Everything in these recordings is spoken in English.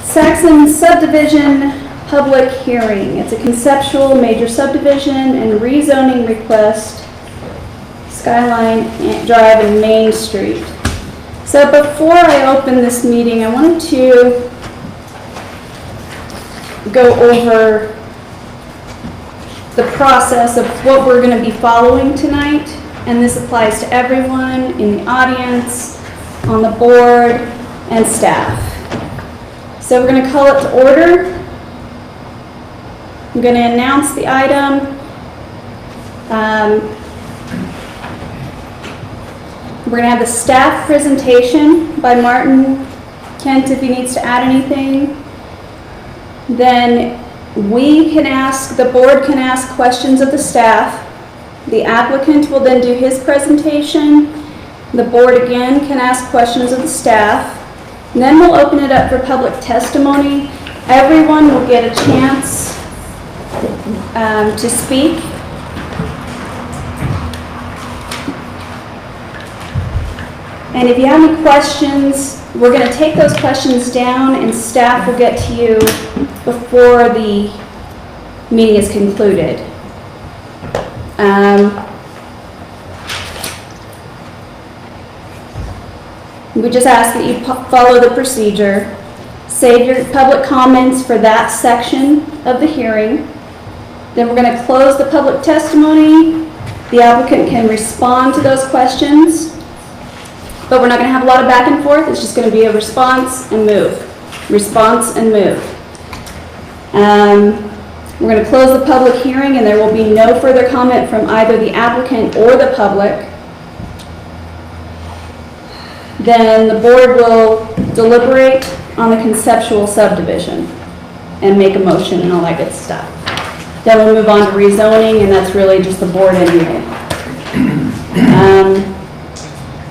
Saxon subdivision public hearing. It's a conceptual major subdivision and rezoning request, Skyline Drive and Main Street. So before I open this meeting, I wanted to go over the process of what we're going to be following tonight. And this applies to everyone in the audience, on the board, and staff. So we're going to call it to order. I'm going to announce the item. We're going to have the staff presentation by Martin Kent if he needs to add anything. Then the board can ask questions of the staff. The applicant will then do his presentation. The board again can ask questions of the staff. And then we'll open it up for public testimony. Everyone will get a chance to speak. And if you have any questions, we're going to take those questions down and staff will get to you before the meeting is concluded. We just ask that you follow the procedure. Save your public comments for that section of the hearing. Then we're going to close the public testimony. The applicant can respond to those questions, but we're not going to have a lot of back and forth. It's just going to be a response and move. Response and move. We're going to close the public hearing and there will be no further comment from either the applicant or the public. Then the board will deliberate on the conceptual subdivision and make a motion and all that good stuff. Then we'll move on to rezoning, and that's really just the board anyway.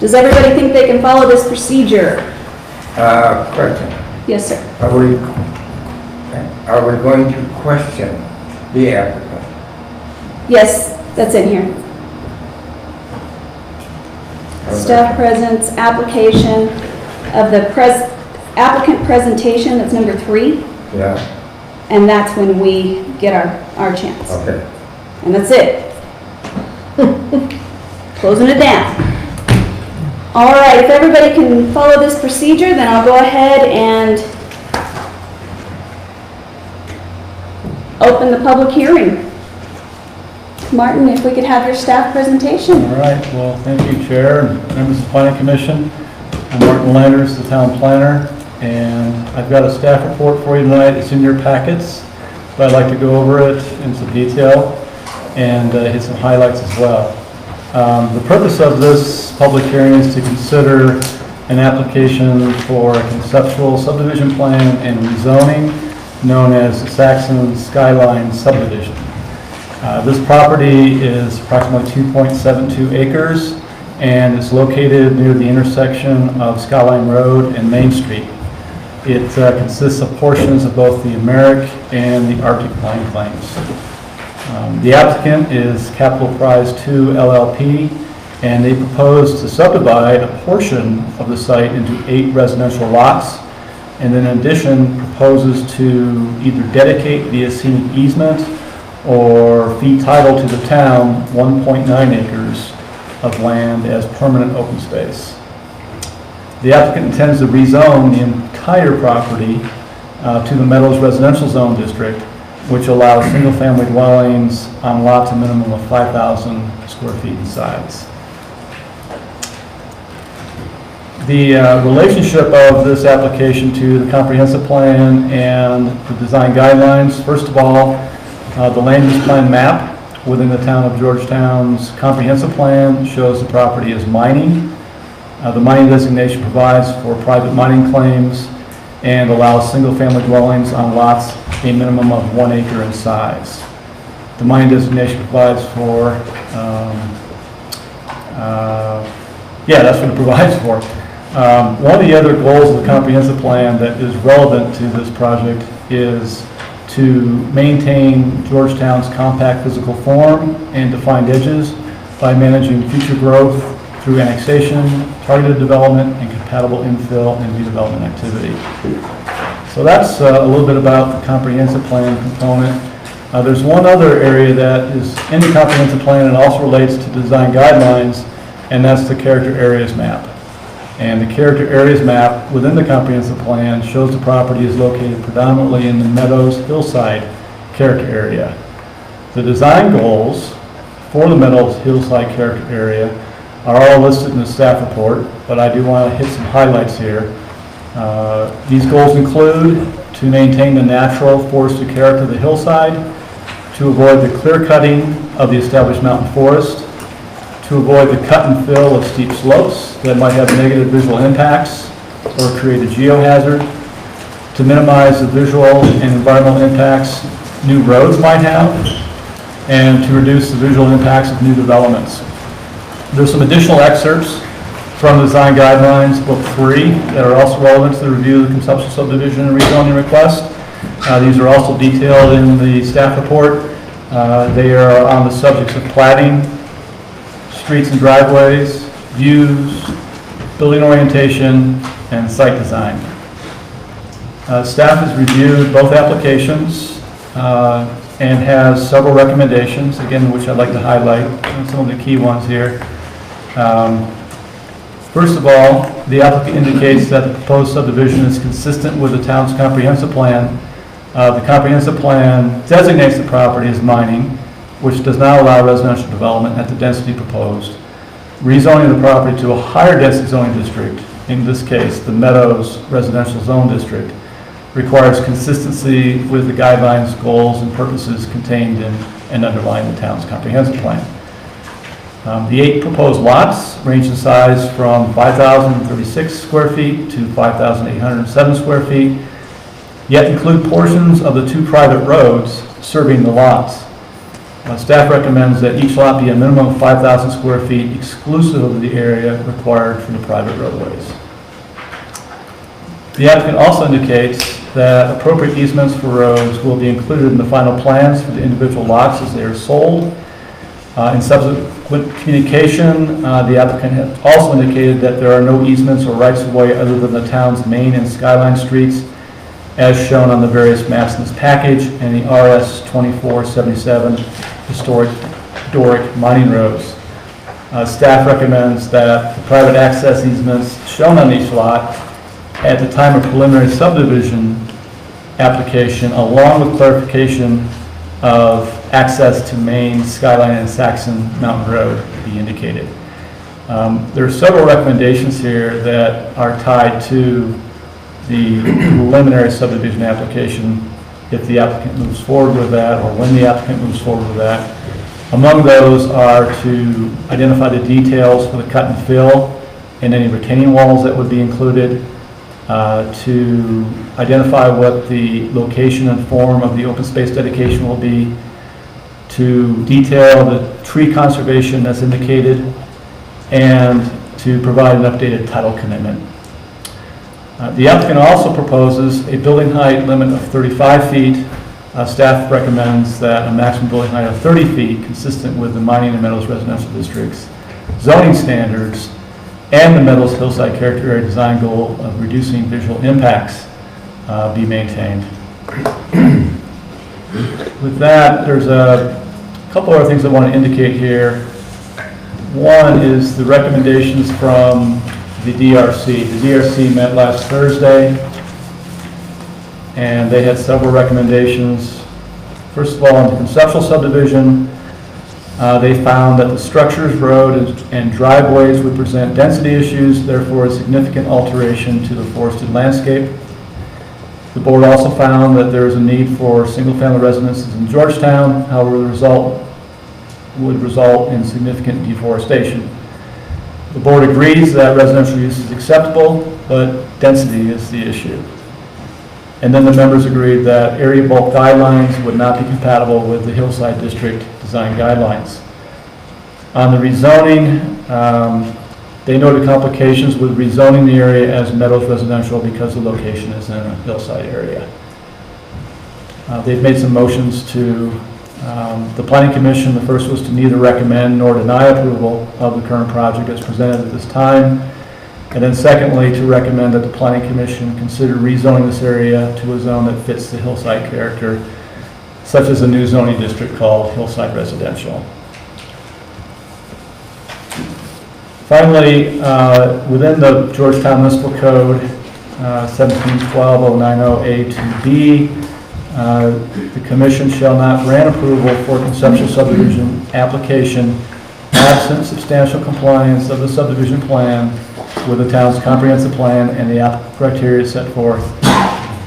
Does everybody think they can follow this procedure? Question. Yes, sir. Are we going to question the applicant? Yes, that's in here. Staff presence, application of the applicant presentation, that's number 3. Yeah. And that's when we get our chance. Okay. And that's it. Closing it down. All right, if everybody can follow this procedure, then I'll go ahead and open the public hearing. Martin, if we could have your staff presentation. All right, well, thank you, Chair and members of the Planning Commission. I'm Martin Landers, the town planner, and I've got a staff report for you tonight. It's in your packets, but I'd like to go over it in some detail and hit some highlights as well. The purpose of this public hearing is to consider an application for a conceptual subdivision plan and rezoning known as Saxon Skyline Subdivision. This property is approximately 2.72 acres and is located near the intersection of Skyline Road and Main Street. It consists of portions of both the Americ and the Arctic Line claims. The applicant is Capital Prize 2 LLP, and they propose to subdivide a portion of the site into 8 residential lots, and then in addition proposes to either dedicate via scenic easement or fee title to the town 1.9 acres of land as permanent open space. The applicant intends to rezone the entire property to the Meadows Residential Zone District, which allows single-family dwellings on lots a minimum of 5,000 square feet in size. The relationship of this application to the comprehensive plan and the design guidelines, first of all, the land use plan map within the town of Georgetown's comprehensive plan shows the property as mining. The mining designation provides for private mining claims and allows single-family dwellings on lots a minimum of 1 acre in size. The mining designation provides for, that's what it provides for. One of the other goals of the comprehensive plan that is relevant to this project is to maintain Georgetown's compact physical form and defined edges by managing future growth through annexation, targeted development, and compatible infill and redevelopment activity. So that's a little bit about the comprehensive plan component. There's one other area that is in the comprehensive plan and also relates to design guidelines, and that's the character areas map. And the character areas map within the comprehensive plan shows the property is located predominantly in the Meadows Hillside character area. The design goals for the Meadows Hillside character area are all listed in the staff report, but I do want to hit some highlights here. These goals include to maintain the natural forested character of the hillside, to avoid the clear cutting of the established mountain forest, to avoid the cut and fill of steep slopes that might have negative visual impacts or create a geohazard, to minimize the visual and environmental impacts new roads might have, and to reduce the visual impacts of new developments. There's some additional excerpts from the Design Guidelines, Book 3, that are also relevant to the review of the conceptual subdivision and rezoning request. These are also detailed in the staff report. They are on the subjects of platting, streets and driveways, views, building orientation, and site design. Staff has reviewed both applications and has several recommendations, again, which I'd like to highlight some of the key ones here. First of all, the applicant indicates that the proposed subdivision is consistent with the town's comprehensive plan. The comprehensive plan designates the property as mining, which does not allow residential development at the density proposed. Rezoning the property to a higher density zoning district, in this case, the Meadows Residential Zone District, requires consistency with the guidelines, goals, and purposes contained in and underlying the town's comprehensive plan. The 8 proposed lots range in size from 5,036 square feet to 5,807 square feet, yet include portions of the 2 private roads serving the lots. Staff recommends that each lot be a minimum of 5,000 square feet exclusive of the area required for the private roadways. The applicant also indicates that appropriate easements for roads will be included in the final plans for the individual lots as they are sold. In subsequent communication, the applicant has also indicated that there are no easements or rights-of-way other than the town's main and skyline streets as shown on the various maps in this package and the RS 2477 historic Doric mining roads. Staff recommends that the private access easements shown on each lot at the time of preliminary subdivision application, along with clarification of access to Main, Skyline, and Saxon Mountain Road be indicated. There are several recommendations here that are tied to the preliminary subdivision application if the applicant moves forward with that or when the applicant moves forward with that. Among those are to identify the details for the cut and fill and any retaining walls that would be included, to identify what the location and form of the open space dedication will be, to detail the tree conservation as indicated, and to provide an updated title commitment. The applicant also proposes a building height limit of 35 feet. Staff recommends that a maximum building height of 30 feet, consistent with the Mining and Meadows Residential District's zoning standards and the Meadows Hillside Character Area Design Goal of reducing visual impacts, be maintained. With that, there's a couple other things I want to indicate here. One is the recommendations from the DRC. The DRC met last Thursday, and they had several recommendations. First of all, on the conceptual subdivision, they found that the structures, road, and driveways would present density issues, therefore a significant alteration to the forested landscape. The board also found that there is a need for single-family residences in Georgetown, however the result would result in significant deforestation. The board agrees that residential use is acceptable, but density is the issue. And then the members agreed that area bulk guidelines would not be compatible with the Hillside District design guidelines. On the rezoning, they noted complications with rezoning the area as Meadows Residential because the location is in a hillside area. They've made some motions to The Planning Commission, the first was to neither recommend nor deny approval of the current project as presented at this time. And then secondly, to recommend that the Planning Commission consider rezoning this area to a zone that fits the hillside character, such as a new zoning district called Hillside Residential. Finally, within the Georgetown Municipal Code, 1712-090A2B, the commission shall not grant approval for conceptual subdivision application absent substantial compliance of the subdivision plan with the town's comprehensive plan and the applicable criteria set forth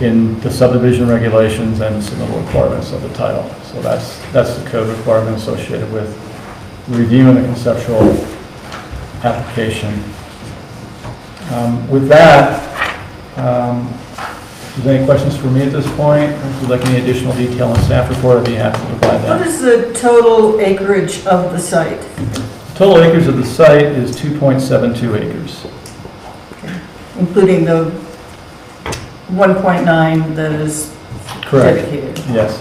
in the subdivision regulations and submittal requirements of the title. So that's the code requirement associated with reviewing the conceptual application. With that, if there's any questions for me at this point, or if you'd like any additional detail on staff report, I'd be happy to provide that. What is the total acreage of the site? Total acres of the site is 2.72 acres. Including the 1.9 that is Correct. dedicated? Yes.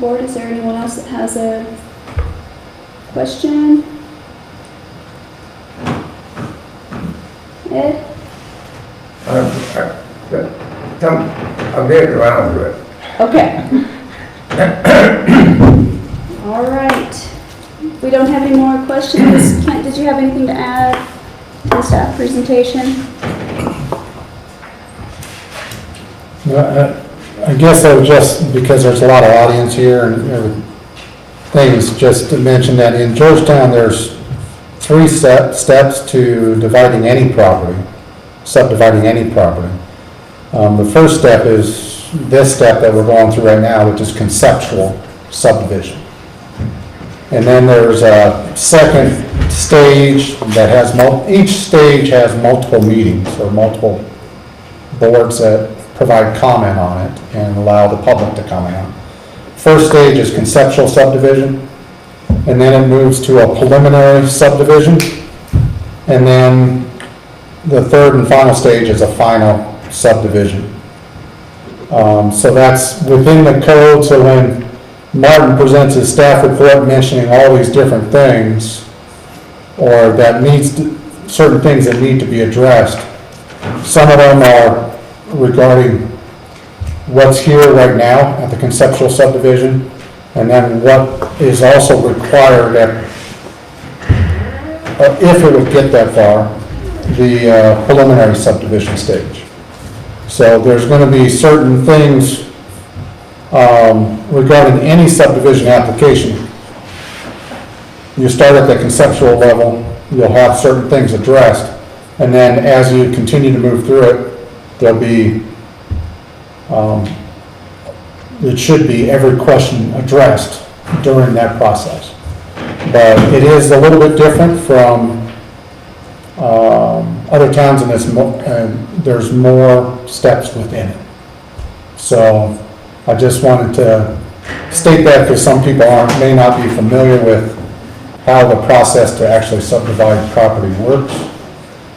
Board, is there anyone else that has a question? Ed? I'll get around to it. Okay. All right. If we don't have any more questions, Kent, did you have anything to add to the staff presentation? I guess I would just, because there's a lot of audience here and things, just to mention that in Georgetown, there's 3 steps to dividing any property, subdividing any property. The first step is this step that we're going through right now, which is conceptual subdivision. And then there's a second stage that has, each stage has multiple meetings or multiple boards that provide comment on it and allow the public to comment on it. First stage is conceptual subdivision, and then it moves to a preliminary subdivision, and then the third and final stage is a final subdivision. So that's within the code, so when Martin presents his staff report mentioning all these different things, or that certain things that need to be addressed, some of them are regarding what's here right now at the conceptual subdivision, and then what is also required at, if it would get that far, the preliminary subdivision stage. So there's going to be certain things regarding any subdivision application. You start at the conceptual level, you'll have certain things addressed, and then as you continue to move through it, there'll be, it should be every question addressed during that process. But it is a little bit different from other towns, and there's more steps within it. So I just wanted to state that because some people may not be familiar with how the process to actually subdivide property works,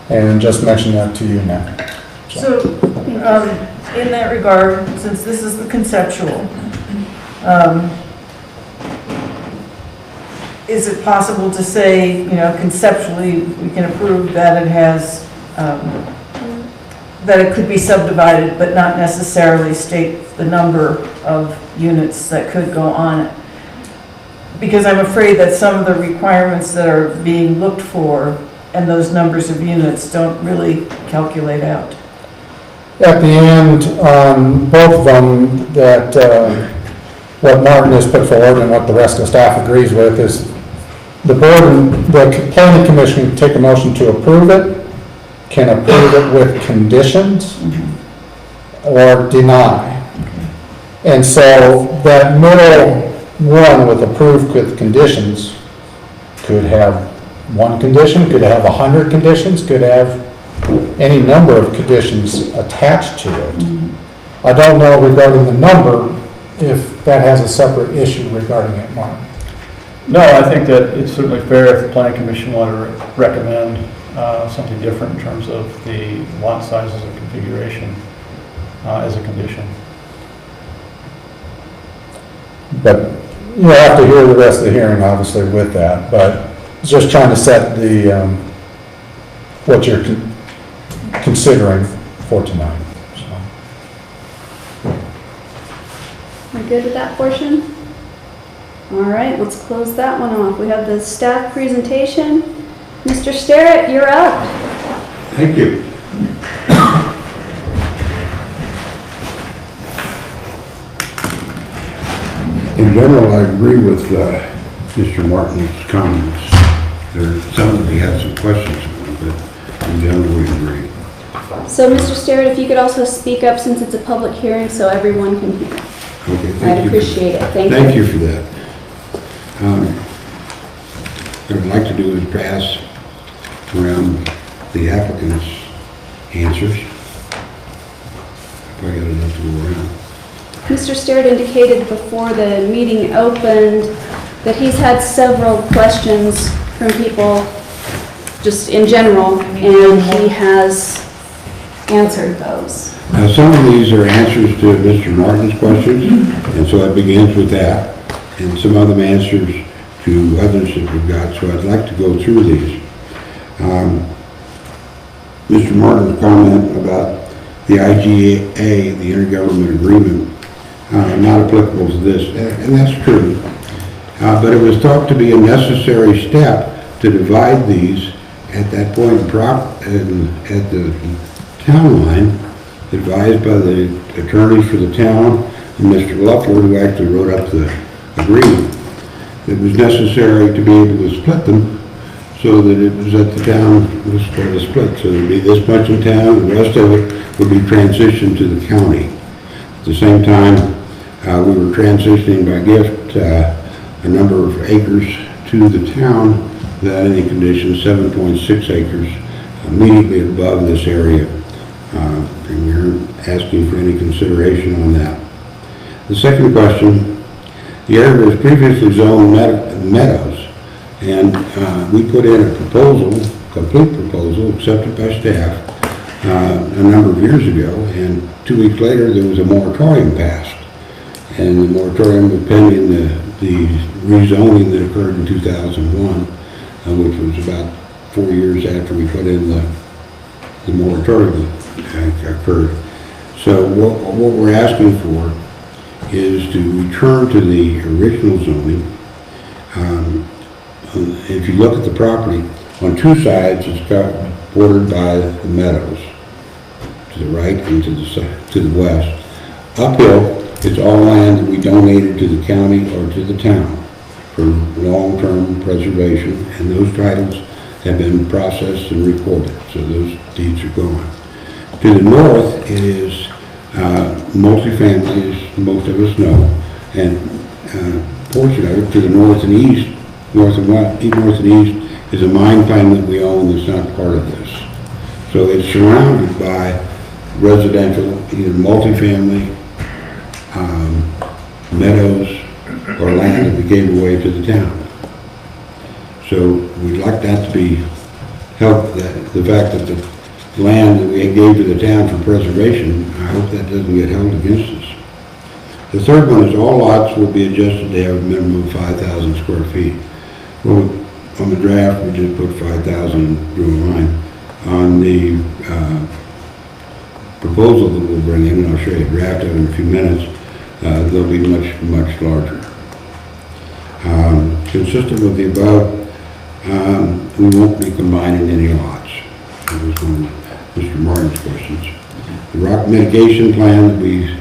and just mention that to you now. So, in that regard, since this is the conceptual, is it possible to say, conceptually, we can approve that it has, that it could be subdivided, but not necessarily state the number of units that could go on it? Because I'm afraid that some of the requirements that are being looked for and those numbers of units don't really calculate out. At the end, on both of them, that what Martin has put forward and what the rest of the staff agrees with is the board and the planning commission can take a motion to approve it, can approve it with conditions, or deny. And so that middle one with approved with conditions could have one condition, could have 100 conditions, could have any number of conditions attached to it. I don't know regarding the number if that has a separate issue regarding it, Martin. No, I think that it's certainly fair if the planning commission want to recommend something different in terms of the lot sizes and configuration as a condition. But you'll have to hear the rest of the hearing, obviously, with that, but just trying to set the, what you're considering for tonight. So. We're good with that portion? All right, let's close that one off. We have the staff presentation. Mr. Starrett, you're up. Thank you. In general, I agree with Mr. Martin's comments. Some of he had some questions, but in general, we agree. So, Mr. Starrett, if you could also speak up since it's a public hearing so everyone can hear. Okay, thank I'd you. appreciate it. Thank you. Thank you for that. What I'd like to do is pass around the applicant's answers. If I got enough to go around. Mr. Starrett indicated before the meeting opened that he's had several questions from people just in general, and he has answered those. Now, some of these are answers to Mr. Martin's questions, and so it begins with that, and some of them answers to others that we've got, so I'd like to go through these. Mr. Martin's comment about the IGA, the intergovernment agreement, not applicable to this, and that's true. But it was thought to be a necessary step to divide these at that point at the town line, advised by the attorneys for the town and Mr. Luffler, who actually wrote up the agreement. It was necessary to be able to split them so that it was at the town was going to split. So there'd be this much in town, the rest of it would be transitioned to the county. At the same time, we were transitioning by gift a number of acres to the town without any conditions, 7.6 acres immediately above this area. And we're asking for any consideration on that. The second question, the area was previously zoned meadows, and we put in a proposal, complete proposal, accepted by staff a number of years ago, and 2 weeks later there was a moratorium passed. And the moratorium was pending the rezoning that occurred in 2001, which was about 4 years after we put in the moratorium occurred. So what we're asking for is to return to the original zoning. If you look at the property, on two sides it's got bordered by the meadows, to the right and to the west. Uphill, it's all land that we donated to the county or to the town for long-term preservation, and those titles have been processed and recorded, so those deeds are gone. To the north, it is multifamily, as most of us know, and portion of it to the north and east, north and east, is a mine claim that we own that's not part of this. So it's surrounded by residential, either multifamily, meadows, or land that we gave away to the town. So we'd like that to be held, the fact that the land that we gave to the town for preservation, I hope that doesn't get held against us. The third one is all lots will be adjusted to have a minimum of 5,000 square feet. Well, on the draft, we just put 5,000, drew a line. On the proposal that we'll bring in, and I'll show you a draft of it in a few minutes, they'll be much, much larger. Consistent with the above, we won't be combining any lots. That was one of Mr. Martin's questions. The rock mitigation plan that we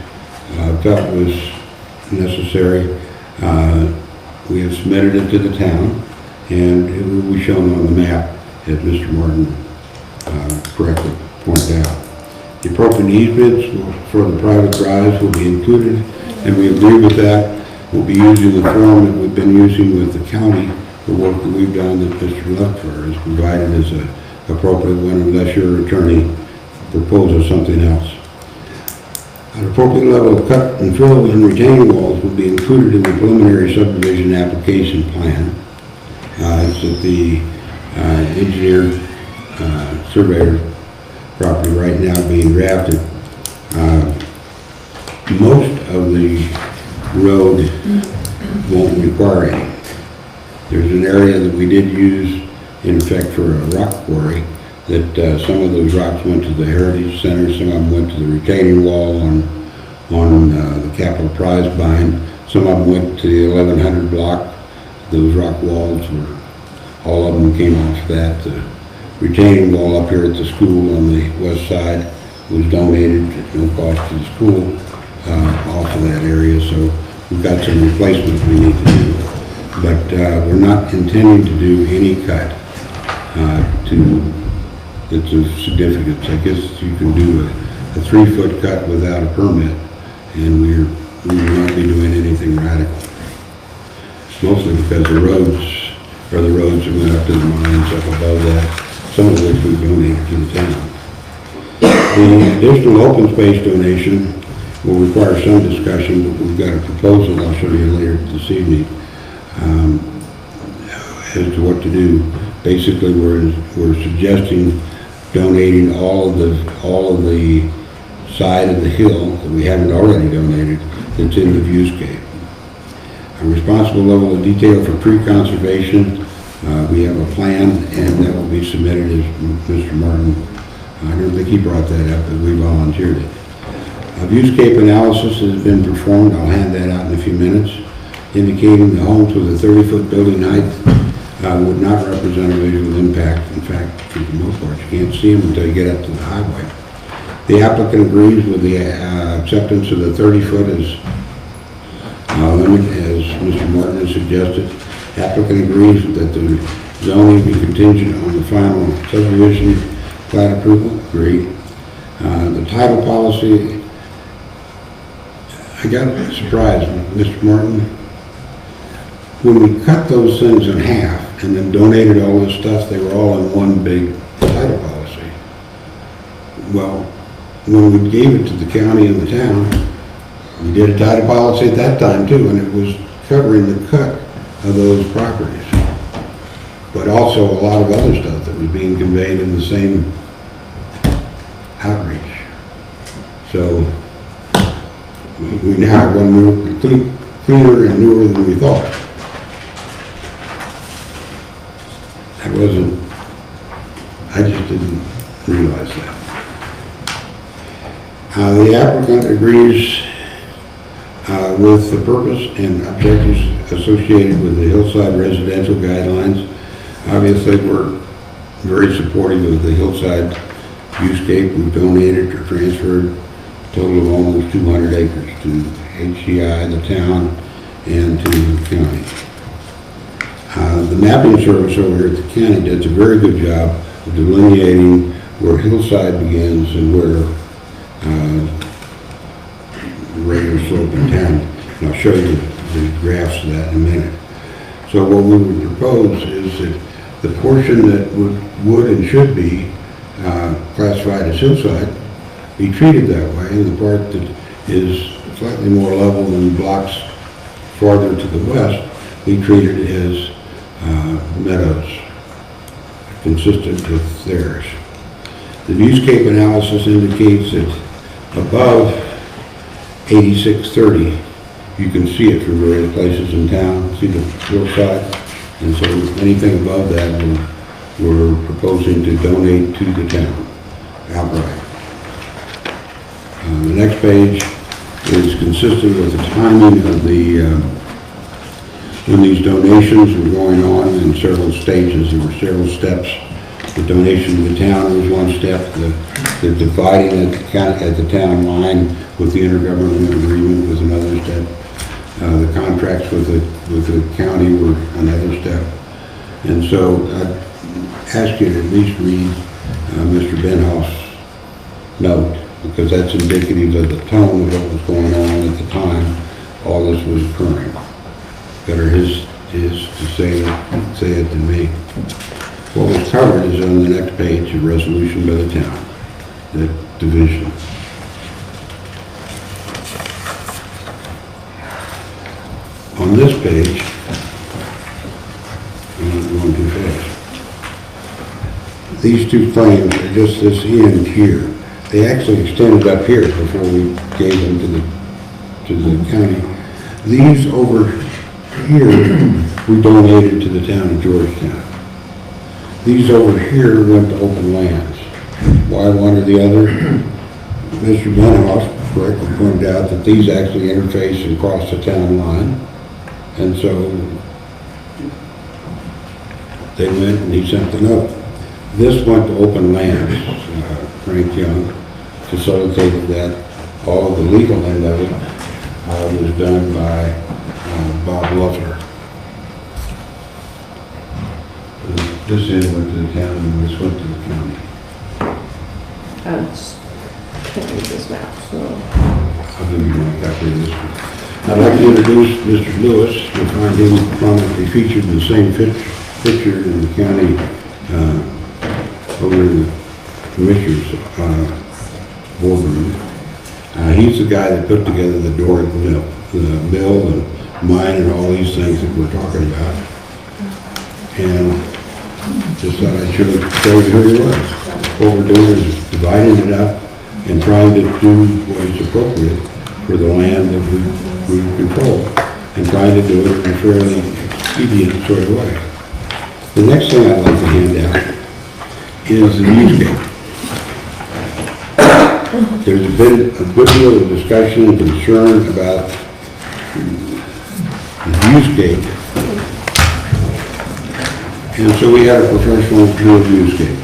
felt was necessary, we have submitted it to the town, and it will be shown on the map, as Mr. Martin correctly pointed out. The appropriate easements for the private drives will be included, and we agree with that. We'll be using the form that we've been using with the county, the work that we've done that Mr. Leffer has provided as an appropriate one, unless your attorney proposes something else. The appropriate level of cut and fill and retaining walls will be included in the preliminary subdivision application plan. It's at the engineer surveyor property right now being drafted. Most of the road won't require any. There's an area that we did use, in effect, for a rock quarry, that some of those rocks went to the Heritage Center, some of them went to the retaining wall on the Capitol Prize Bind, some of them went to the 1100 block. Those rock walls were, all of them came off that. The retaining wall up here at the school on the west side was donated at no cost to the school off of that area, so we've got some replacement we need to do. But we're not intending to do any cut that's of significance. I guess you can do a 3-foot cut without a permit, and we will not be doing anything radical. Mostly because the roads that went up to the mines up above that, some of which we donated to the town. The additional open space donation will require some discussion, but we've got a proposal I'll show you later this evening as to what to do. Basically, we're suggesting donating all of the side of the hill that we haven't already donated that's in the viewscape. A responsible level of detail for pre-conservation. We have a plan, and that will be submitted as Mr. Martin. I don't think he brought that up, but we volunteered it. A viewscape analysis has been performed. I'll hand that out in a few minutes, indicating the homes with a 30-foot building height would not represent a visual impact. In fact, for the most part, you can't see them until you get up to the highway. The applicant agrees with the acceptance of the 30-foot as limit, as Mr. Martin has suggested. Applicant agrees that the zoning be contingent on the final subdivision plat approval. Agreed. The title policy, I got surprised, Mr. Martin. When we cut those things in half and then donated all this stuff, they were all in one big title policy. Well, when we gave it to the county and the town, we did a title policy at that time too, and it was covering the cut of those properties. But also a lot of other stuff that was being conveyed in the same outreach. So we now have one cleaner and newer than we thought. I just didn't realize that. The applicant agrees with the purpose and objectives associated with the Hillside residential guidelines. Obviously, we're very supportive of the Hillside viewscape. We've donated or transferred a total of almost 200 acres to HCI, the town, and to the county. The mapping service over here at the county does a very good job of delineating where Hillside begins and where the regular slope in town. And I'll show you the graphs of that in a minute. So what we would propose is that the portion that would and should be classified as hillside be treated that way, and the part that is slightly more level than blocks farther to the west be treated as meadows, consistent with theirs. The viewscape analysis indicates that above 8630, you can see it from various places in town, see the hillside, and so anything above that we're proposing to donate to the town outright. The next page is consistent with the timing of when these donations were going on in several stages. There were several steps. The donation to the town was one step. The dividing at the town line with the intergovernmental agreement was another step. The contracts with the county were another step. And so I'd ask you to at least read Mr. Benhoff's note, because that's indicative of the tone of what was going on at the time all this was occurring. Better his to say it than me. What was covered is on the next page, a resolution by the town, that division. on this page, I'm not going too fast. These two claims are just this end here. They actually extended up here before we gave them to the county. These over here, we donated to the town of Georgetown. These over here went to open lands. Why one or the other? Mr. Benhoff correctly pointed out that these actually interface and cross the town line. And so they went and he sent the note. This went to open lands. Frank Young facilitated that. All the legal end of it was done by Bob Luffler. This end went to the town and this went to the county. Can't read this map, so. I'll give you my copy of this one. I'd like to introduce Mr. Lewis. You'll find him prominently featured in the same picture in the county, over in the commissioner's boardroom. He's the guy that put together the Doric mill, the mill, the mine, and all these things that we're talking about. And just thought I'd show you who he was. What we're doing is dividing it up and trying to do what is appropriate for the land that we control, and trying to do it in a fairly expedient sort of way. The next thing I'd like to hand out is the viewscape. There's been a good deal of discussion and concern about the viewscape. And so we had a professional do a viewscape.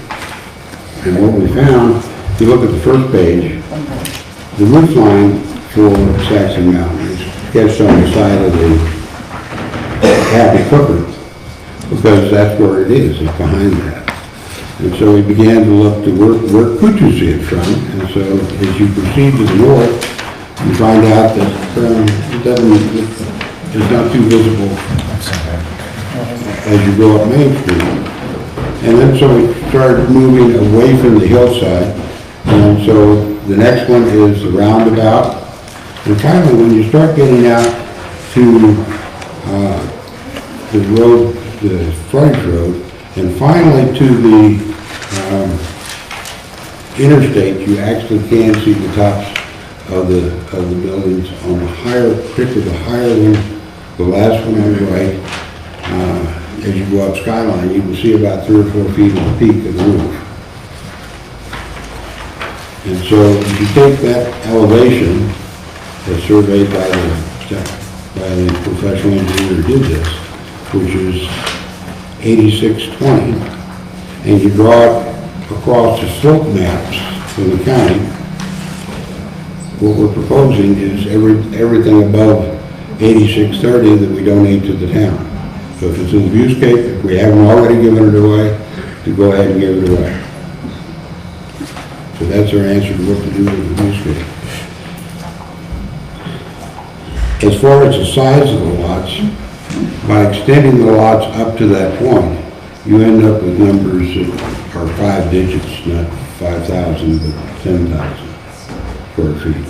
And what we found, if you look at the first page, the roof line for Saxon Mountain is sketched on the side of the Happy Cooker, because that's where it is, it's behind that. And so we began to look to where could you see it from? And so as you proceed to the north, you find out that it's not too visible as you go up Main Street. And then so we started moving away from the hillside. And so the next one is the roundabout. And finally, when you start getting out to the road, the frontage road, and finally to the interstate, you actually can see the tops of the buildings on the higher, particularly the higher one, the last one on the right. As you go up Skyline, you can see about 3 or 4 feet of the peak of the roof. And so if you take that elevation, as surveyed by the professional engineer who did this, which is 8620, and you draw it across the slope maps for the county, what we're proposing is everything above 8630 that we donate to the town. So if it's in the viewscape, if we haven't already given it away, to go ahead and give it away. So that's our answer to what to do with the viewscape. As far as the size of the lots, by extending the lots up to that point, you end up with numbers that are 5 digits, not 5,000, but 10,000 square feet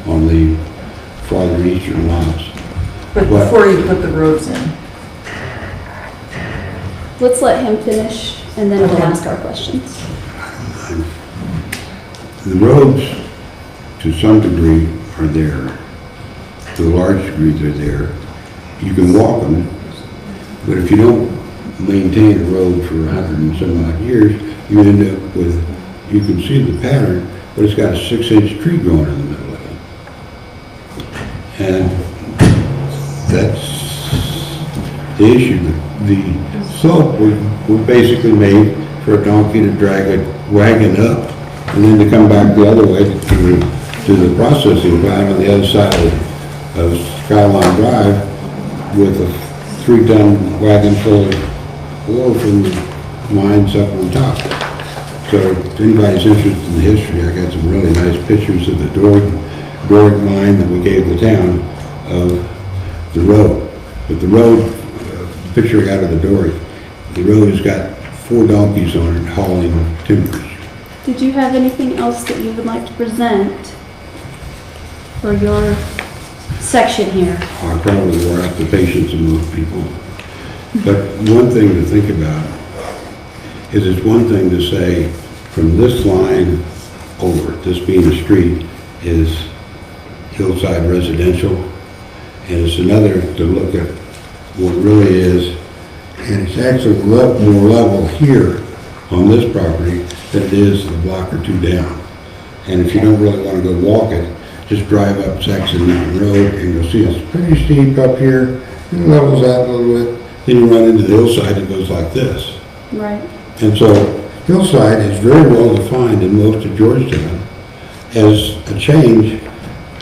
on the farther eastern lots. But before you put the roads in. Let's let him finish, and then we'll ask our questions. The roads, to some degree, are there. To a large degree, they're there. You can walk them, but if you don't maintain a road for 100 and some odd years, you end up with, you can see the pattern, but it's got a 6-inch tree growing in the middle of it. And that's the issue. The slope was basically made for a donkey to drag a wagon up and then to come back the other way to the processing plant on the other side of Skyline Drive with a 3-ton wagon full of ore from the mines up on top. So if anybody's interested in the history, I got some really nice pictures of the Doric mine that we gave the town of the road. But the road, picture out of the Doric, the road has got 4 donkeys on it hauling timbers. Did you have anything else that you would like to present for your section here. I probably wore out the patience of most people. But one thing to think about is it's one thing to say from this line over, this being a street, is hillside residential. And it's another to look at what really is, and it's actually more level here on this property than it is a block or two down. And if you don't really want to go walk it, just drive up Saxon Mountain Road and you'll see it's pretty steep up here, it levels out a little bit, then you run into the hillside that goes like this. Right. And so hillside is very well defined in most of Georgetown as a change,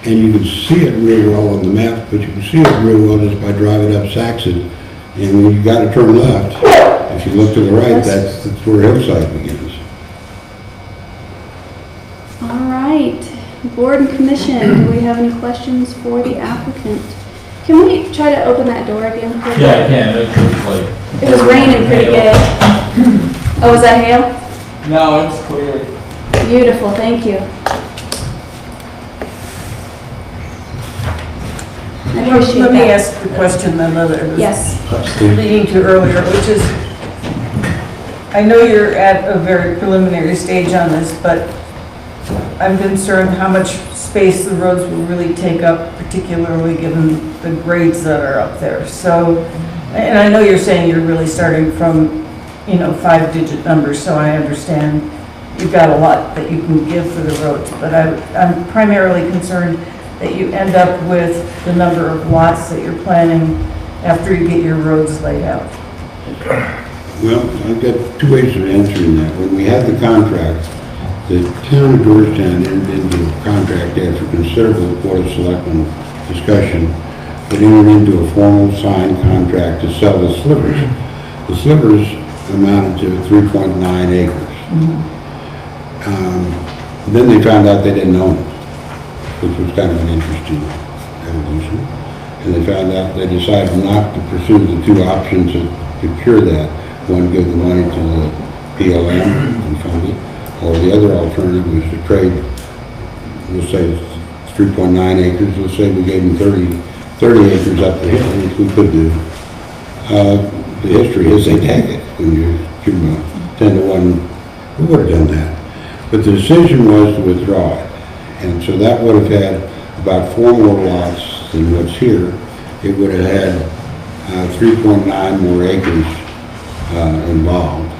and you can see it real well on the map, but you can see it real well just by driving up Saxon. And when you gotta turn left, if you look to the right, that's where hillside begins. All right, board and commission, do we have any questions for the applicant? Can we try to open that door again? please? Yeah, I can, it's like. It was raining pretty good. Oh, was that hail? No, it's clear. Beautiful, thank you. I appreciate Let me that. ask the question then that I was Yes, leading to earlier, which is, I know you're at a very preliminary stage on this, but I'm concerned how much space the roads will really take up, particularly given the grades that are up there. So, and I know you're saying you're really starting from, 5-digit numbers, so I understand you've got a lot that you can give for the roads, but I'm primarily concerned that you end up with the number of lots that you're planning after you get your roads laid out. Well, I've got two ways of answering that. When we had the contract, the town of Georgetown entered into a contract after considerable Board of Selectmen discussion, but entered into a formal signed contract to sell the slivers. The slivers amounted to 3.9 acres. Then they found out they didn't own it, which was kind of an interesting evolution. And they found out they decided not to pursue the two options to cure that. One, give the money to the PLM and fund it, or the other alternative was to trade, let's say it's 3.9 acres, let's say we gave them 30 acres up the hill, which we could do. The history is they take it when you give them a 10 to 1, we would have done that. But the decision was to withdraw it. And so that would have had about 4 more lots than what's here. It would have had 3.9 more acres involved.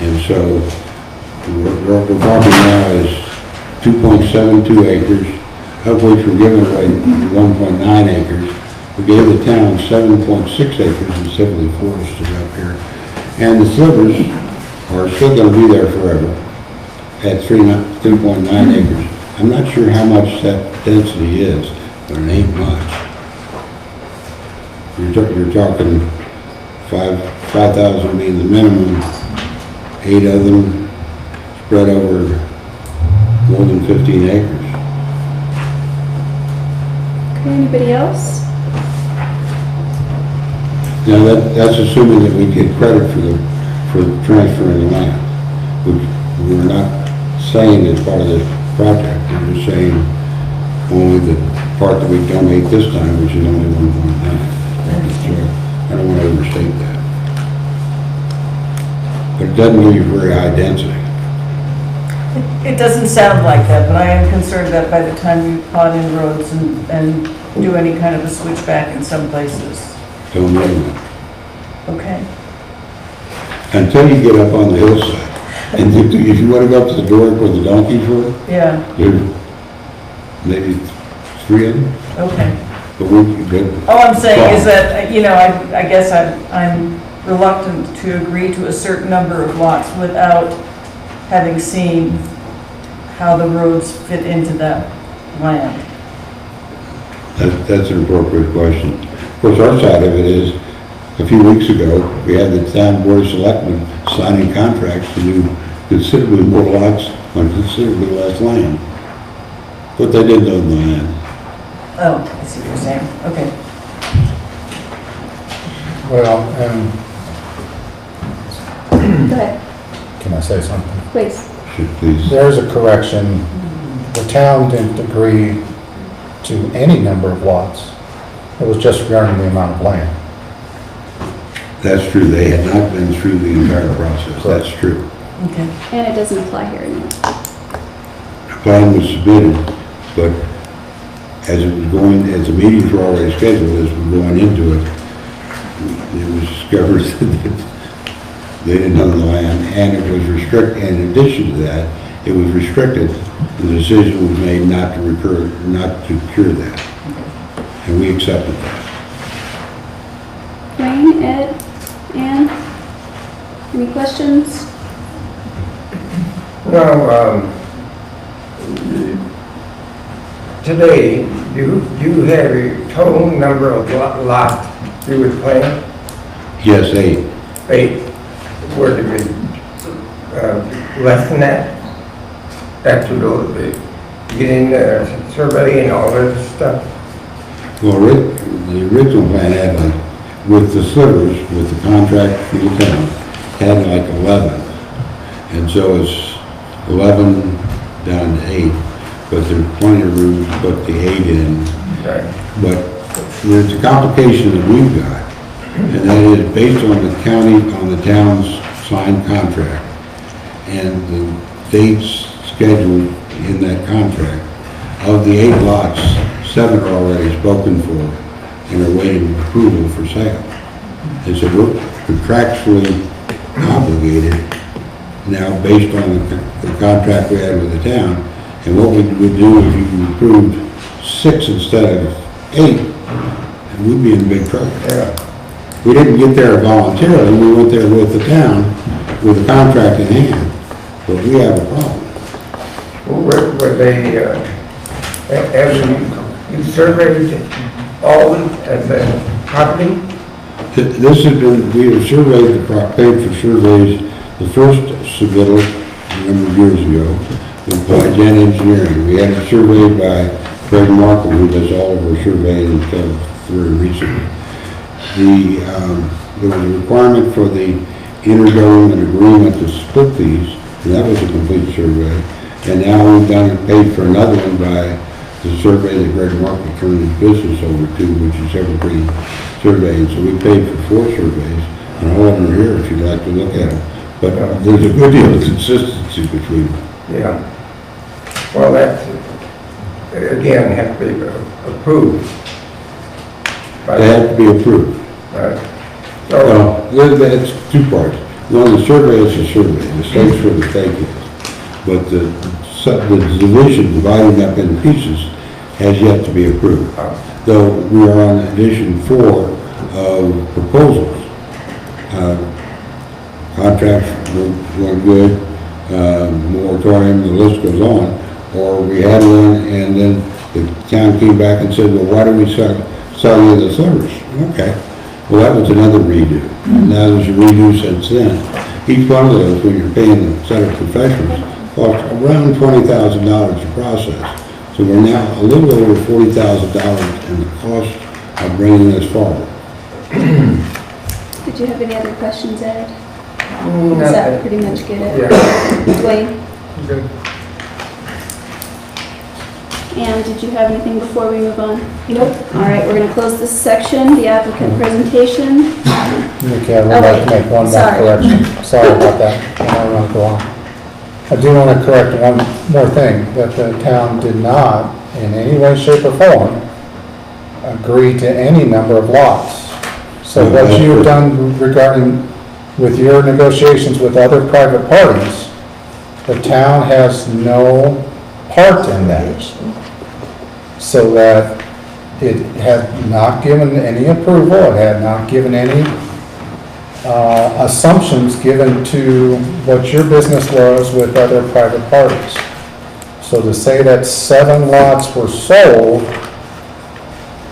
And so what we're talking now is 2.72 acres, of which we're giving away 1.9 acres. We gave the town 7.6 acres and simply forested up here. And the slivers are still going to be there forever at 3.9 acres. I'm not sure how much that density is, but it ain't much. You're talking 5,000 being the minimum, 8 of them spread over more than 15 acres. okay, anybody else? Now, that's assuming that we get credit for transferring the land, which we're not saying as part of this project. We're just saying only the part that we donate this time, which is only 1.9. So I don't want to overstate that. But it doesn't give you very high density. It doesn't sound like that, but I am concerned that by the time you plot in roads and do any kind of a switchback in some places. Don't know that. Okay. Until you get up on the hillside. And if you want to go up to the door where the donkeys were, Yeah, there's maybe 3 of them. okay. But All I'm saying is that, I guess I'm reluctant to agree to a certain number of lots without having seen how the roads fit into that land. that's an appropriate question. Of course, our side of it is, a few weeks ago, we had the town board of selectmen signing contracts to do considerably more lots on considerably less land. But they didn't own the land. Oh, I see what you're saying. Okay. Well, Go ahead, can I say something? please. Should please. There's a correction. The town didn't agree to any number of lots. It was just regarding the amount of land. That's true, they had not been through the entire process, that's true. Okay. And it doesn't apply here anymore. A plan was submitted, but as it was going, as the meetings were already scheduled, as we were going into it, it was discovered that they didn't own the land, and it was restricted, in addition to that, it was restricted. The decision was made not to cure that. And we accepted that. Wayne, Ed, Ann, any questions? No, today, do you have a total number of lots you would plan? Yes, 8. 8? Would it be less than that? After getting the survey and all that stuff? Well, the original plan had like, with the slivers, with the contract from the town, had like 11. And so it's 11 down to 8, but there's plenty of room to put the 8 in. Right. But there's a complication that we've got, and that is based on the county, on the town's signed contract, and the dates scheduled in that contract. Of the 8 lots, 7 are already spoken for and are waiting approval for sale. And so we're contractually obligated now based on the contract we had with the town. And what we would do if you approved 6 instead of 8, we'd be in big trouble. Yeah. We didn't get there voluntarily, we went there with the town, with the contract in hand, but we have a problem. Were they, have you surveyed all of the property? This has been, we have surveyed paid for surveys, the first submittal a number of years ago was by Gen Engineering. We had it surveyed by Craig Markham, who does all of our surveying until very recently. There was a requirement for the intergovernmental agreement to split these, and that was a complete survey. And now we've done and paid for another one by the survey that Greg Markham turned his business over to, which is Evergreen Surveying. So we paid for 4 surveys, and all of them are here if you'd like to look at them. But there's a good deal of consistency between them. Yeah. Well, that's, again, have to be approved. They have to be approved. So, That's 2 parts. One, the survey is a survey, the state's where the stake is. But the division, dividing up into pieces, has yet to be approved. Though we are on edition 4 of proposals. Contracts were good, moratorium, the list goes on. Or we had one and then the town came back and said, well, why don't we sell you the slivers? Okay. Well, that was another redo. Now there's a redo since then. Each one of those, when you're paying the set of professionals, costs around $20,000 to process. So we're now a little over $40,000 in the cost of bringing this forward. Did you have any other questions, Ed? Does that pretty much get it? yeah. Dwayne? Good. Ann, did you have anything before we move on? Nope. All right, we're going to close this section, the applicant presentation. Okay, I would like to make one more Sorry. correction. Sorry about that. I don't want to go on. I do want to correct one more thing, that the town did not, in any way, shape, or form, agree to any number of lots. So what you've done regarding, with your negotiations with other private parties, the town has no part in that. So that it had not given any approval, it had not given any assumptions given to what your business was with other private parties. So to say that 7 lots were sold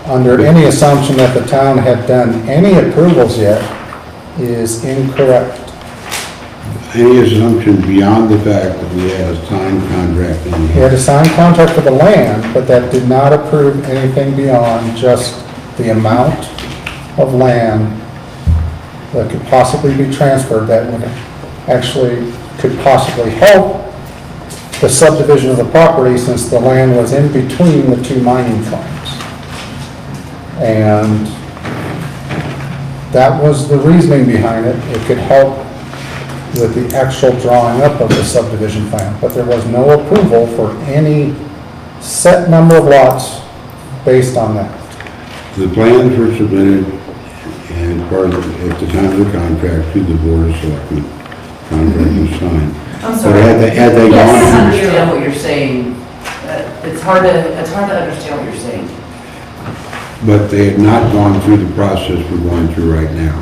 under any assumption that the town had done any approvals yet is incorrect. Any assumption beyond the fact that we had a signed contract in We had hand. a signed contract for the land, but that did not approve anything beyond just the amount of land that could possibly be transferred that would actually, could possibly help the subdivision of the property since the land was in between the two mining claims. And that was the reasoning behind it. It could help with the actual drawing up of the subdivision plan, but there was no approval for any set number of lots based on that. The plans were submitted and part of, at the time of the contract to the Board of Selectmen. Contract was signed. I'm But sorry. had they I don't gone, understand what you're saying. It's hard to understand what you're saying. but they had not gone through the process we're going through right now.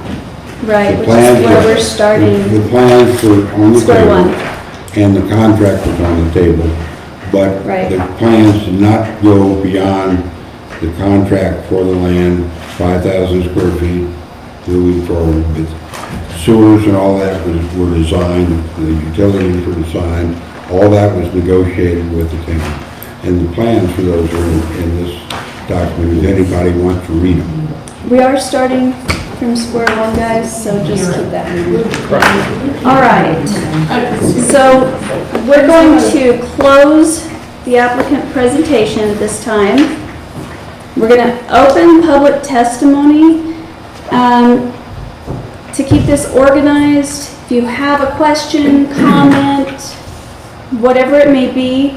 Right, The which plans is where were- we're starting. The plans were on the Square table. one. And the contract was on the table. But Right. the plans did not go beyond the contract for the land, 5,000 square feet, moving forward. But sewers and all that were designed, the utilities were designed, all that was negotiated with the town. And the plans for those are in this document, if anybody wants to read them. We are starting from square one, guys, so just keep that in mind. All right. So we're going to close the applicant presentation at this time. We're going to open public testimony. To keep this organized, if you have a question, comment, whatever it may be,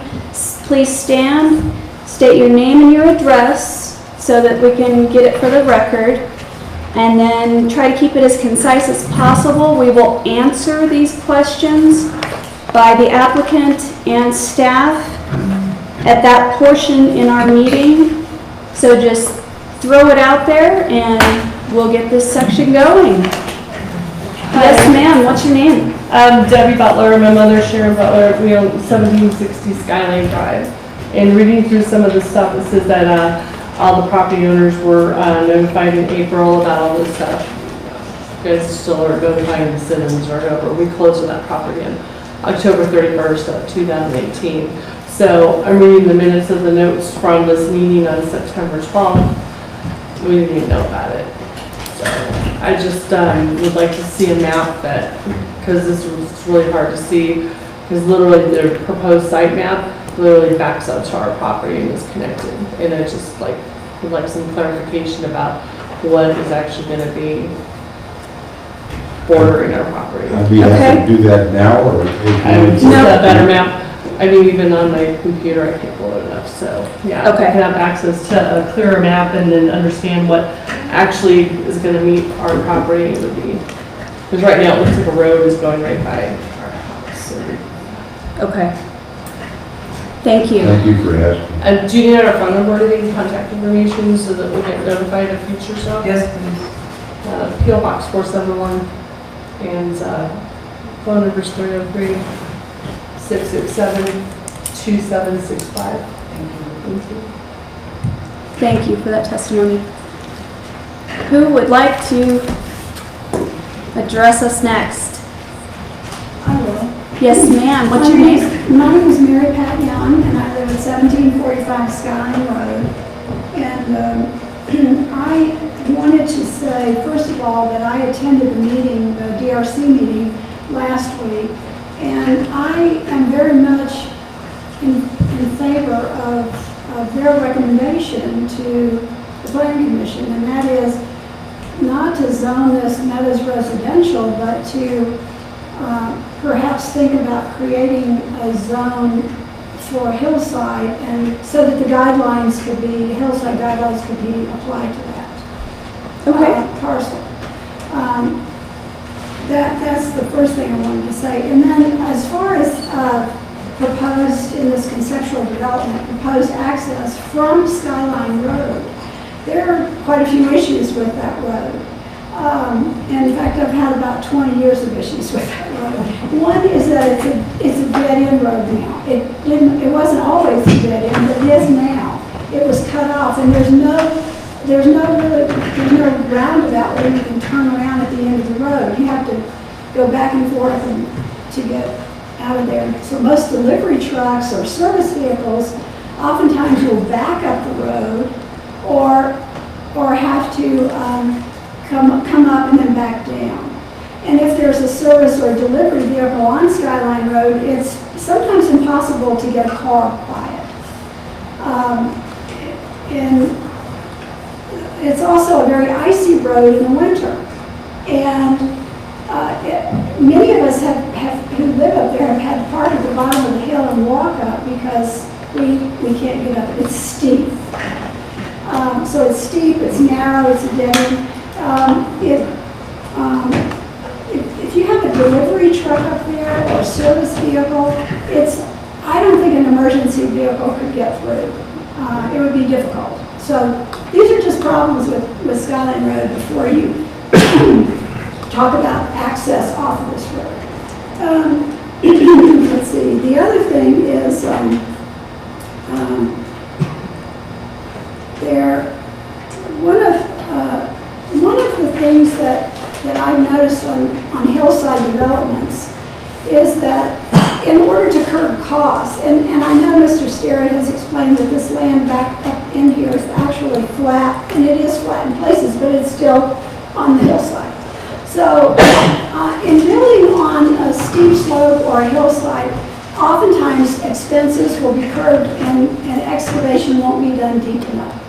please stand, state your name and your address so that we can get it for the record, and then try to keep it as concise as possible. We will answer these questions by the applicant and staff at that portion in our meeting. So just throw it out there and we'll get this section going. Yes, ma'am, what's your name? Debbie Butler, my mother Sharon Butler, we own 1760 Skyline Drive. And reading through some of the stuff, it says that all the property owners were notified in April about all this stuff. You guys still are notifying the citizens or whatever. We closed on that property on October 31st of 2018. So I'm reading the minutes of the notes from this meeting on September 12th. We didn't even know about it. So I just would like to see a map that, because this was really hard to see, because literally the proposed site map literally backs up to our property and is connected. And I just would like some clarification about what is actually going to be bordering our property. I'd be happy to do that now, or if I would just No. a better map. I mean, even on my computer, I can't pull it enough, so, yeah. Okay. I can have access to a clearer map and then understand what actually is gonna meet our property would be. Because right now, it looks like a road is going right by our house. Okay. Thank you. Thank you for asking. And do you need our phone number or anything, contact information, so that we get notified of future stuff? Yes, please. PO Box 471, and phone number's 303-667-2765. Thank you. Thank you. Thank you for that testimony. Who would like to address us next? I will. Yes, ma'am. What's your name? My name is Mary Pat Young, and I live at 1745 Skyline Road. And I wanted to say, first of all, that I attended the meeting, the DRC meeting last week, and I am very much in favor of their recommendation to the Planning Commission, and that is not to zone this Meadows residential, but to perhaps think about creating a zone for Hillside, and so that the guidelines could be, the Hillside guidelines could be applied to that parcel. That's the first thing I wanted to say. And then as far as proposed in this conceptual development, proposed access from Skyline Road, there are quite a few issues with that road. And in fact, I've had about 20 years of issues with that road. One is that it's a dead-end road now. It wasn't always a dead end, but it is now. It was cut off, and there's no roundabout where you can turn around at the end of the road. You have to go back and forth to get out of there. So most delivery trucks or service vehicles oftentimes will back up the road or have to come up and then back down. And if there's a service or delivery vehicle on Skyline Road, it's sometimes impossible to get a car by it. And it's also a very icy road in the winter. And many of us who live up there have had to park at the bottom of the hill and walk up because we can't get up. It's steep. So it's steep, it's narrow, it's a dead end. If you have a delivery truck up there or a service vehicle, I don't think an emergency vehicle could get through. It would be difficult. So these are just problems with Skyline Road before you talk about access off of this road. Let's see, the other thing is one of the things that I've noticed on hillside developments is that in order to curb costs, and I know Mr. Sterry has explained that this land back up in here is actually flat, and it is flat in places, but it's still on the hillside. So in building on a steep slope or a hillside, oftentimes expenses will be curbed and excavation won't be done deep enough.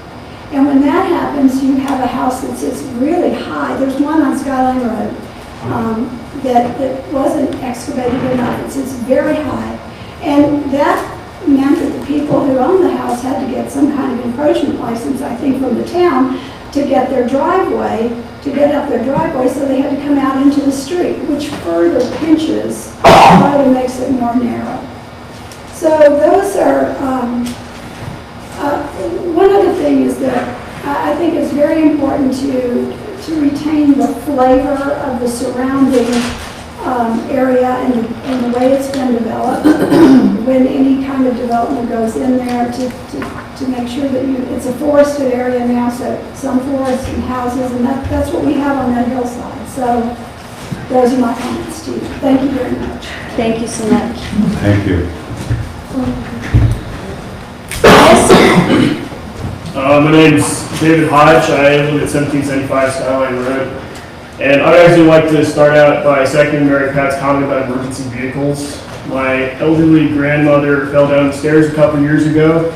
And when that happens, you have a house that sits really high. There's one on Skyline Road that wasn't excavated enough. It sits very high. And that meant that the people who owned the house had to get some kind of encroachment license, I think, from the town to get their driveway, to get up their driveway, so they had to come out into the street, which further pinches, probably makes it more narrow. So those are, one other thing is that I think it's very important to retain the flavor of the surrounding area and the way it's been developed. When any kind of development goes in there to make sure that it's a forested area now, so some forests and houses, and that's what we have on that hillside. So those are my comments to you. Thank you very much. Thank you so much. Thank you. My name's David Hodge. I live at 1775 Skyline Road. And I'd actually like to start out by seconding Mary Pat's comment about emergency vehicles. My elderly grandmother fell down the stairs a couple years ago,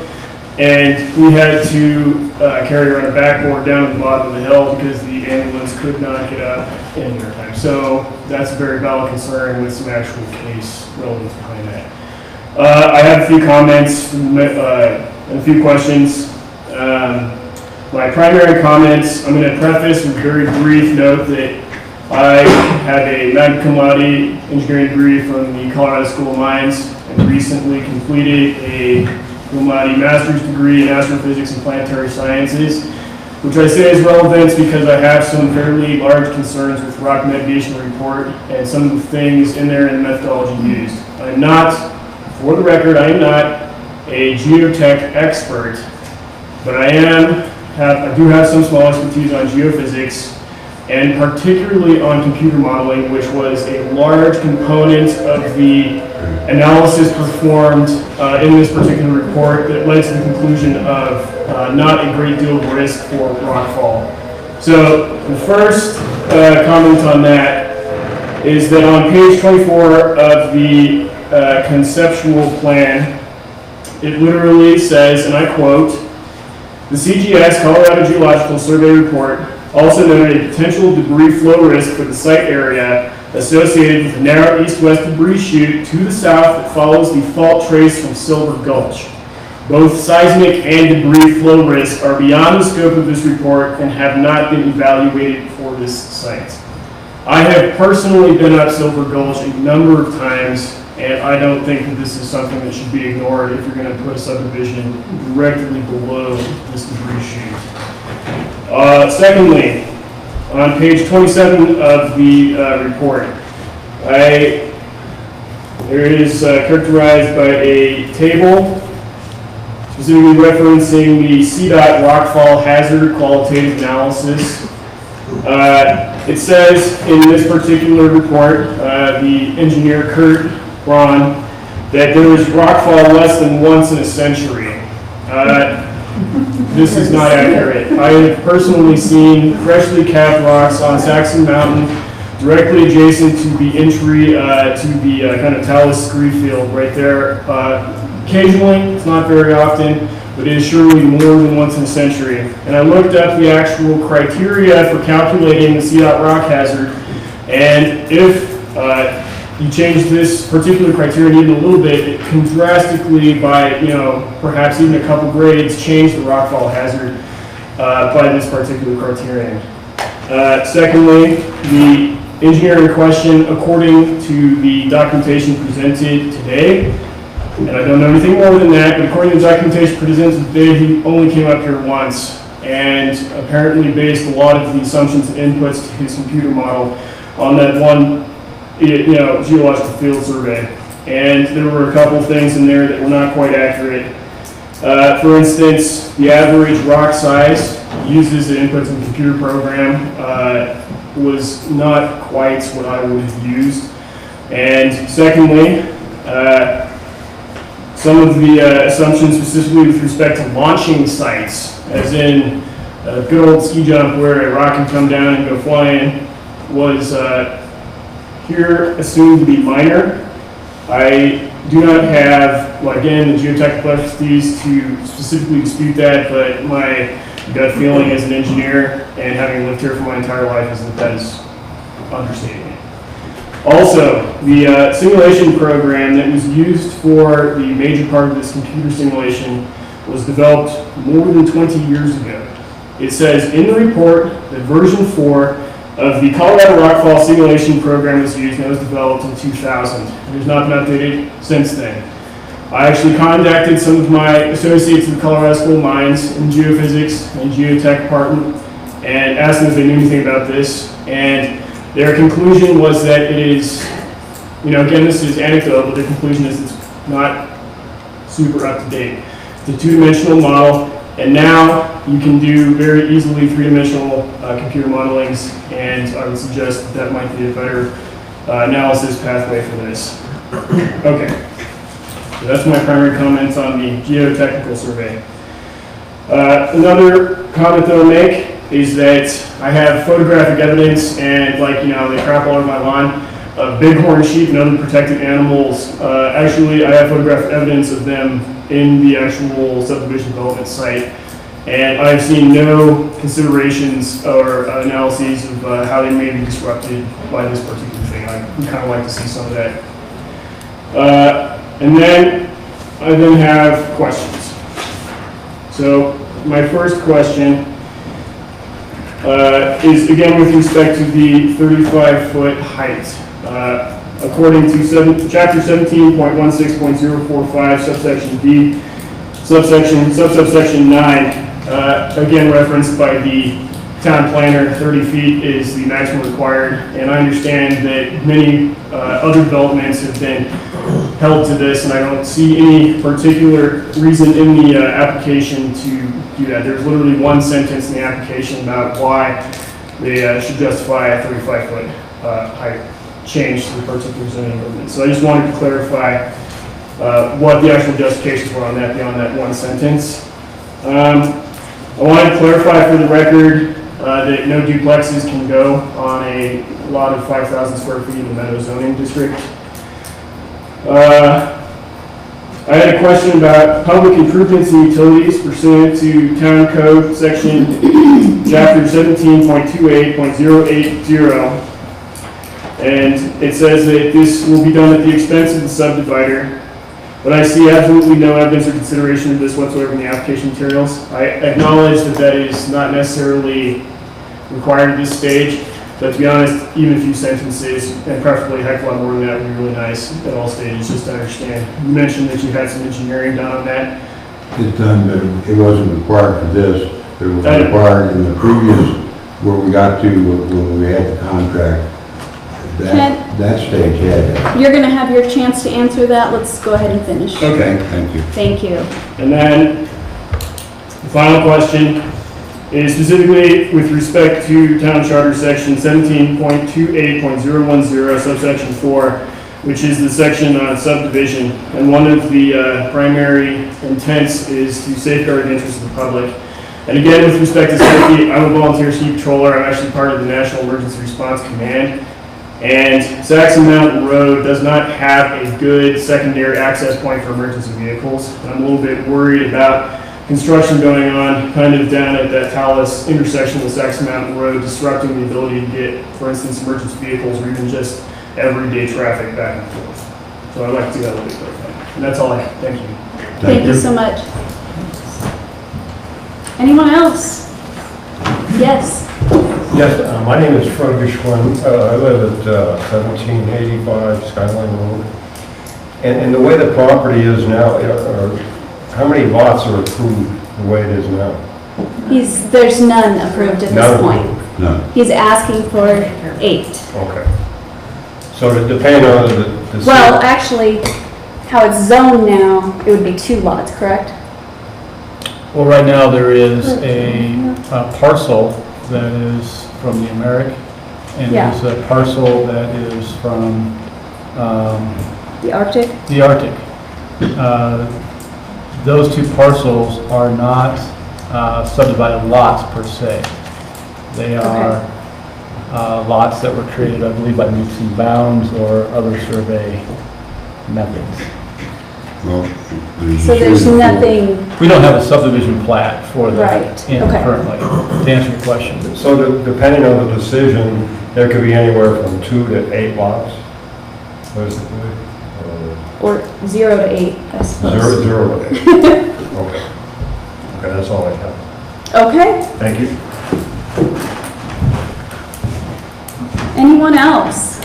and we had to carry her on a backboard down to the bottom of the hill because the ambulance could not get up in her time. So that's a very valid concern with some actual case relevance behind that. I have a few comments and a few questions. My primary comments, I'm going to preface with a very brief note that I have a magna cum laude engineering degree from the Colorado School of Mines and recently completed a cum laude master's degree in astrophysics and planetary sciences, which I say is relevant because I have some fairly large concerns with rock mitigation report and some of the things in there and the methodology used. I'm not, for the record, I am not a geotech expert, but I do have some small expertise on geophysics and particularly on computer modeling, which was a large component of the analysis performed in this particular report that led to the conclusion of not a great deal of risk for rockfall. So the first comment on that is that on page 24 of the conceptual plan, it literally says, and I quote, "The CGS, Colorado Geological Survey Report, also noted a potential debris flow risk for the site area associated with a narrow east-west debris chute to the south that follows the fault trace from Silver Gulch. Both seismic and debris flow risks are beyond the scope of this report and have not been evaluated for this site." I have personally been up Silver Gulch a number of times, and I don't think that this is something that should be ignored if you're going to put a subdivision directly below this debris chute. Secondly, on page 27 of the report, there is characterized by a table specifically referencing the CDOT rockfall hazard qualitative analysis. It says in this particular report, the engineer Kurt Braun, that there was rockfall less than once in a century. This is not accurate. I have personally seen freshly capped rocks on Saxon Mountain directly adjacent to the entry to the kind of talus scree field right there. Occasionally, it's not very often, but it is surely more than once in a century. And I looked up the actual criteria for calculating the CDOT rock hazard, and if you change this particular criterion even a little bit, it can drastically, by perhaps even a couple grades, change the rockfall hazard by this particular criterion. Secondly, the engineer in question, according to the documentation presented today, and I don't know anything more than that, but according to the documentation presented today, he only came up here once and apparently based a lot of the assumptions and inputs to his computer model on that one geological field survey. And there were a couple things in there that were not quite accurate. For instance, the average rock size used as the input to the computer program was not quite what I would have used. And secondly, some of the assumptions specifically with respect to launching sites, as in a good old ski jump where a rock can come down and go flying, was here assumed to be minor. I do not have, again, the geotechnical expertise to specifically dispute that, but my gut feeling as an engineer and having lived here for my entire life is that is understating it. Also, the simulation program that was used for the major part of this computer simulation was developed more than 20 years ago. It says in the report that version 4 of the Colorado Rockfall simulation program was used and it was developed in 2000. It has not been updated since then. I actually contacted some of my associates in the Colorado School of Mines in geophysics and geotech department and asked them if they knew anything about this. And their conclusion was that it is, again, this is anecdotal, but their conclusion is it's not super up to date. It's a two-dimensional model, and now you can do very easily three-dimensional computer modelings, and I would suggest that might be a better analysis pathway for this. Okay, so that's my primary comments on the geotechnical survey. Another comment that I'll make is that I have photographic evidence, and they crap all over my lawn, of bighorn sheep and other protected animals. Actually, I have photographic evidence of them in the actual subdivision development site. And I've seen no considerations or analyses of how they may be disrupted by this particular thing. I would kind of like to see some of that. And then I have questions. So my first question is again with respect to the 35-foot height. According to chapter 17.16.045, subsection D, subsection 9, again referenced by the town planner, 30 feet is the maximum required, and I understand that many other developments have been held to this, and I don't see any particular reason in the application to do that. There's literally one sentence in the application about why they should justify a 35-foot height change to the particular zoning ordinance. So I just wanted to clarify what the actual justifications were on that beyond that one sentence. I wanted to clarify for the record that no duplexes can go on a lot of 5,000 square feet in the Meadow zoning district. I had a question about public improvements and utilities pursuant to Town Code section chapter 17.28.080. And it says that this will be done at the expense of the subdivider. But I see absolutely no evidence or consideration of this whatsoever in the application materials. I acknowledge that that is not necessarily required at this stage, but to be honest, even a few sentences, and preferably a heck of a lot more than that, would be really nice at all stages, just to understand. You mentioned that you had some engineering done on that. It's done, but it wasn't required for this. It was required in the previous, where we got to when we had the contract. That stage had it. You're going to have your chance to answer that. Let's go ahead and finish. Okay. Thank you. Thank you. And then the final question is specifically with respect to Town Charter section 17.28.010 subsection 4, which is the section on subdivision. And one of the primary intents is to safeguard the interests of the public. And again, with respect to safety, I'm a volunteer ski patroller. I'm actually part of the National Emergency Response Command. And Saxon Mountain Road does not have a good secondary access point for emergency vehicles. And I'm a little bit worried about construction going on kind of down at that Tallis intersection with Saxon Mountain Road, disrupting the ability to get, for instance, emergency vehicles or even just everyday traffic back and forth. So I'd like to see that a little bit clarified. And that's all I have. Thank you. Thank you so much. Anyone else? Yes. Yes, my name is Fred Geschwin. I live at 1785 Skyline Road. And the way the property is now, how many lots are approved the way it is now? There's none approved at this point. No. He's asking for 8. Okay. So depending on the... Well, actually, how it's zoned now, it would be 2 lots, correct? Well, right now, there is a parcel that is from the Americ, and Yeah. there's a parcel that is from The Arctic? the Arctic. Those 2 parcels are not subdivided lots per se. They are lots that were created, I believe, by meets and bounds or other survey methods. Well, So there's nothing, We don't have a subdivision plat for that Right, in okay. currently, to answer your question. So depending on the decision, there could be anywhere from 2 to 8 lots, basically. or 0 to 8, I suppose. 0 to 8. Okay. Okay, that's all I have. Okay, Thank you. anyone else?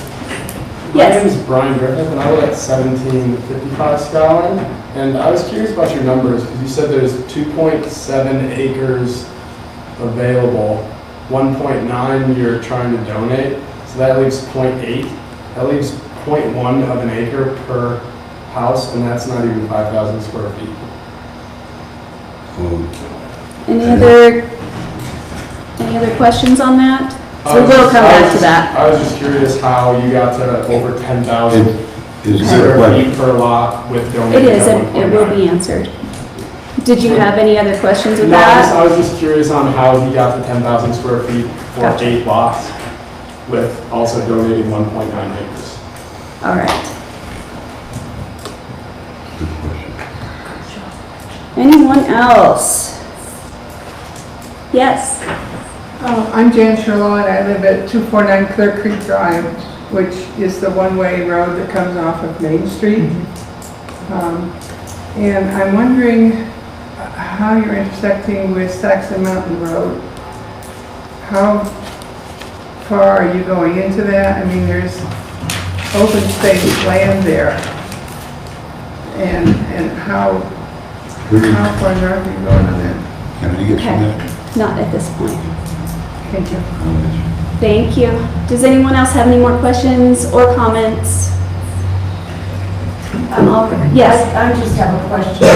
My name Yes, is Brian Griffith, and I live at 1755 Skyline. And I was curious about your numbers, because you said there's 2.7 acres available, 1.9 you're trying to donate, so that leaves 0.8. That leaves 0.1 of an acre per house, and that's not even 5,000 square feet. any other questions on that? So we will come back to that. I was just curious how you got to over 10,000 Is there a square question? feet per lot with It donating is, at and it will 1.9. be answered. Did you have any other questions with No, that? I was just curious on how he got to 10,000 square feet for Gotcha. 8 lots with also donating 1.9 acres. All right. Good question. Anyone else? Yes. I'm Jan Sherlaw, and I live at 249 Clear Creek Drive, which is the one-way road that comes off of Main Street. And I'm wondering how you're intersecting with Saxon Mountain Road. How far are you going into that? I mean, there's open space land there. And how far north are you going on that? Can I get some of Okay. that? Not at this point. Thank you. Thank you. Does anyone else have any more questions or comments? Yes. I just have a question.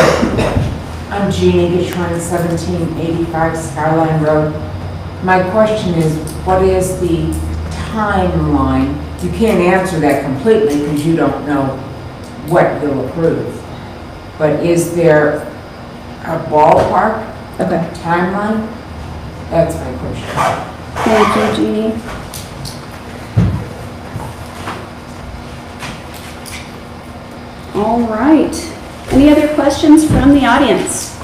I'm Jeannie Gishwan, 1785 Skyline Road. My question is, what is the timeline? You can't answer that completely because you don't know what you'll approve. But is there a ballpark timeline? That's my question. Thank you, Jeannie. All right. Any other questions from the audience?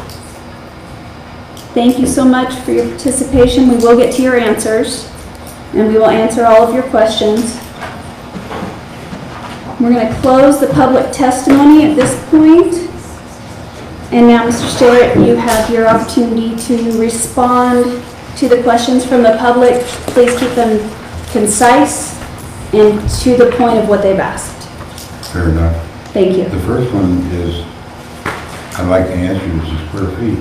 Thank you so much for your participation. We will get to your answers, and we will answer all of your questions. We're going to close the public testimony at this point. And now, Mr. Stewart, you have your opportunity to respond to the questions from the public. Please keep them concise and to the point of what they've asked. Fair enough. Thank you. The first one is, I'd like to answer is the square feet.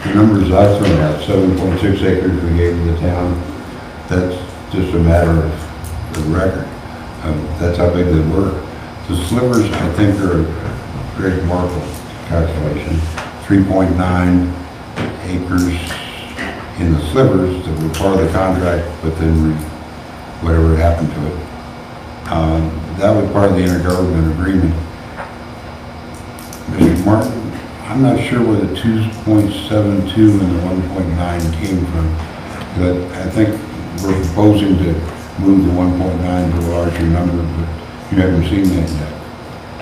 The numbers I threw out, 7.6 acres we gave to the town, that's just a matter of the record. That's how big they were. The slivers, I think, are a Greg Markle calculation. 3.9 acres in the slivers that were part of the contract, but then whatever happened to it. That was part of the intergovernmental agreement. Mr. Martin, I'm not sure where the 2.72 and the 1.9 came from. But I think we're proposing to move the 1.9 to a larger number, but you haven't seen that yet.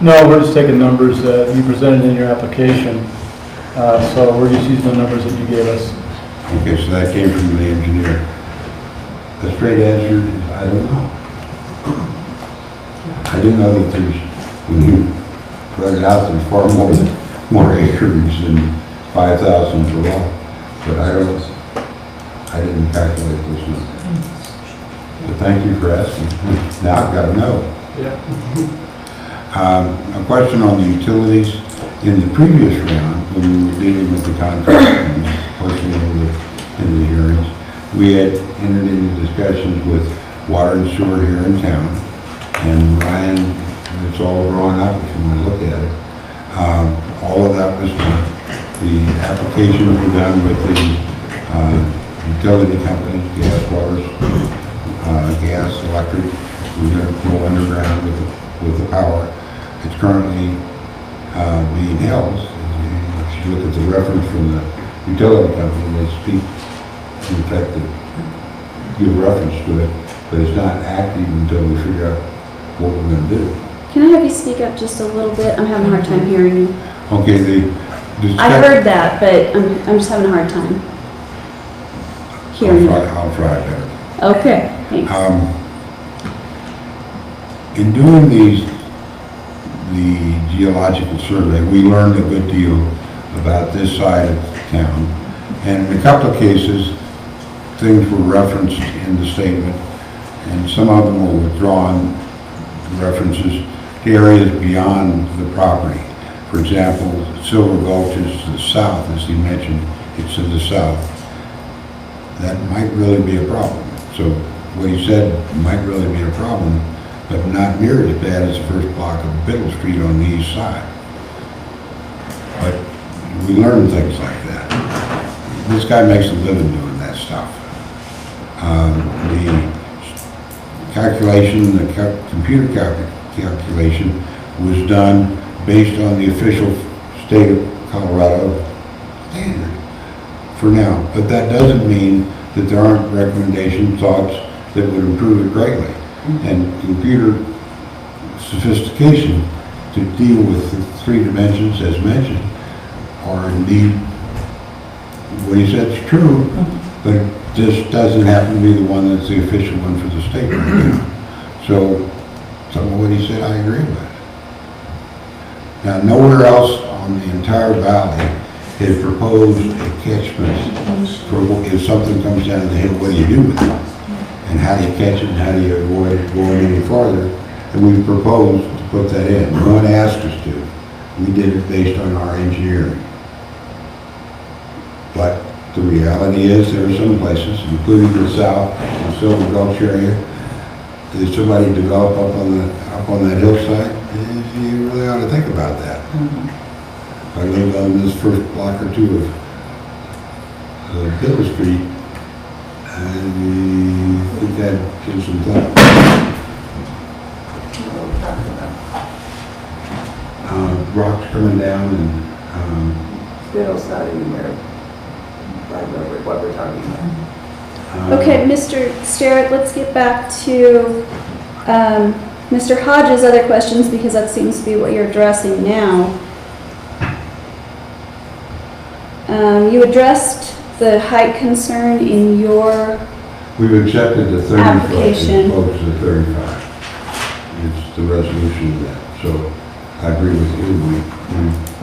No, we're just taking numbers that you presented in your application. So we're just using the numbers that you gave us. Okay, so that came from the engineer. The straight answer is, I don't know. I do know that there's, when you run it out, there's far more acres than 5,000 per lot. But I didn't calculate this number. But thank you for asking. Now I've got to know. A question on the utilities. In the previous round, when we were dealing with the contract and posting into the hearings, we had entered into discussions with water and sewer here in town. And Ryan, it's all drawn up if you want to look at it. All of that was done. The applications were done with the utility companies, gas, water, gas, electric. We're going to go underground with the power. It's currently being held. If you look at the reference from the utility company, they speak in fact that give reference to it, but it's not active until we figure out what we're going to do. Can I have you speak up just a little bit? I'm having a hard time hearing you. Okay, I heard that, but I'm just having a hard time hearing you. I'll try better. Okay, thanks. In doing the geological survey, we learned a good deal about this side of town. And in a couple of cases, things were referenced in the statement, and some of them were withdrawn references to areas beyond the property. For example, Silver Gulch is to the south, as he mentioned, it's to the south. That might really be a problem. So what he said might really be a problem, but not near as bad as the first block of Biddle Street on the east side. But we learn things like that. This guy makes a living doing that stuff. The calculation, the computer calculation was done based on the official state of Colorado standard for now. But that doesn't mean that there aren't recommendation thoughts that would improve it greatly. And computer sophistication to deal with the three dimensions as mentioned are indeed, what he said is true, but this doesn't happen to be the one that's the official one for the state right now. So some of what he said I agree with. Now nowhere else on the entire valley is proposed a catchment for if something comes down the hill, what do you do with it? And how do you catch it, and how do you avoid it going any farther? And we proposed to put that in. No one asked us to. We did it based on our engineering. But the reality is there are some places, including the south, the Silver Gulch area, that somebody develop up on that hillside, you really ought to think about that. I live on this first block or two of Biddle Street, and we think that gives some thought. Rocks coming down and Biddle's not even there. I don't know what we're talking about. Okay, Mr. Sterrett, let's get back to Mr. Hodges' other questions, because that seems to be what you're addressing now. You addressed the height concern in your we've accepted the 35 as application. opposed to the 35. It's the resolution of that. So I agree with you.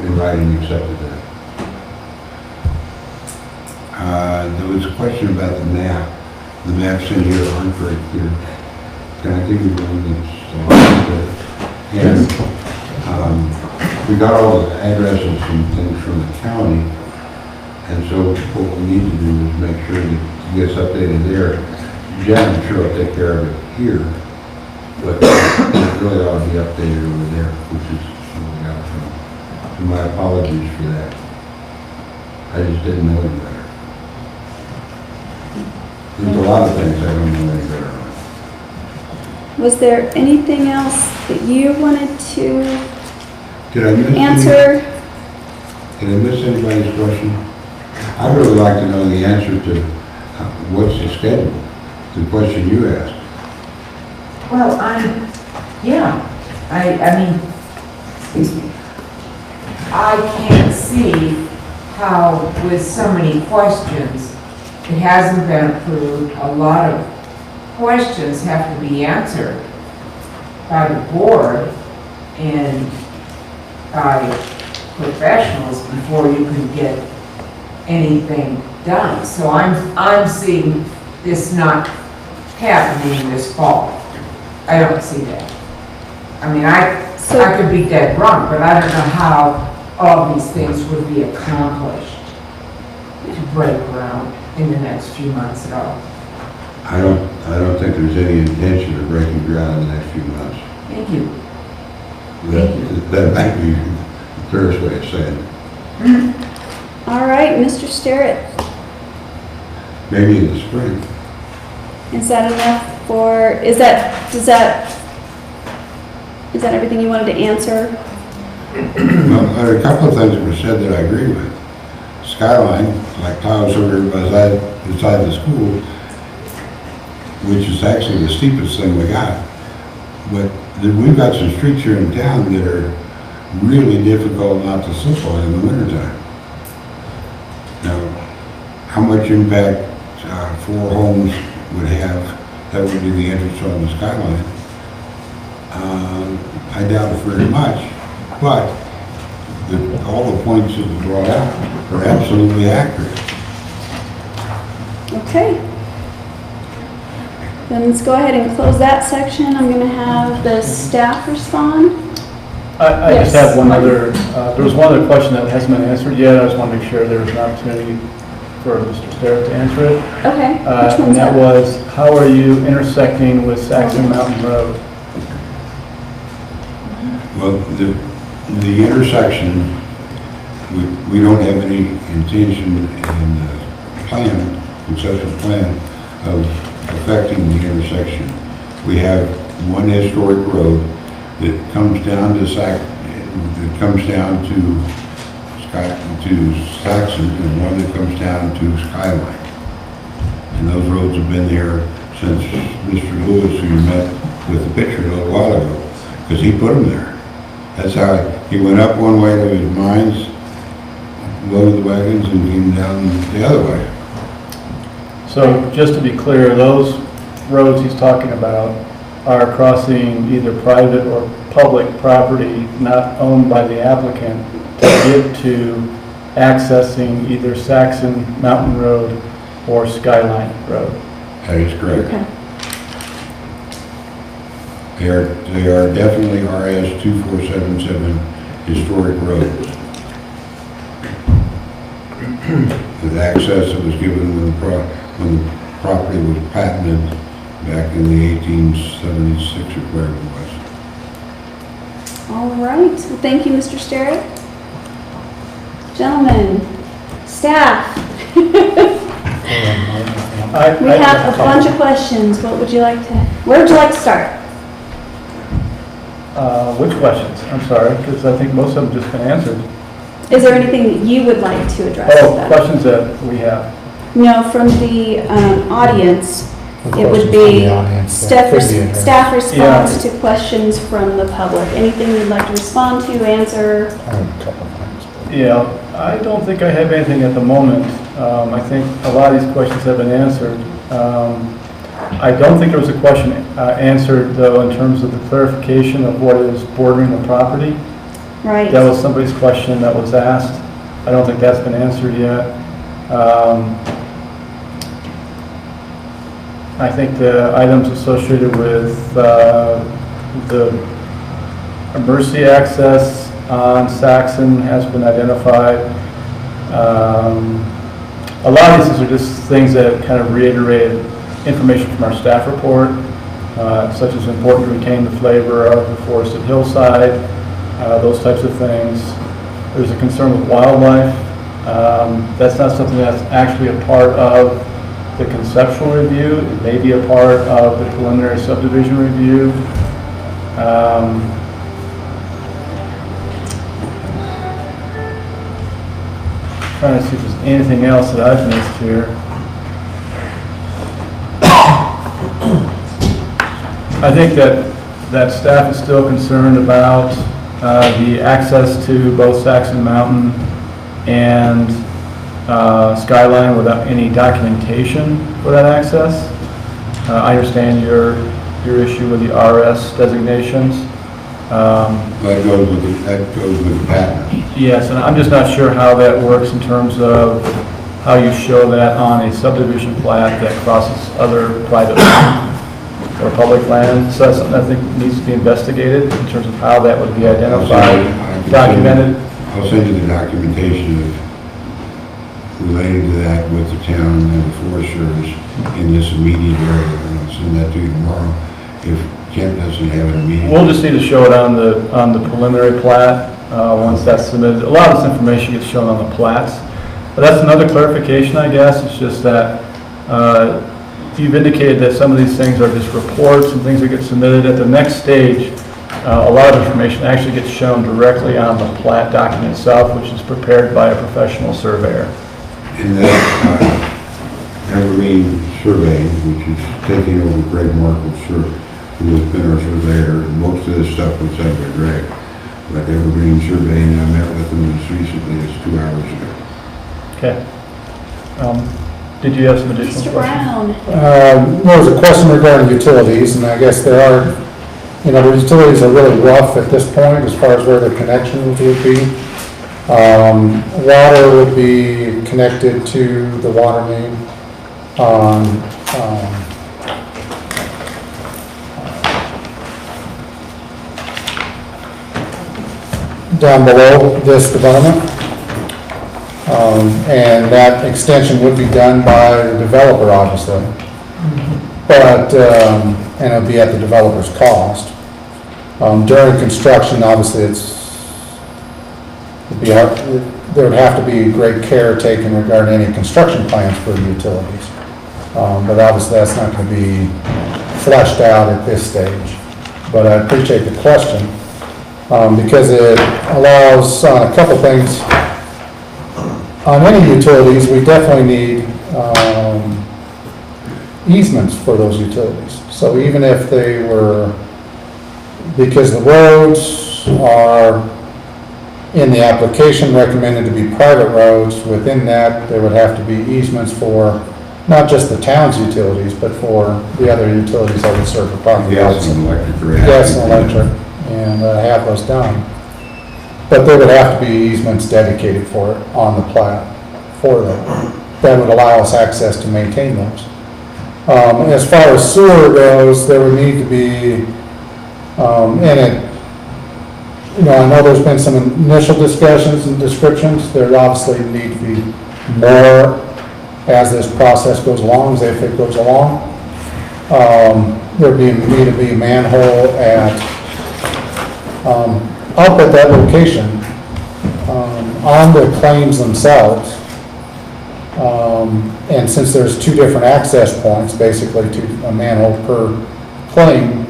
We in writing accepted that. There was a question about the map. The maps in here aren't very clear. Can I give you one that's and we got all the addresses and things from the county, and so what we need to do is make sure that it gets updated there. Jen, I'm sure will take care of it here, but it really ought to be updated over there, which is what we got from. So my apologies for that. I just didn't know any better. There's a lot of things I don't know any better on. Was there anything else that you wanted to Did I miss answer? Did I miss anybody's question? I'd really like to know the answer to what's the schedule. the question you asked. Well, yeah, I mean, excuse me. I can't see how with so many questions, it hasn't been approved. A lot of questions have to be answered by the board and by professionals before you can get anything done. So I'm seeing this not happening this fall. I don't see that. I mean, I could be dead wrong, but I don't know how all these things would be accomplished to break ground in the next few months at all. I don't think there's any intention of breaking ground in the next few months. Thank you. That might be the clearest way of saying it. All right, Mr. Sterrett, Maybe in the spring. is that enough for, is that everything you wanted to answer? Well, there are a couple of things that were said that I agree with. Skyline, like Tyler's over beside the school, which is actually the steepest thing we got. But we've got some streets here in town that are really difficult not to slip on in the wintertime. Now, how much impact 4 homes would have, that would be the entrance on the Skyline. I doubt it very much, but all the points that were brought out are absolutely accurate. Okay. Then let's go ahead and close that section. I'm going to have the staff respond. I just Yes. have one other, there was one other question that hasn't been answered yet. I just want to make sure there was an opportunity for Mr. Sterrett to answer it. Okay, which And one's that that? was, how are you intersecting with Saxon Mountain Road? Well, the intersection, we don't have any intention in the plan, conceptual plan, of affecting the intersection. We have one historic road that comes down to Saxon, and one that comes down to Skyline. And those roads have been there since Mr. Lewis, who you met with the picture a little while ago, because he put them there. That's how he went up one way to his mines, loaded the wagons, and came down the other way. So just to be clear, those roads he's talking about are crossing either private or public property not owned by the applicant to get to accessing either Saxon Mountain Road or Skyline Road. That is correct. Okay. They are definitely RS 2477 historic roads. With access that was given when the property was patented back in the 1876 or whatever it was. All right. Well, thank you, Mr. Sterrett. Gentlemen, staff, we have a bunch of questions. What would you like to, where would you like to start? Which questions? I'm sorry, because I think most of them just been answered. Is there anything that you would like to address? Oh, then? questions that we have. No, from the audience, it would be staff response to questions from the public. Anything you'd like to respond to, answer? Yeah, I don't think I have anything at the moment. I think a lot of these questions have been answered. I don't think there was a question answered, though, in terms of the clarification of what is bordering the property. Right. That was somebody's question that was asked. I don't think that's been answered yet. I think the items associated with the emergency access on Saxon has been identified. A lot of these are just things that kind of reiterated information from our staff report, such as important to retain the flavor of the forested hillside, those types of things. There's a concern with wildlife. That's not something that's actually a part of the conceptual review. It may be a part of the preliminary subdivision review. Trying to see if there's anything else that I've missed here. I think that staff is still concerned about the access to both Saxon Mountain and Skyline without any documentation for that access. I understand your issue with the RS designations. That goes with the patent. Yes, and I'm just not sure how that works in terms of how you show that on a subdivision plat that crosses other private land or public land. So that's something I think needs to be investigated in terms of how that would be identified, documented. I'll send you the documentation relating to that with the town and the foresters in this immediate area. And I'll send that to you tomorrow if Kent doesn't have it immediately. We'll just need to show it on the preliminary plat, once that's submitted. A lot of this information gets shown on the plats. But that's another clarification, I guess. It's just that, you've indicated that some of these things are just reports and things that get submitted. At the next stage, a lot of information actually gets shown directly on the plat document itself, which is prepared by a professional surveyor. And that Evergreen survey, which is taking over Greg Markle's who has been our surveyor, most of this stuff was done by Greg. But Evergreen survey, and I met with him as recently as 2 hours ago. Okay. Did you have some additional Mr. questions? Brown. There was a question regarding utilities, and I guess there are, the utilities are really rough at this point as far as where the connections would be. Water would be connected to the water main on, down below this development. And that extension would be done by the developer, obviously. But, and it would be at the developer's cost. During construction, obviously, there would have to be great care taken regarding any construction plans for the utilities. But obviously, that's not going to be fleshed out at this stage. But I appreciate the question, because it allows a couple things. On any utilities, we definitely need easements for those utilities. So even if they were, because the roads are in the application recommended to be private roads, within that, there would have to be easements for not just the town's utilities, but for the other utilities that would serve the property. Gas and electric. Gas and electric, and have those done. But there would have to be easements dedicated for it on the plat for that. That would allow us access to maintain those. As far as sewer goes, there would need to be, I know there's been some initial discussions and descriptions. There obviously need to be more as this process goes along, as if it goes along. There'd need to be a manhole up at that location, on the claims themselves. And since there's 2 different access points, basically a manhole per claim,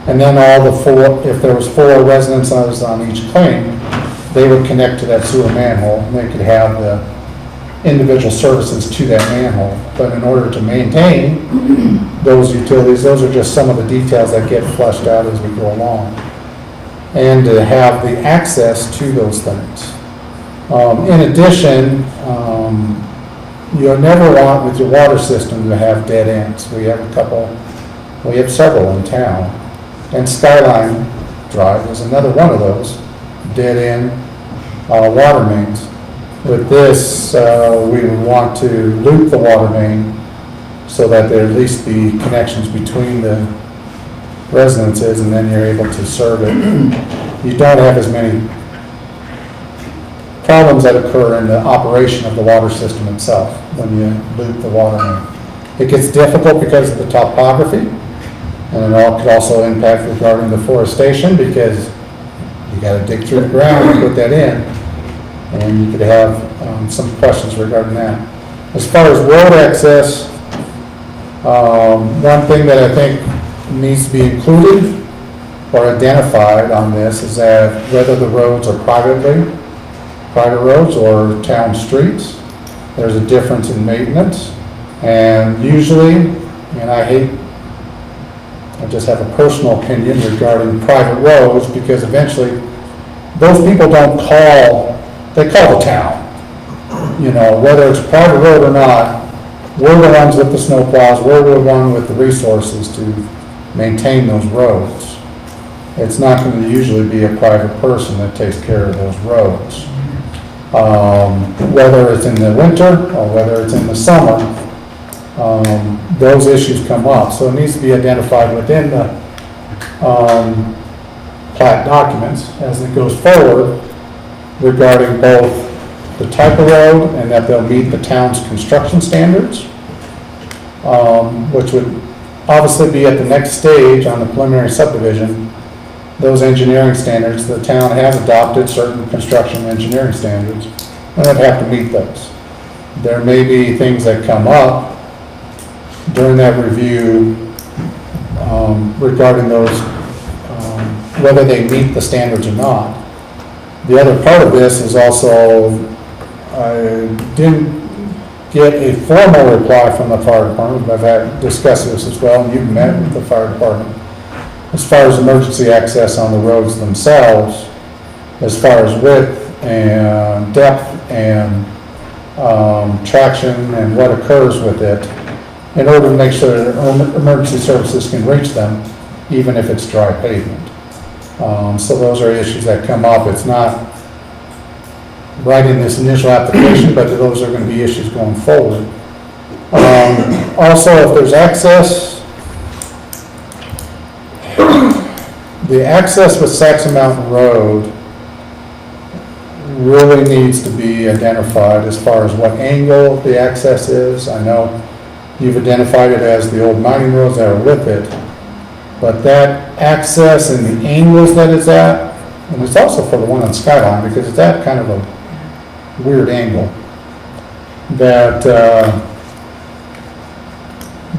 and then if there was 4 residences on each claim, they would connect to that sewer manhole, and they could have the individual services to that manhole. But in order to maintain those utilities, those are just some of the details that get fleshed out as we go along. And to have the access to those things. In addition, you'll never want with your water system to have dead ends. We have several in town. And Skyline Drive is another one of those dead end water mains. With this, we would want to loop the water main so that there at least be connections between the residences, and then you're able to serve it. You don't have as many problems that occur in the operation of the water system itself when you loop the water main. It gets difficult because of the topography, and it could also impact regarding deforestation, because you got to dig through the ground and put that in, and you could have some questions regarding that. As far as road access, one thing that I think needs to be included or identified on this is that whether the roads are private roads or town streets, there's a difference in maintenance. And usually, and I hate I just have a personal opinion regarding private roads, because eventually, those people don't call, they call the town. You know, whether it's a private road or not, we're the ones with the snowplows, we're the one with the resources to maintain those roads. It's not going to usually be a private person that takes care of those roads. Whether it's in the winter or whether it's in the summer, those issues come up. So it needs to be identified within the plat documents as it goes forward regarding both the type of road and that they'll meet the town's construction standards, which would obviously be at the next stage on the preliminary subdivision. Those engineering standards, the town has adopted certain construction engineering standards, and they'd have to meet those. There may be things that come up during that review regarding those, whether they meet the standards or not. The other part of this is also, I didn't get a formal reply from the fire department, but I've discussed this as well, and you've met with the fire department. As far as emergency access on the roads themselves, as far as width and depth and traction and what occurs with it, in order to make sure that emergency services can reach them, even if it's dry pavement. So those are issues that come up. It's not right in this initial application, but those are going to be issues going forward. Also, if there's access, the access with Saxon Mountain Road really needs to be identified as far as what angle the access is. I know you've identified it as the old mining roads that are with it, but that access and the angles that it's at, and it's also for the one on Skyline, because it's at kind of a weird angle, that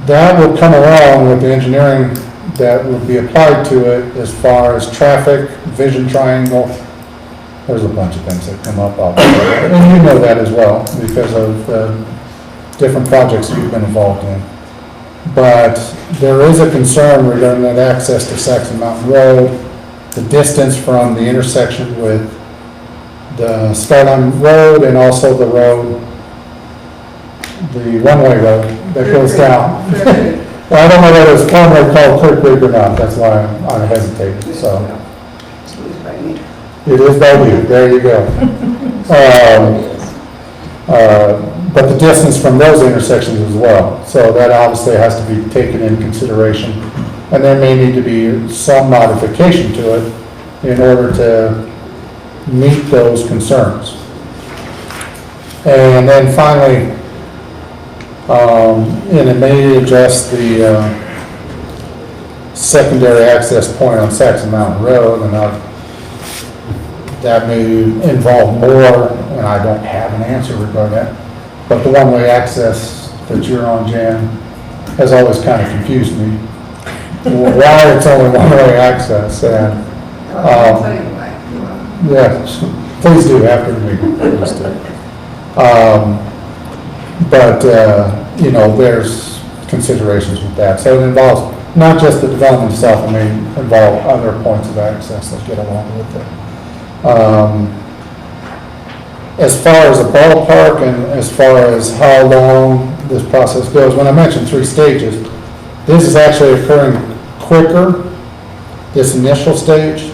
that will come along with the engineering that would be applied to it as far as traffic, vision triangle. There's a bunch of things that come up, obviously. And you know that as well because of different projects you've been involved in. But there is a concern regarding that access to Saxon Mountain Road, the distance from the intersection with the Skyline Road and also the road, the one-way road that goes down. Well, I don't know whether it's formerly called Clear Creek or not, that's why I hesitated, so. It is by you, there you go. But the distance from those intersections as well, so that obviously has to be taken into consideration. And there may need to be some modification to it in order to meet those concerns. And then finally, and it may address the secondary access point on Saxon Mountain Road, and that may involve more, and I don't have an answer regarding that. But the one-way access that you're on, Jan, has always kind of confused me. Why it's only one-way access, and I'll tell you why. yes, please do after the meeting. Please do. But you know, there's considerations with that. So it involves not just the development itself, it may involve other points of access that get along with it. As far as a ballpark and as far as how long this process goes, when I mentioned 3 stages, this is actually occurring quicker, this initial stage,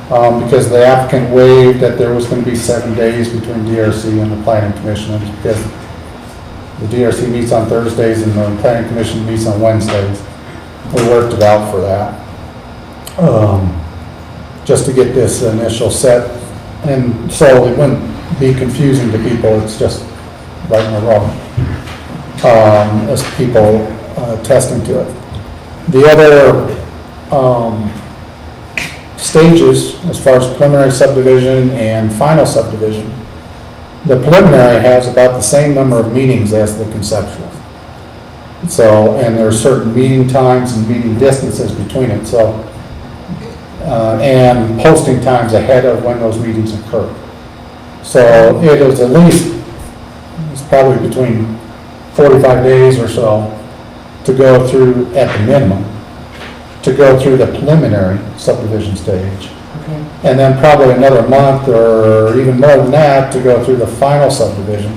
because the applicant waived that there was going to be 7 days between DRC and the Planning Commission, because the DRC meets on Thursdays and the Planning Commission meets on Wednesdays. We worked it out for that. Just to get this initial set, and so it wouldn't be confusing to people, it's just right and wrong, as people testing to it. The other stages, as far as preliminary subdivision and final subdivision, the preliminary has about the same number of meetings as the conceptual. So, and there are certain meeting times and meeting distances between it, so, and posting times ahead of when those meetings occur. So it is at least, it's probably between 45 days or so to go through at the minimum. to go through the preliminary subdivision stage. Okay. And then probably another month or even more than that to go through the final subdivision.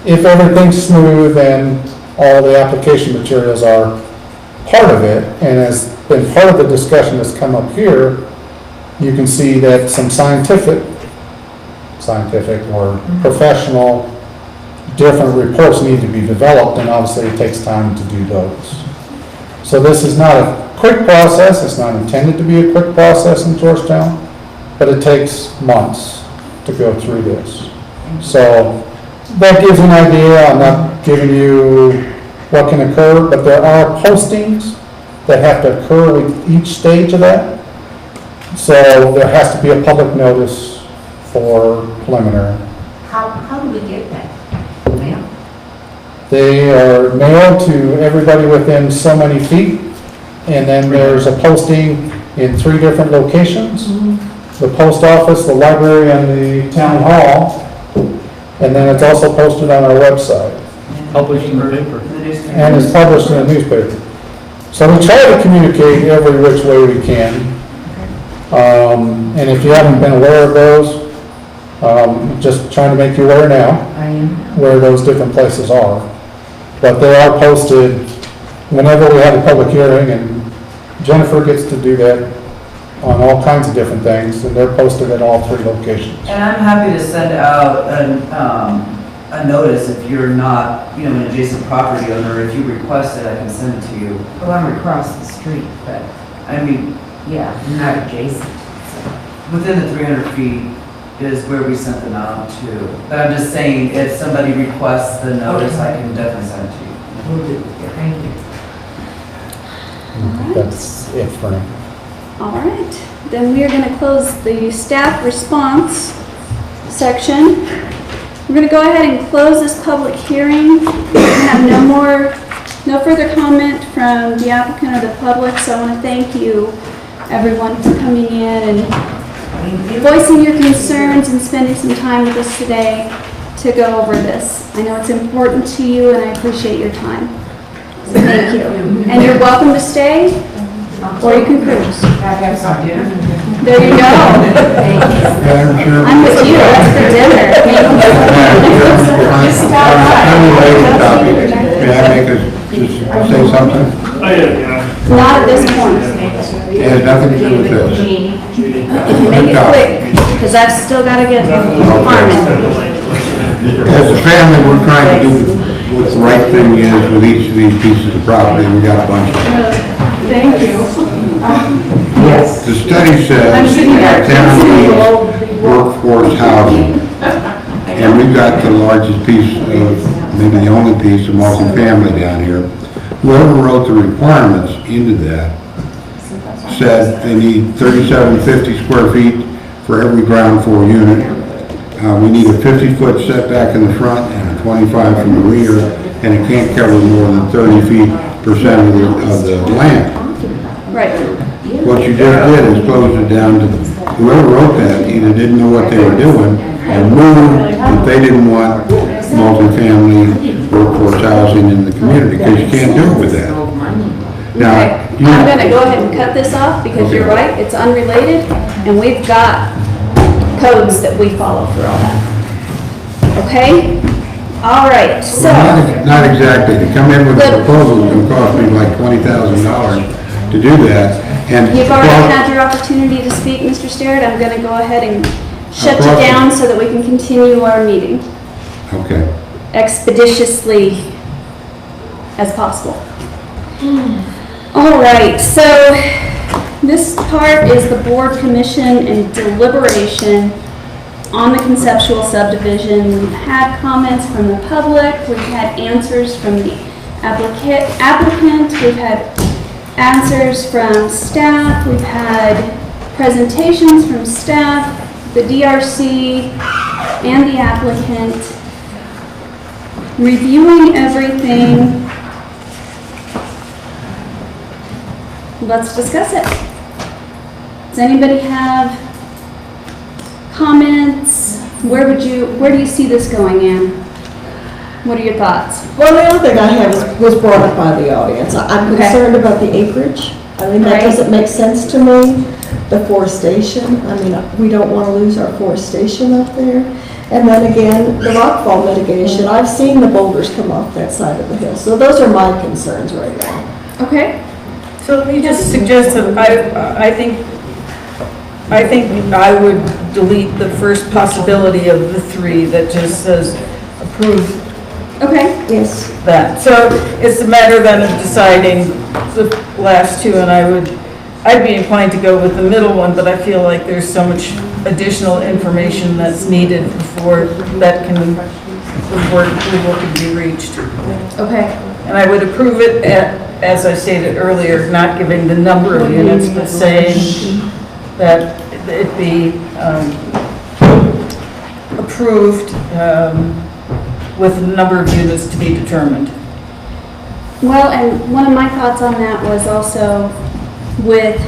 If everything's smooth and all the application materials are part of it, and has been part of the discussion that's come up here, you can see that some scientific or professional, different reports need to be developed, and obviously it takes time to do those. So this is not a quick process, it's not intended to be a quick process in Georgetown, but it takes months to go through this. So that gives an idea. I'm not giving you what can occur, but there are postings that have to occur with each stage of that. So there has to be a public notice for preliminary. How do we get that? Mail? They are mailed to everybody within so many feet, and then there's a posting in 3 different locations. The post office, the library, and the town hall, and then it's also posted on our website. Published in the paper. And it's published in a newspaper. So we try to communicate every which way we can. And if you haven't been aware of those, just trying to make you aware now I am. where those different places are. But they are posted whenever we have a public hearing, and Jennifer gets to do that on all kinds of different things, and they're posted at all 3 locations. And I'm happy to send out a notice if you're not, an adjacent property owner. If you request it, I can send it to you. Well, I'm across the street, but, I mean, yeah, I'm not adjacent. within the 300 feet is where we sent them out to. But I'm just saying, if somebody requests the notice, I can definitely send it to you. Will do. Thank you. That's it for now. All right, then we are going to close the staff response section. We're going to go ahead and close this public hearing. We have no further comment from the applicant or the public, so I want to thank you, everyone, for coming in and voicing your concerns and spending some time with us today to go over this. I know it's important to you, and I appreciate your time. So thank you. And you're welcome to stay, or you can cruise. There you go. I'm with you, that's for dinner. May I make say something? Oh, yeah. Not at this point. It has nothing to do with this. If you make it quick, because I've still got to get farming. As a family, we're trying to do what the right thing is with each of these pieces of property. We got a bunch of them. Thank you. Yes. The study says our town needs workforce housing. And we've got the largest piece of, maybe the only piece of multifamily down here. Whoever wrote the requirements into that said they need 3750 square feet for every ground floor unit. We need a 50-foot setback in the front and a 25 from the rear, and it can't cover more than 30% of the land. Right. What you just did is close it down to, whoever wrote that either didn't know what they were doing and knew that they didn't want multifamily workforce housing in the community, because you can't do it with that. Now, Okay, I'm going to go ahead and cut this off because you're right, it's unrelated, and we've got codes that we follow for all that. Okay? All right, so. Not exactly. To come in with a proposal is going to cost me like $20,000 to do that. And You've already had your opportunity to speak, Mr. Starrett. I'm going to go ahead and shut you down so that we can continue our meeting Okay. expeditiously as possible. All right, so this part is the board commission and deliberation on the conceptual subdivision. We've had comments from the public, we've had answers from the applicant, we've had answers from staff, we've had presentations from staff, the DRC, and the applicant, reviewing everything. Let's discuss it. Does anybody have comments? Where do you see this going, Ann? What are your thoughts? Well, the other thing I have was brought up by the audience. I'm Okay. concerned about the acreage. I mean, that Right. doesn't make sense to me. The forestation, I mean, we don't want to lose our forestation up there. And then again, the rockfall mitigation, I've seen the boulders come off that side of the hill. So those are my concerns right now. Okay. So let me just suggest that I think I would delete the first possibility of the three that just says approve Okay. Yes. that. So it's a matter then of deciding the last two, and I'd be inclined to go with the middle one, but I feel like there's so much additional information that's needed before approval can be reached. Okay. And I would approve it, as I stated earlier, not giving the number of units, but saying that it be approved with the number of units to be determined. Well, and one of my thoughts on that was also with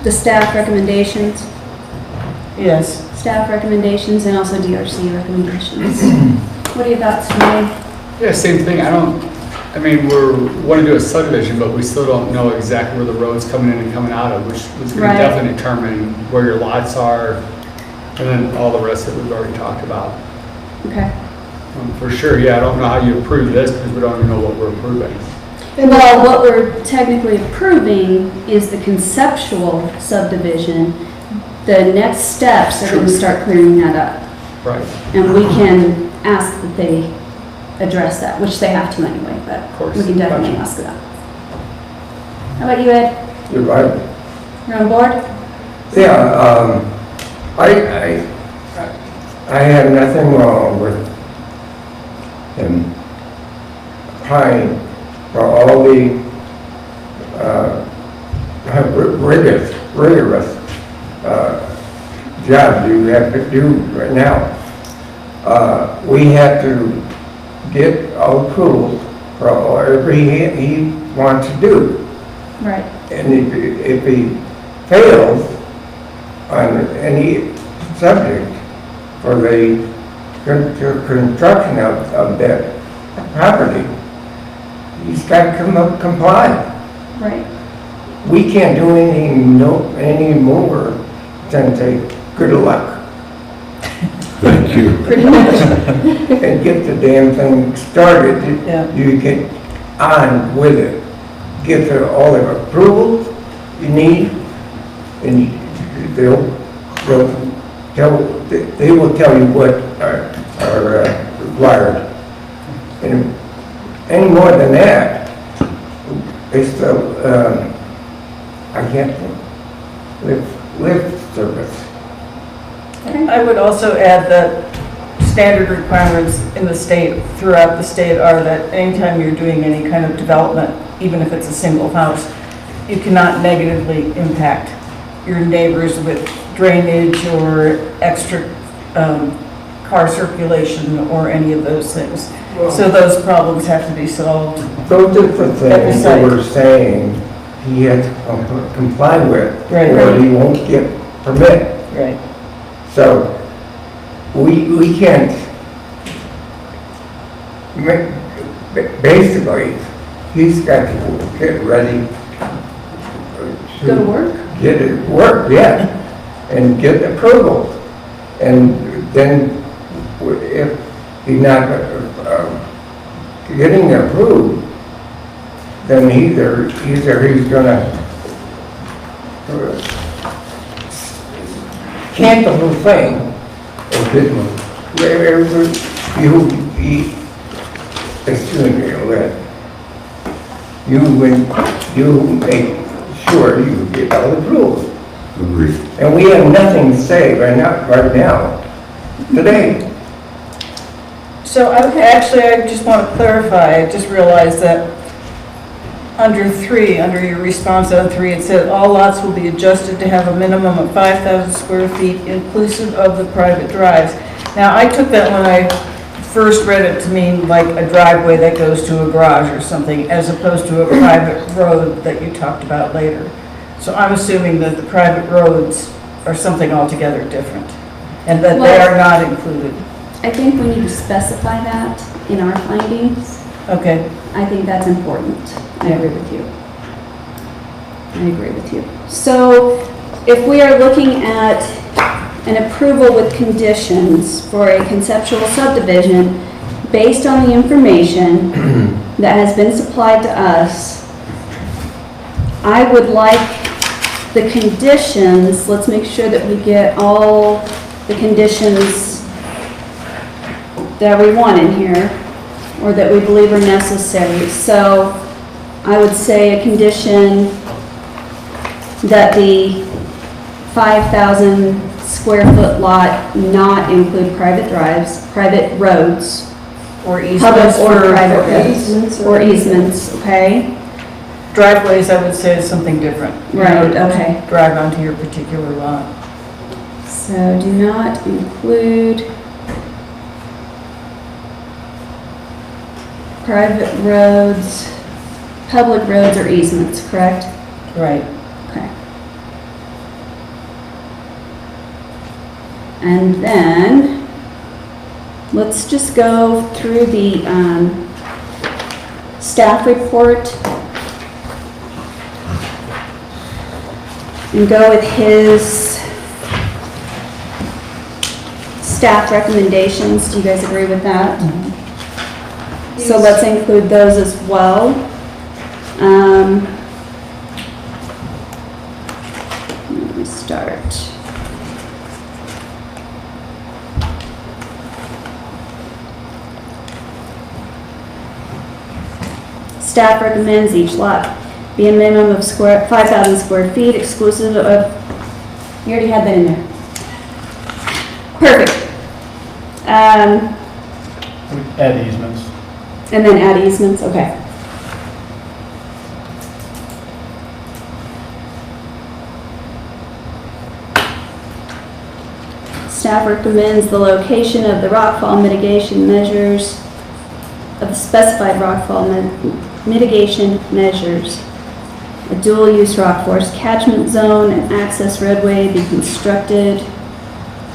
the staff recommendations. Yes. Staff recommendations and also DRC recommendations. What are your thoughts, Renee? Yeah, same thing. I mean, want to do a subdivision, but we still don't know exactly where the road's coming in and coming out of, which is going to Right. definitely determine where your lots are, and then all the rest that we've already talked about. Okay. For sure, yeah, I don't know how you approve this, because we don't even know what we're approving. Well, what we're technically approving is the conceptual subdivision. The next steps are going to start clearing that up. Right. And we can ask that they address that, which they have to anyway, but course. we can definitely Gotcha. ask that. How about you, Ed? You're right. You're on board? Yeah, I have nothing wrong with him applying for all the rigorous job you have to do right now. We have to get all approvals for whatever he wants to do. Right. And if he fails on any subject for the construction of that property, he's got to comply. Right. We can't do any more than say, good luck. Thank you. Pretty much. And get the damn thing started. Yeah. You get on with it. Get all the approvals you need, and they will tell you what are required. And any more than that, it's the, I can't think, lift service. I would also add that standard requirements in the state, throughout the state, are that anytime you're doing any kind of development, even if it's a single house, you cannot negatively impact your neighbors with drainage or extra car circulation or any of those things. So those problems have to be solved. Those are the things that site. we're saying he has to comply with, Right. or he won't get permit. Right. So, we can't, basically, he's got to get ready. Go to work? Get it work, yeah, and get approval. And then if he's not getting approved, then either he's gonna cancel the whole thing, or wherever you make sure you get all the approvals. Agreed. And we have nothing to say right now, today. So I just want to clarify, I just realized that under your response on 3, it said all lots will be adjusted to have a minimum of 5,000 square feet inclusive of the private drives. Now, I took that when I first read it to mean like a driveway that goes to a garage or something, as opposed to a private road that you talked about later. So I'm assuming that the private roads are something altogether different, and that they are not included. I think we need to specify that in our findings. Okay. I think that's important. I agree with you. I agree with you. So if we are looking at an approval with conditions for a conceptual subdivision based on the information that has been supplied to us, I would like the conditions, let's make sure that we get all the conditions that we want in here, or that we believe are necessary. So I would say a condition that the 5,000 square foot lot not include private drives, private roads, Or public easements or for private roads, easements or easements, okay? driveways, I would say is something different. You Right, know, don't okay. Drive onto your particular lot. So do not include private roads, public roads or easements, correct? Right. Okay. And then, let's just go through the staff report and go with his staff recommendations. Do you guys agree with that? So let's include those as well. Let me start. Staff recommends each lot be a minimum of 5,000 square feet exclusive of, you already had that in there. Perfect. Add easements. And then add easements, okay. Staff recommends the location of the rockfall mitigation measures, of the specified rockfall mitigation measures. A dual-use rock forest catchment zone and access roadway be constructed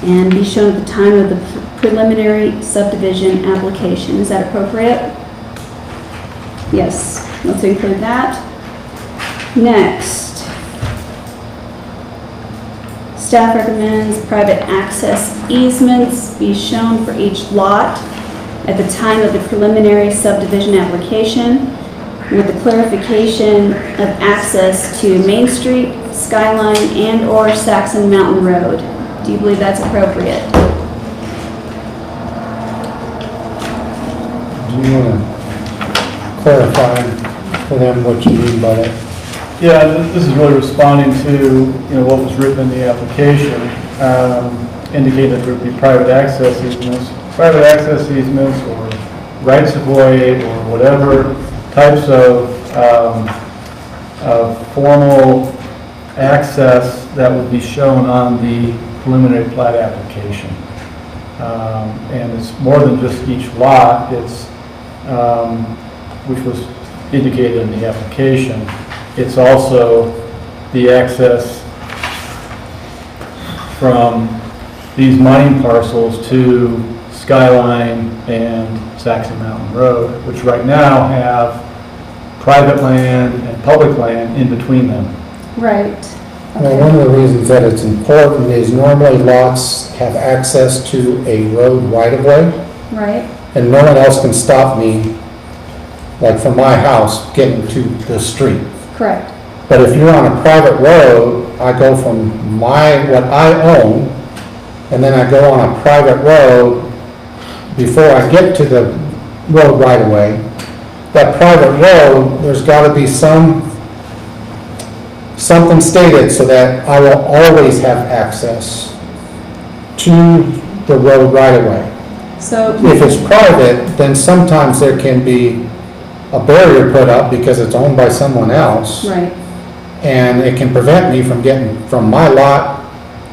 and be shown at the time of the preliminary subdivision application. Is that appropriate? Yes, let's include that. Next, staff recommends private access easements be shown for each lot at the time of the preliminary subdivision application with the clarification of access to Main Street, Skyline, and/or Saxon Mountain Road. Do you believe that's appropriate? Do you want to clarify for them what you mean by that? Yeah, this is really responding to, what was written in the application, indicated there would be private access easements. Private access easements or rights of way or whatever types of formal access that would be shown on the preliminary plat application. And it's more than just each lot, it's, which was indicated in the application, it's also the access from these mining parcels to Skyline and Saxon Mountain Road, which right now have private land and public land in between them. Right. Well, one of the reasons that it's important is normally lots have access to a road right-of-way, Right. and no one else can stop me, like from my house, getting to the street. Correct. But if you're on a private road, I go from what I own, and then I go on a private road before I get to the road right-of-way. That private road, there's got to be something stated so that I will always have access to the road right-of-way. So, If it's private, then sometimes there can be a barrier put up because it's owned by someone else. right, And it can prevent me from getting from my lot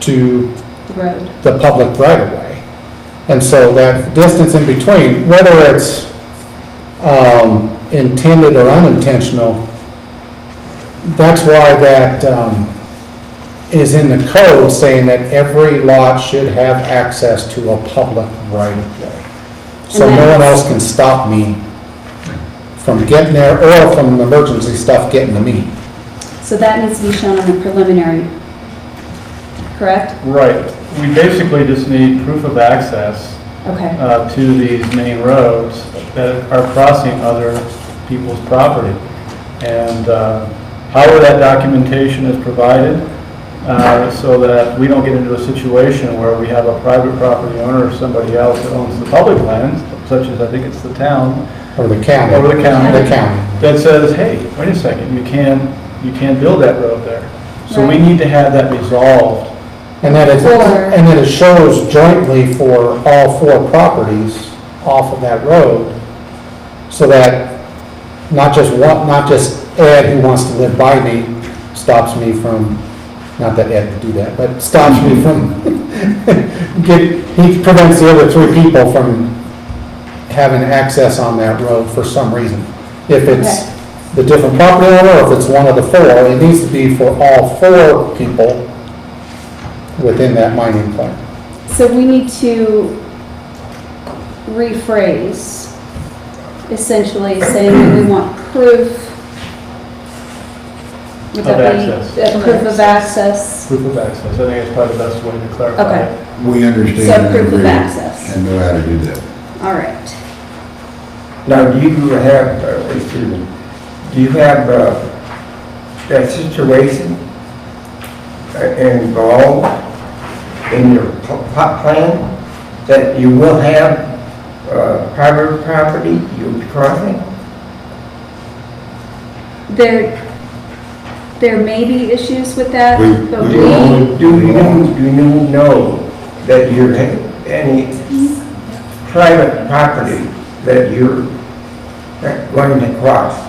to the road. the public right-of-way. And so that distance in between, whether it's intended or unintentional, that's why that is in the code saying that every lot should have access to a public right-of-way. So And no one that's- else can stop me from getting there or from emergency stuff getting to me. So that needs to be shown on the preliminary, correct? Right. We basically just need proof of access Okay. to these main roads that are crossing other people's property. And however that documentation is provided, so that we don't get into a situation where we have a private property owner or somebody else that owns the public lands, such as I think it's the town. Or the county. Or the county. The county. That says, hey, wait a second, you can't build that road there. So we Right. need to have that resolved. And then it shows jointly for all 4 properties off of that road, so that not just Ed, who wants to live by me, stops me from, not that Ed would do that, but stops me from, he prevents the other 3 people from having access on that road for some reason. If it's the different property owner, or if it's one of the 4, it needs to be for all 4 people within that mining plan. So we need to rephrase, essentially saying that we want proof. Would Of that be- access. Proof of access. Proof of access, I think it's probably the best way to clarify Okay. it. We understand So and proof of agree access. and know how to do that. All right. Now, do you have, excuse me, do you have that situation involved in your plot plan that you will have private property you'll be crossing? There may be issues with that, but Do you know that you have any private property that you're going to cross?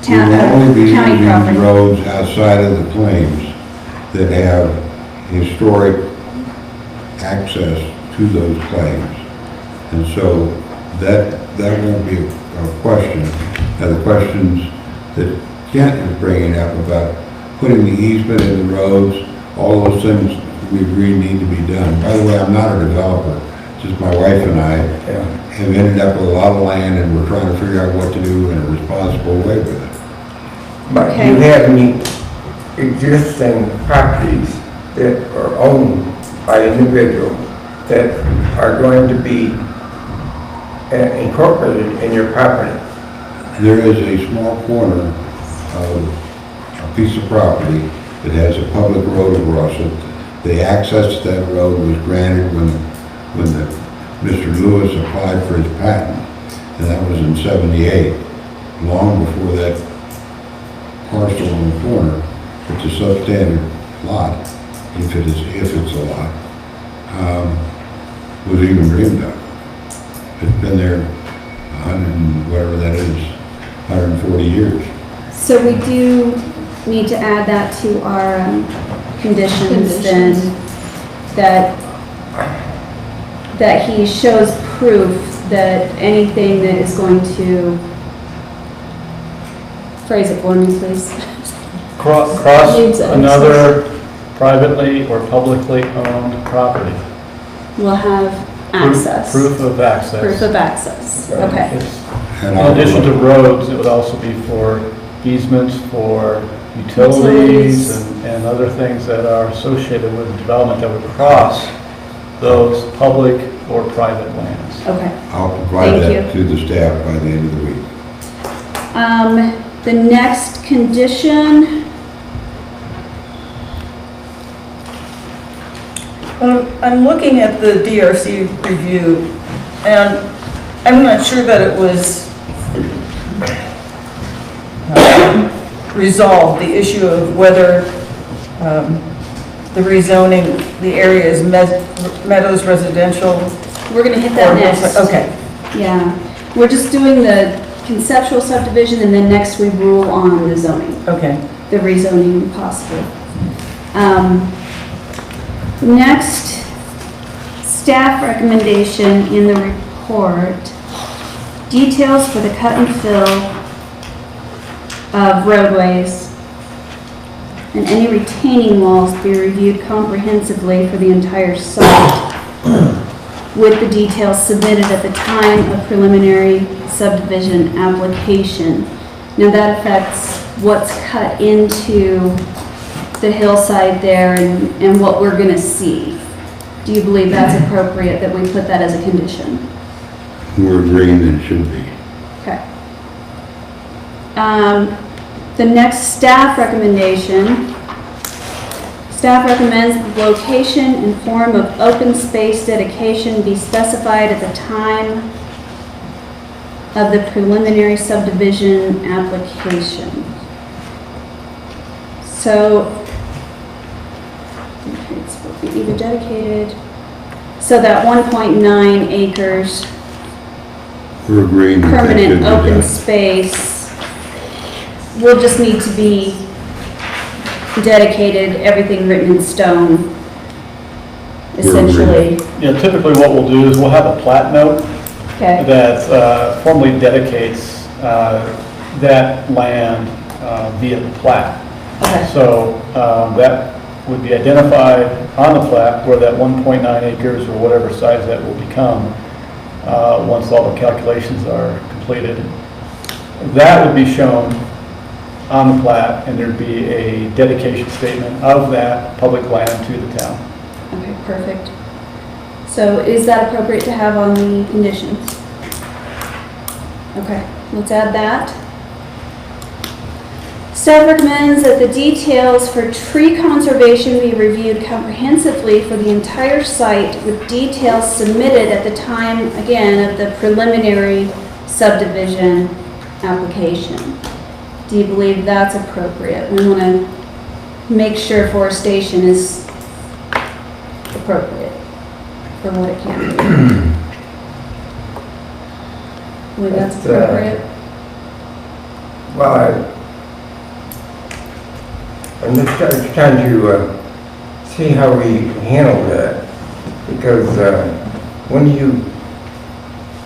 We will only be county using property. roads outside of the claims that have historic access to those claims. And so that won't be a question. Now, the questions that Kent is bringing up about putting the easement in the roads, all those things we agree need to be done. By the way, I'm not a developer, just my wife and I have ended up with a lot of land, and we're trying to figure out what to do in a responsible way with it. But do you have any existing properties that are owned by individuals that are going to be incorporated in your property? There is a small corner of a piece of property that has a public road across it. The access to that road was granted when Mr. Lewis applied for his patent, and that was in '78, long before that parcel on the corner, which is a substandard lot, if it's a lot, was even dreamed of. It's been there 100 and whatever that is, 140 years. So we do need to add that to our conditions then, that he shows proof that anything that is going to, phrase it for me, please. Cross Needs access. another privately or publicly owned property. Will have access. Proof of access. Proof of access, okay. In addition to roads, it would also be for easements for utilities and other things that are associated with development that would cross those public or private lands. Okay. I'll provide Thank that to the staff by the end of the week. The next condition, I'm looking at the DRC review, and I'm not sure that it was resolved, the issue of whether the rezoning, the area is Meadows residential. we're gonna hit that next. Okay. Yeah, we're just doing the conceptual subdivision and then next we rule on the zoning. Okay. The rezoning possible. Next, staff recommendation in the report, details for the cut and fill of roadways and any retaining walls be reviewed comprehensively for the entire site. with the details submitted at the time of preliminary subdivision application. Now that affects what's cut into the hillside there and what we're gonna see. Do you believe that's appropriate that we put that as a condition? We're agreeing that it should be. Okay. The next staff recommendation. Staff recommends the location and form of open space dedication be specified at the time of the preliminary subdivision application. So, it's either dedicated, so that 1.9 acres We're agreeing that that should be permanent open done. space will just need to be dedicated, everything written in stone, essentially. Yeah, typically what we'll do is we'll have a plat note Okay, that formally dedicates that land via the plat. okay, So that would be identified on the plat where that 1.9 acres or whatever size that will become once all the calculations are completed. That would be shown on the plat, and there'd be a dedication statement of that public land to the town. okay, perfect. So is that appropriate to have on the conditions? Okay, let's add that. Staff recommends that the details for tree conservation be reviewed comprehensively for the entire site with details submitted at the time, again, of the preliminary subdivision application. Do you believe that's appropriate? We want to make sure forestation is appropriate for what it can be. Believe that's That's, appropriate? Well, I'm just trying to see how we handle that, because when you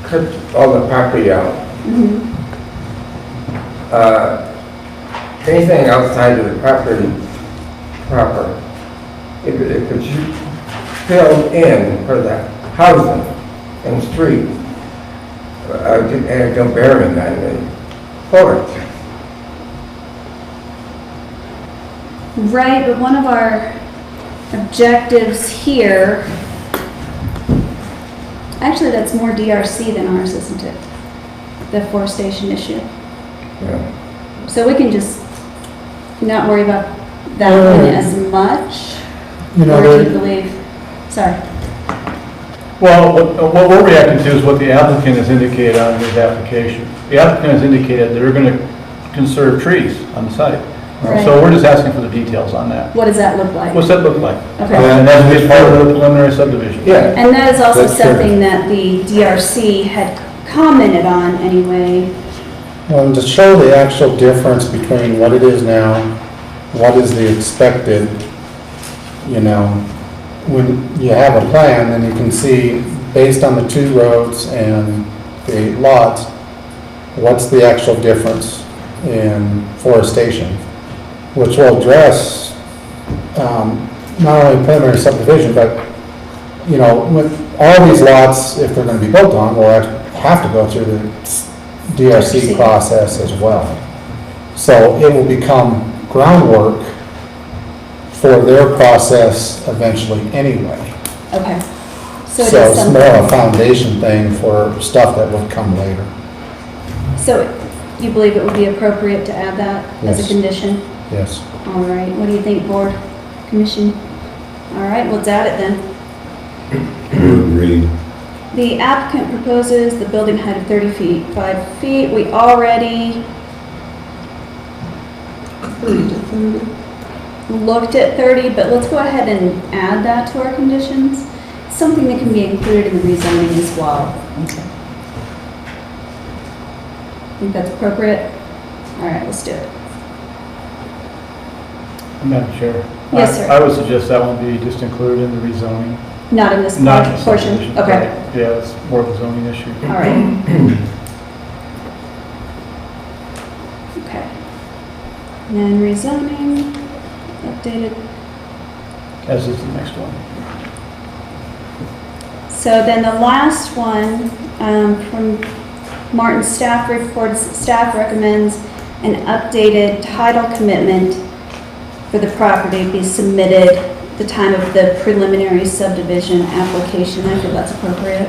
cut all the property out, Mhm. anything outside of the property proper, if it's filled in for the housing and street, don't bury them in the forest. Right, but one of our objectives here, actually that's more DRC than ours, isn't it? The forestation issue. Yeah. So we can just not worry about that one as much? You know, Or do you there- believe, sorry, Well, what we're reacting to is what the applicant has indicated on his application. The applicant has indicated they're going to conserve trees on the site. Right. So we're just asking for the details on that. what does that look like? What's that look like? Okay. And that's just part of the preliminary subdivision. Yeah. And that is also That's true. something that the DRC had commented on anyway. Well, and to show the actual difference between what it is now, what is the expected, you know, when you have a plan, then you can see, based on the two roads and the lots, what's the actual difference in forestation, which will address not only preliminary subdivision, but, you know, with all these lots, if they're gonna be built on, will have to go through the DRC process as well. So it will become groundwork for their process eventually anyway. Okay. So it So is it's more a something, foundation thing for stuff that would come later. so you believe it would be appropriate to add that as a Yes. condition? Yes. All right, what do you think, board, commission? All right, let's add it then. We're agreeing. The applicant proposes the building height of 30 feet, 5 feet. We already looked at 30, but let's go ahead and add that to our conditions. Something that can be included in the rezoning as well. Think that's appropriate? All right, let's do it. Madam Chair. Yes, sir. I would suggest that one be just included in the rezoning. Not in this Not in the portion? subdivision. Okay, Right. Yeah, it's more of a zoning issue. all right. Okay. And then rezoning, updated. As is the next one. So then the last one, from Martin's staff reports, staff recommends an updated title commitment for the property be submitted at the time of the preliminary subdivision application. I feel that's appropriate.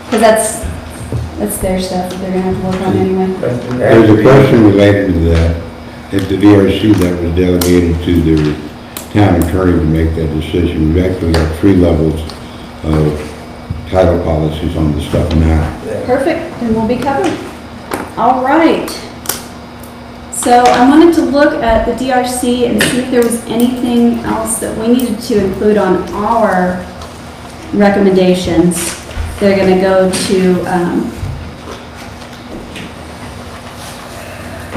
Because that's their stuff that they're gonna have to work on anyway. There's a question related to that. If the DRC that was delegated to the town attorney to make that decision, we've actually got 3 levels of title policies on the stuff now. Perfect, then we'll be covered. All right. So I wanted to look at the DRC and see if there was anything else that we needed to include on our recommendations. They're gonna go to,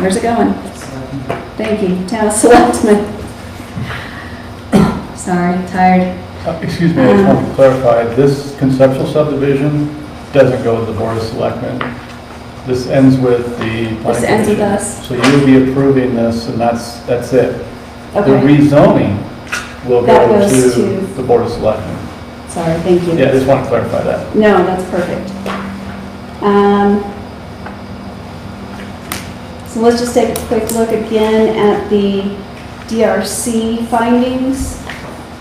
where's it going? Thank you, Town Selectmen. Sorry, tired. Excuse me, I just want to clarify, this conceptual subdivision doesn't go to the Board of Selectmen. This ends with the planning This ends with commission. us. So you'll be approving this, and that's it. The Okay, rezoning will That go goes to to- the Board of Selectmen. sorry, thank you. Yeah, I just want to clarify that. No, that's perfect. So let's just take a quick look again at the DRC findings.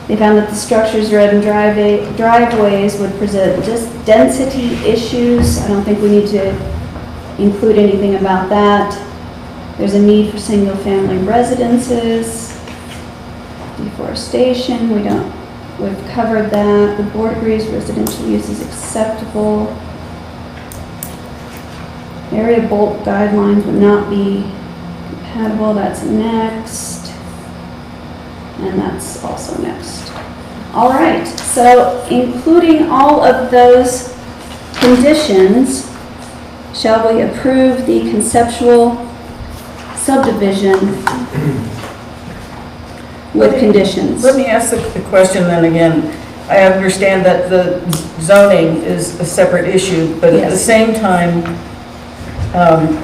They found that the structures, road and driveways would present just density issues. I don't think we need to include anything about that. There's a need for single-family residences, deforestation, we've covered that. The board agrees residential use is acceptable. Area bulk guidelines would not be compatible, that's next. And that's also next. All right, so including all of those conditions, shall we approve the conceptual subdivision with conditions? Let me ask the question then again. I understand that the zoning is a separate issue, but at the Yes. same time,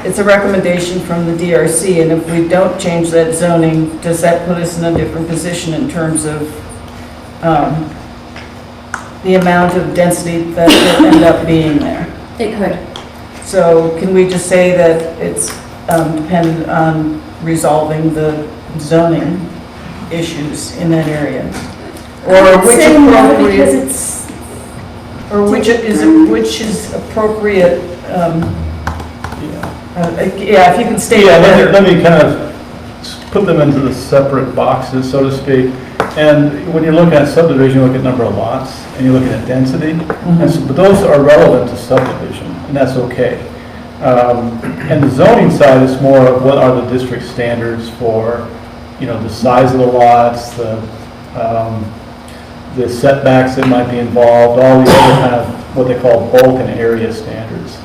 it's a recommendation from the DRC, and if we don't change that zoning, does that put us in a different position in terms of the amount of density that will end up being there? It could. So can we just say that it's dependent on resolving the zoning issues in that area? Or I'd which say no, because appropriate, it's, or which is appropriate, yeah, if you can state Yeah, it better. let me kind of put them into the separate boxes, so to speak. And when you're looking at subdivision, you look at number of lots, and you're looking at density. And so, but those are relevant to subdivision, and that's okay. And the zoning side is more of what are the district standards for, the size of the lots, the setbacks that might be involved, all the other kind of what they call bulk and area standards.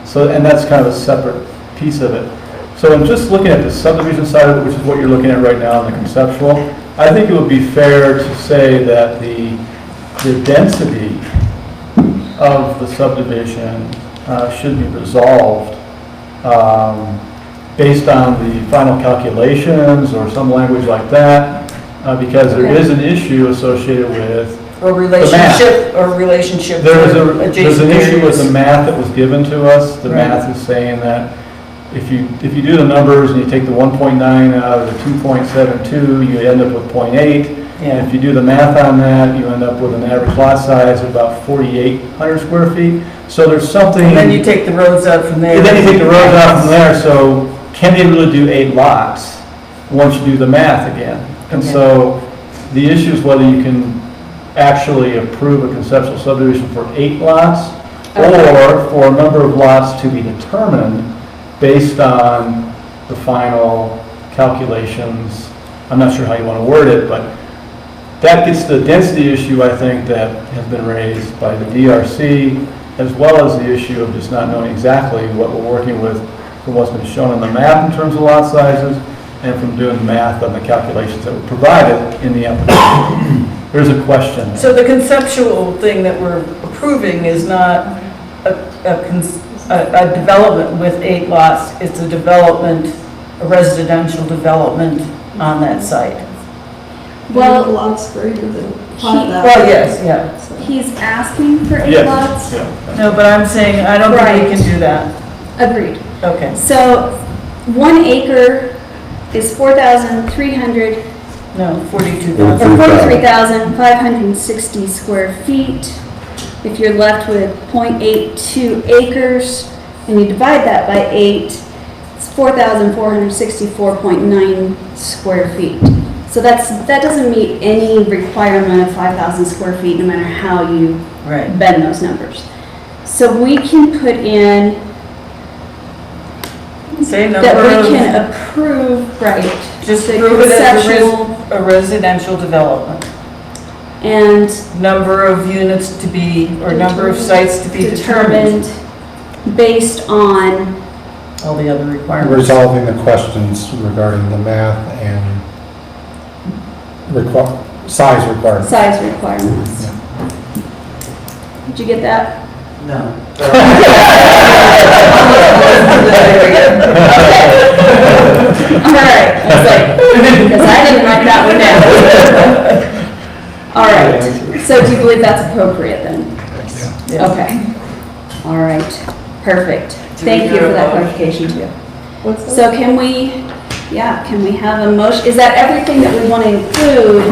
So, and that's kind of a separate piece of it. So in just looking at the subdivision side of it, which is what you're looking at right now in the conceptual, I think it would be fair to say that the density of the subdivision should be resolved based on the final calculations or some language like that, because there is an issue associated with Or relationship to there's adjacent an issue with areas. the math that was given to us. The Right. math is saying that if you do the numbers and you take the 1.9 out of the 2.72, you end up with 0.8. Yeah. And if you do the math on that, you end up with an average lot size of about 4,800 square feet. So there's something. And then you take the roads out from there. And then you take the roads out from there, so can they really do 8 lots once you do the math again? And so the issue is whether you can actually approve a conceptual subdivision for 8 lots or for a number of lots to be determined based on the final calculations. I'm not sure how you want to word it, but that gets the density issue, I think, that has been raised by the DRC, as well as the issue of just not knowing exactly what we're working with from what's been shown on the map in terms of lot sizes and from doing the math on the calculations that were provided in the application. There's a question. So the conceptual thing that we're approving is not a development with 8 lots, it's a development, a residential development on that site. Well- Lots greater than part of that. Well, yes, yeah. He's asking for 8 Yes, lots? yeah. No, but I'm saying, I don't think we Right. can do that. Agreed. Okay. So 1 acre is 4,300, No, 42,000. or 43,560 square feet. If you're left with 0.82 acres and you divide that by 8, it's 4,464.9 square feet. So that doesn't meet any requirement of 5,000 square feet, no matter how you Right. bend those numbers. So we can put in Say number that we of, can approve, right? just the prove it as conceptual a residential development. and Number of units to be, or number of sites to be determined. based on, All the other requirements. Resolving the questions regarding the math and size requirements. size requirements. Did you get that? No. All right, I was like, because I didn't write that one down. All right, so do you believe that's appropriate then? Yeah. Okay. All right, perfect. Thank you for that clarification too. So can we have a motion? Is that everything that we want to include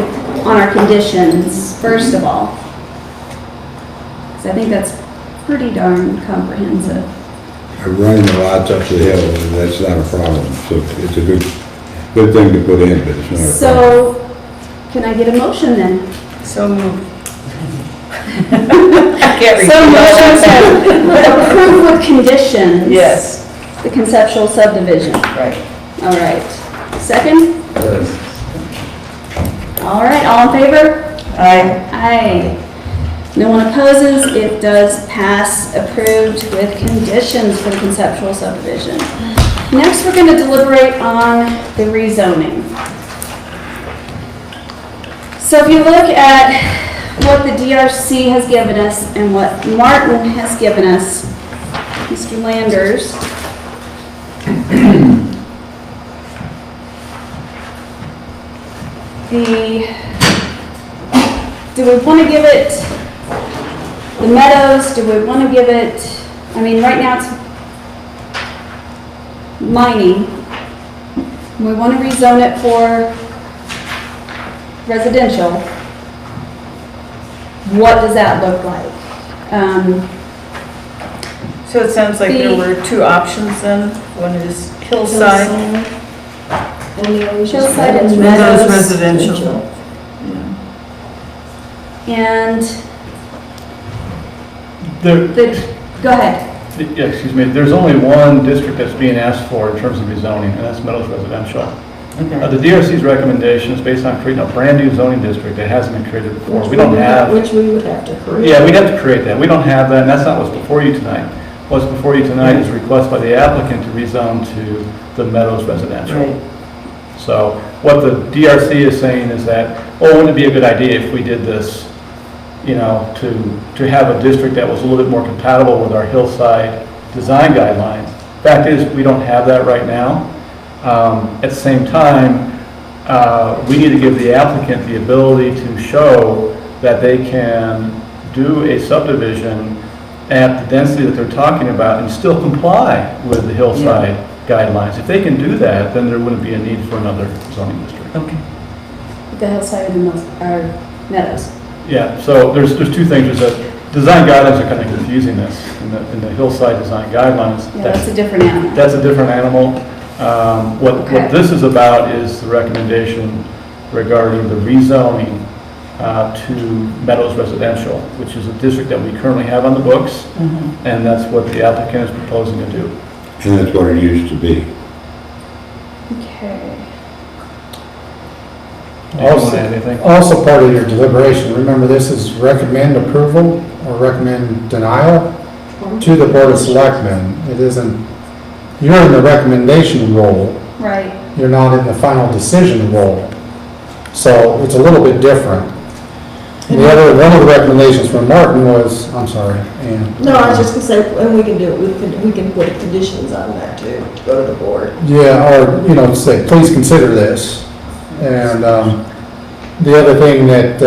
on our conditions, first of all? Because I think that's pretty darn comprehensive. Running the lots up the hill, that's not a problem, so it's a good thing to put in, but it's not a problem. So, can I get a motion then? So moved. So motion to approve with conditions. Yes, The conceptual subdivision. right. All right. Second? All right, all in favor? Aye. Aye. No one opposes, it does pass, approved with conditions for the conceptual subdivision. Next, we're going to deliberate on the rezoning. So if you look at what the DRC has given us and what Martin has given us, Mr. Landers, do we want to give it the meadows? Do we want to give it, I mean, right now it's mining. We want to rezone it for residential. What does that look like? So it sounds like there were two options then. One is hillside. Hillside and Meadows meadows. residential. And There, go ahead. yeah, excuse me, there's only one district that's being asked for in terms of rezoning, and that's Meadows Residential. The DRC's recommendation is based on creating a brand-new zoning district that hasn't been created before. We don't have... Which we would have to create. Yeah, we'd have to create that. We don't have that, and that's not what's before you tonight. What's before you tonight is a request by the applicant to rezone to the Meadows Residential. Right. So what the DRC is saying is that, oh, wouldn't it be a good idea if we did this, you know, to have a district that was a little bit more compatible with our hillside design guidelines. Fact is, we don't have that right now. At the same time, we need to give the applicant the ability to show that they can do a subdivision at the density that they're talking about and still comply with the hillside guidelines. If they can do that, then there wouldn't be a need for another zoning district. Okay. The hillside and the meadows. Yeah, so there's two things. There's a, design guidelines are kind of confusing this. In the hillside design guidelines, Yeah, that's a different animal. that's a different animal. What Okay. this is about is the recommendation regarding the rezoning to Meadows Residential, which is a district that we currently have on the books, and that's what the applicant is proposing to do. And that's what it used to be. Okay. Also, anything? Also part of your deliberation, remember this is recommend approval or recommend denial to the Board of Selectmen. It isn't, you're in the recommendation role, Right. you're not in the final decision role. So it's a little bit different. The other, one of the recommendations from Martin was, I'm sorry, Ann. No, I was just gonna say, and we can do it, we can put conditions on that too, go to the board. Yeah, or, you know, say, please consider this. And the other thing that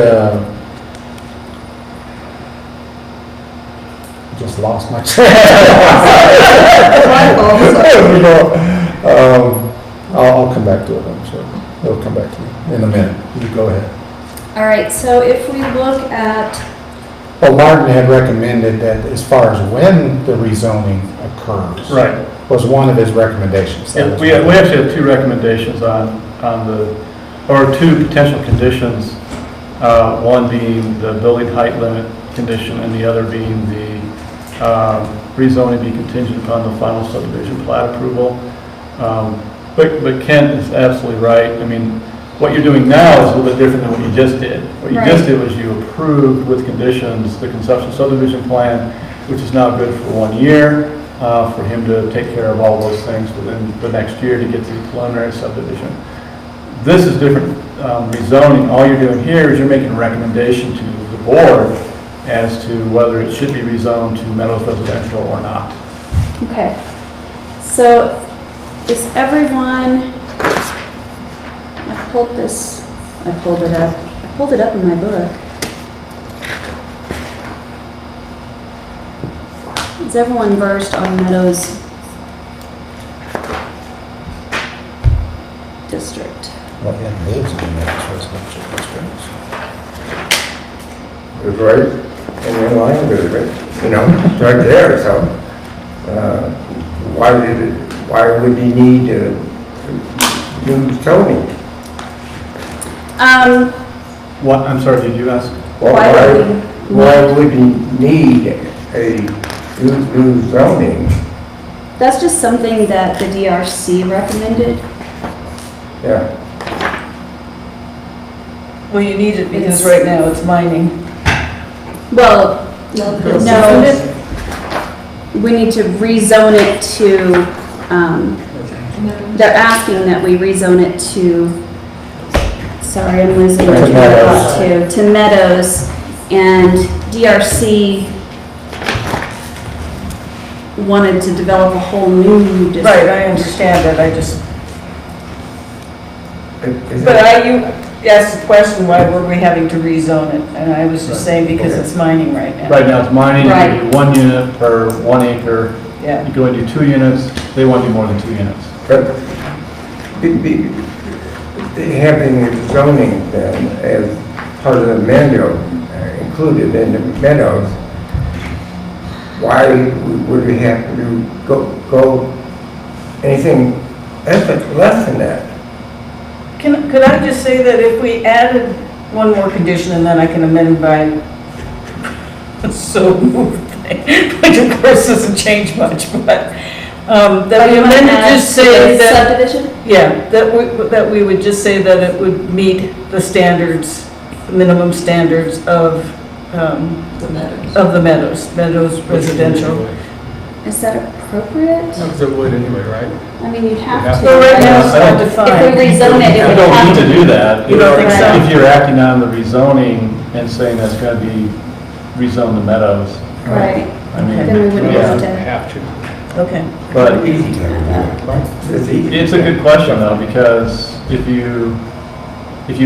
Just lost my. My fault. I'll come back to it, I'm sure. It'll come back to me in a minute. You go ahead. All right, so if we look at, Well, Martin had recommended that as far as when the rezoning occurs. Right. Was one of his recommendations. That Yeah, was we one. actually have two recommendations on the, or two potential conditions. One being the building height limit condition and the other being the rezoning be contingent upon the final subdivision plat approval. But Kent is absolutely right. I mean, what you're doing now is a little bit different than what you just did. What you just did was you approved with conditions the conceptual subdivision plan, which is now good for 1 year, for him to take care of all those things within the next year to get to the preliminary subdivision. This is different rezoning. All you're doing here is you're making a recommendation to the board as to whether it should be rezoned to Meadows Residential or not. okay, so is everyone, I pulled it up in my book. Is everyone versed on Meadows District? Well, it lives in the next residential district. It's right in line with it, you know, it's right there, so, why would you need new zoning? What, I'm sorry, did you ask? Well, why would you need a new zoning? That's just something that the DRC recommended. Yeah, Well, you need it because right now it's mining. Well, no, we need to rezone it to, they're asking that we rezone it to, sorry, I'm losing my train of thought to Meadows, and DRC wanted to develop a whole new district. Right, I understand that, I just, but you asked the question, why were we having to rezone it? And I was just saying because it's mining right now. Right now it's mining, Right. you do 1 unit per 1 acre. Yeah. You go and do 2 units, they want to do more than 2 units. but having zoning then as part of the manual, included in the Meadows, why would we have to go anything less than that? Could I just say that if we added one more condition and then I can amend by so moved, which of course doesn't change much, but that we amend to just say that. Subdivision? Yeah, that we would just say that it would meet the standards, minimum standards of the Meadows Residential. Is that appropriate? Because it would anyway, right? I mean, you'd have to. Well, right now it's not If defined. we rezone it, it You would don't have need to. to do that. You don't think so? If you're acting on the rezoning and saying that's going to be rezoned to Meadows, Right, I mean. then we wouldn't yeah. have to. Have to. Okay. But It's easy. it's a good question though, because if you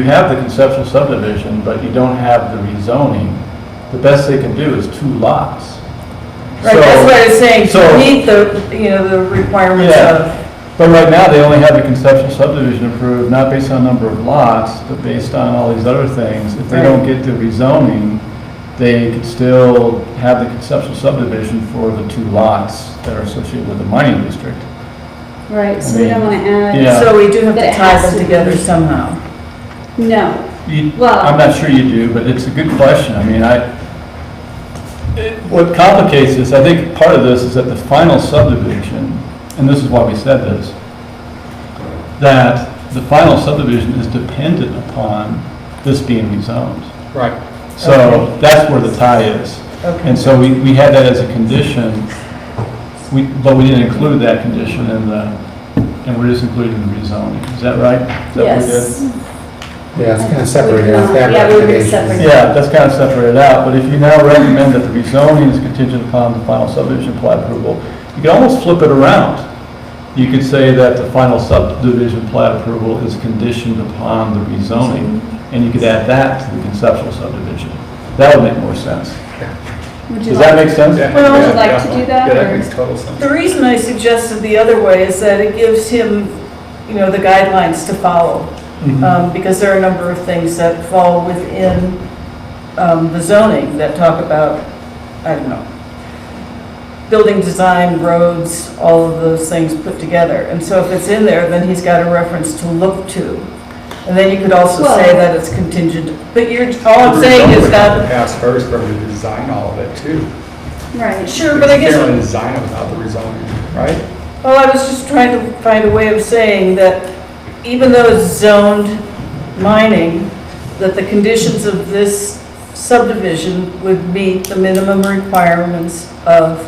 have the conceptual subdivision, but you don't have the rezoning, the best they can do is 2 lots. Right, that's what I was saying, to so- meet the requirements Yeah. of, But right now, they only have the conceptual subdivision approved, not based on number of lots, but based on all these other things. If they don't get the rezoning, they could still have the conceptual subdivision for the 2 lots that are associated with the mining district. Right, so we don't want to add. Yeah. so we do have But to it tie has them to be- together somehow. No, You- Well- I'm not sure you do, but it's a good question. I mean, what complicates this, I think part of this is that the final subdivision, and this is why we said this, that the final subdivision is dependent upon this being rezoned. Right. So that's where the tie is. Okay. And so we had that as a condition, but we didn't include that condition and we're just including the rezoning. Is that right? Is that what we did? yes. Yeah, it's kind of separated out, that Yeah, we would recommendation. separate. Yeah, that's kind of separated out, but if you now recommend that the rezoning is contingent upon the final subdivision plat approval, you could almost flip it around. You could say that the final subdivision plat approval is conditioned upon the rezoning, and you could add that to the conceptual subdivision. That would make more sense. Would you Does that like, make sense? Well, would you like to do that? Yeah, that or- makes total sense. The reason I suggested the other way is that it gives him, the guidelines to follow. Because there are a number of things that fall within the zoning that talk about, I don't know, building design, roads, all of those things put together. And so if it's in there, then he's got a reference to look to. And then you could also say that it's contingent, but all I'm saying is that. Pass first for him to design all of it too. Right. Sure, but I guess. You can't really design it without the rezoning, right? Well, I was just trying to find a way of saying that even though it's zoned mining, that the conditions of this subdivision would meet the minimum requirements of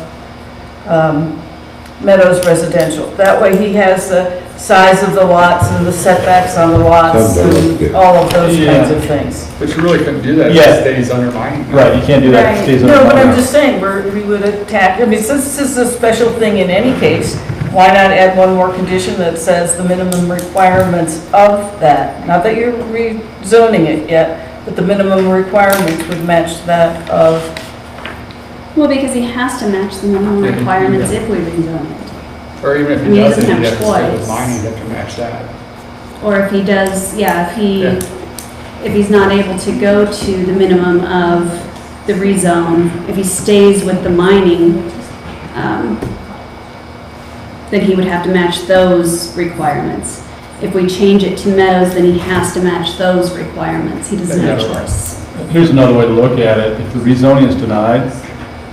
Meadows Residential. That way he has the size of the lots and the setbacks on the lots and all of those kinds of things. But you really couldn't do that if Yeah. it stays undermining. Right, you can't do that. It stays under No, but I'm mine. just saying, we would attack, since this is a special thing in any case, why not add one more condition that says the minimum requirements of that? Not that you're rezoning it yet, but the minimum requirements would match that of, Well, because he has to match the minimum requirements if we rezone it. Or even if I he mean, he doesn't, doesn't he'd have have to stay with choice. mining, he'd have to match that. Or if he does, if Yeah. if he's not able to go to the minimum of the rezone, if he stays with the mining, then he would have to match those requirements. If we change it to Meadows, then he has to match those requirements. He doesn't have a choice. Here's another way to look at it. If the rezoning is denied,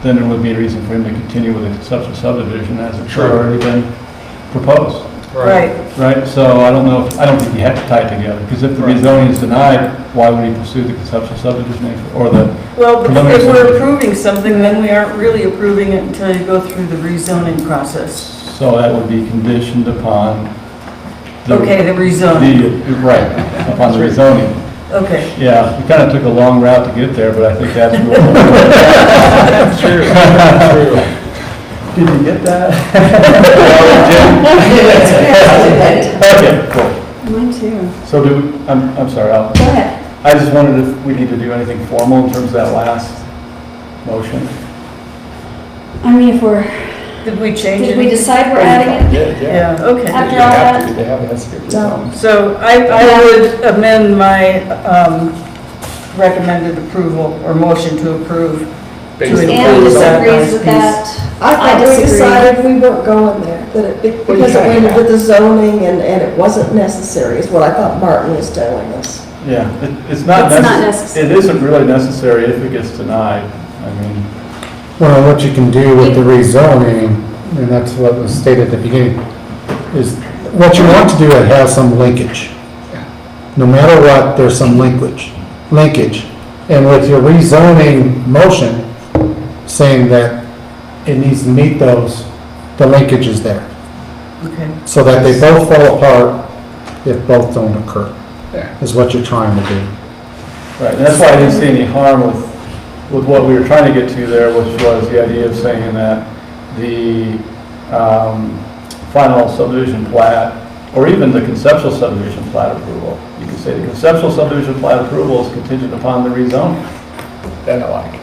then there would be a reason for him to continue with the conceptual subdivision as it's already been proposed. right. Right, so I don't think you have to tie it together, because if the rezoning is denied, why would he pursue the conceptual subdivision or the Well, but preliminary if we're subdivision? approving something, then we aren't really approving it until you go through the rezoning process. So that would be conditioned upon Okay, the rezoning, right, upon the rezoning. okay. Yeah, we kind of took a long route to get there, but I think that's real. True, true. Did you get that? Okay, cool. Mine too. So I'm sorry, Go ahead. I just wondered if we need to do anything formal in terms of that last motion. I mean, if we're, Did we change it? did we decide we're adding it? Yeah, okay. After They all have that? to, they have, it has to get rezoned. So I would amend my recommended approval or motion to approve. Based to on- Ann include disagrees with piece. that. I thought we disagree. decided we weren't going there, that because it went with the zoning and it wasn't necessary, is what I thought Martin was telling us. Yeah, it's not It's not necessary. It isn't really necessary if it gets denied. I mean, Well, what you can do with the rezoning, and that's what was stated at the beginning, is what you want to do, it has some linkage. No matter what, there's some linkage. And with your rezoning motion, saying that it needs to meet those, the linkage is there. Okay. So that they both fall apart if both don't occur, Yeah. is what you're trying to do. right, and that's why I didn't see any harm with what we were trying to get to there, which was the idea of saying that the final subdivision plat, or even the conceptual subdivision plat approval, you can say the conceptual subdivision plat approval is contingent upon the rezoning. That I like.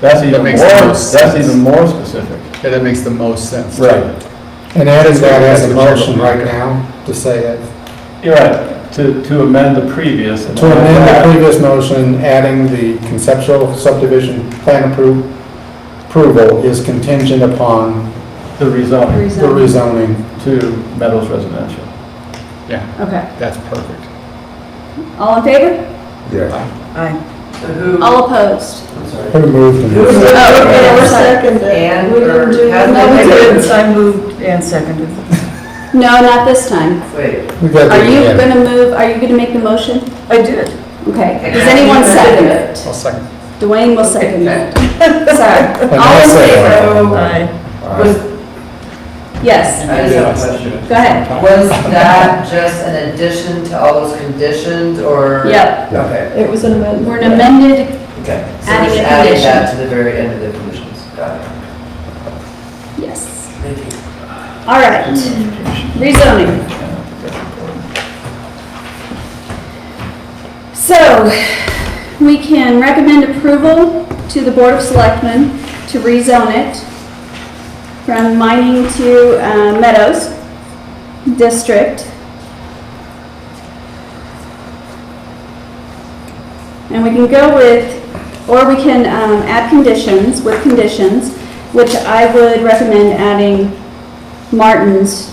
That's even makes the more, most that's sense. even more specific. Yeah, that makes the most sense. Right. And adding that as a That's what you're motion looking right at. now, to say it. You're right, to amend the previous. and To amend add the that. previous motion, adding the conceptual subdivision plan approval is contingent upon The rezoning the rezoning. to Meadows Residential. Yeah, Okay. that's perfect. All in favor? Yeah. Aye. So who? All opposed? Who moved and Who who seconded? okay. Or seconded? And, We didn't or do has that. I it- did, I moved and seconded. No, not this time. Wait, We got Are the- you yeah. gonna move, are you gonna make the motion? I did. Okay. Does anyone second it? I'll second. Dwayne will second it. Sorry. And All I'll in say favor? Aye. was, Yes. I just have a question. Go ahead. Was that just an addition to all those conditions, or? Yep. Okay, It was an amendment. We're an amended, okay. So Adding just a adding condition. that to the very end of the conditions. Got it. yes. Thank you. All right. Rezoning. So, we can recommend approval to the Board of Selectmen to rezone it from mining to Meadows District. And we can go with, or we can add conditions, with conditions, which I would recommend adding Martin's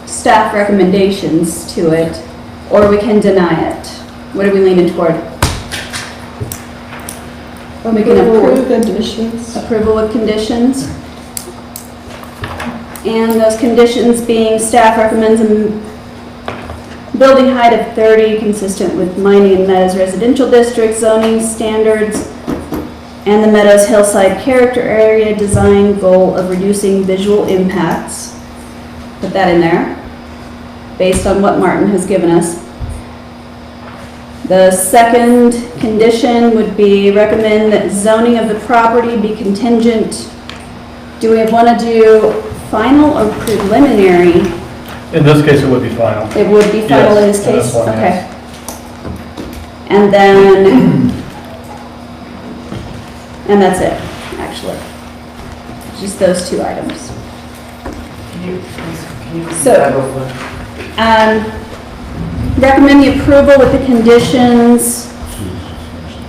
staff recommendations to it, or we can deny it. What are we leaning toward? We can approve conditions. Approval of conditions. And those conditions being staff recommends a building height of 30 consistent with mining and Meadows residential district zoning standards and the Meadows hillside character area design goal of reducing visual impacts. Put that in there based on what Martin has given us. The second condition would be recommend that zoning of the property be contingent. Do we want to do final or preliminary? In this case, it would be final. It would be final in this Yes, case? and that's why I Okay. asked. And then, and that's it, actually. Just those two items. Can you repeat So- that real quick? Recommend the approval with the conditions.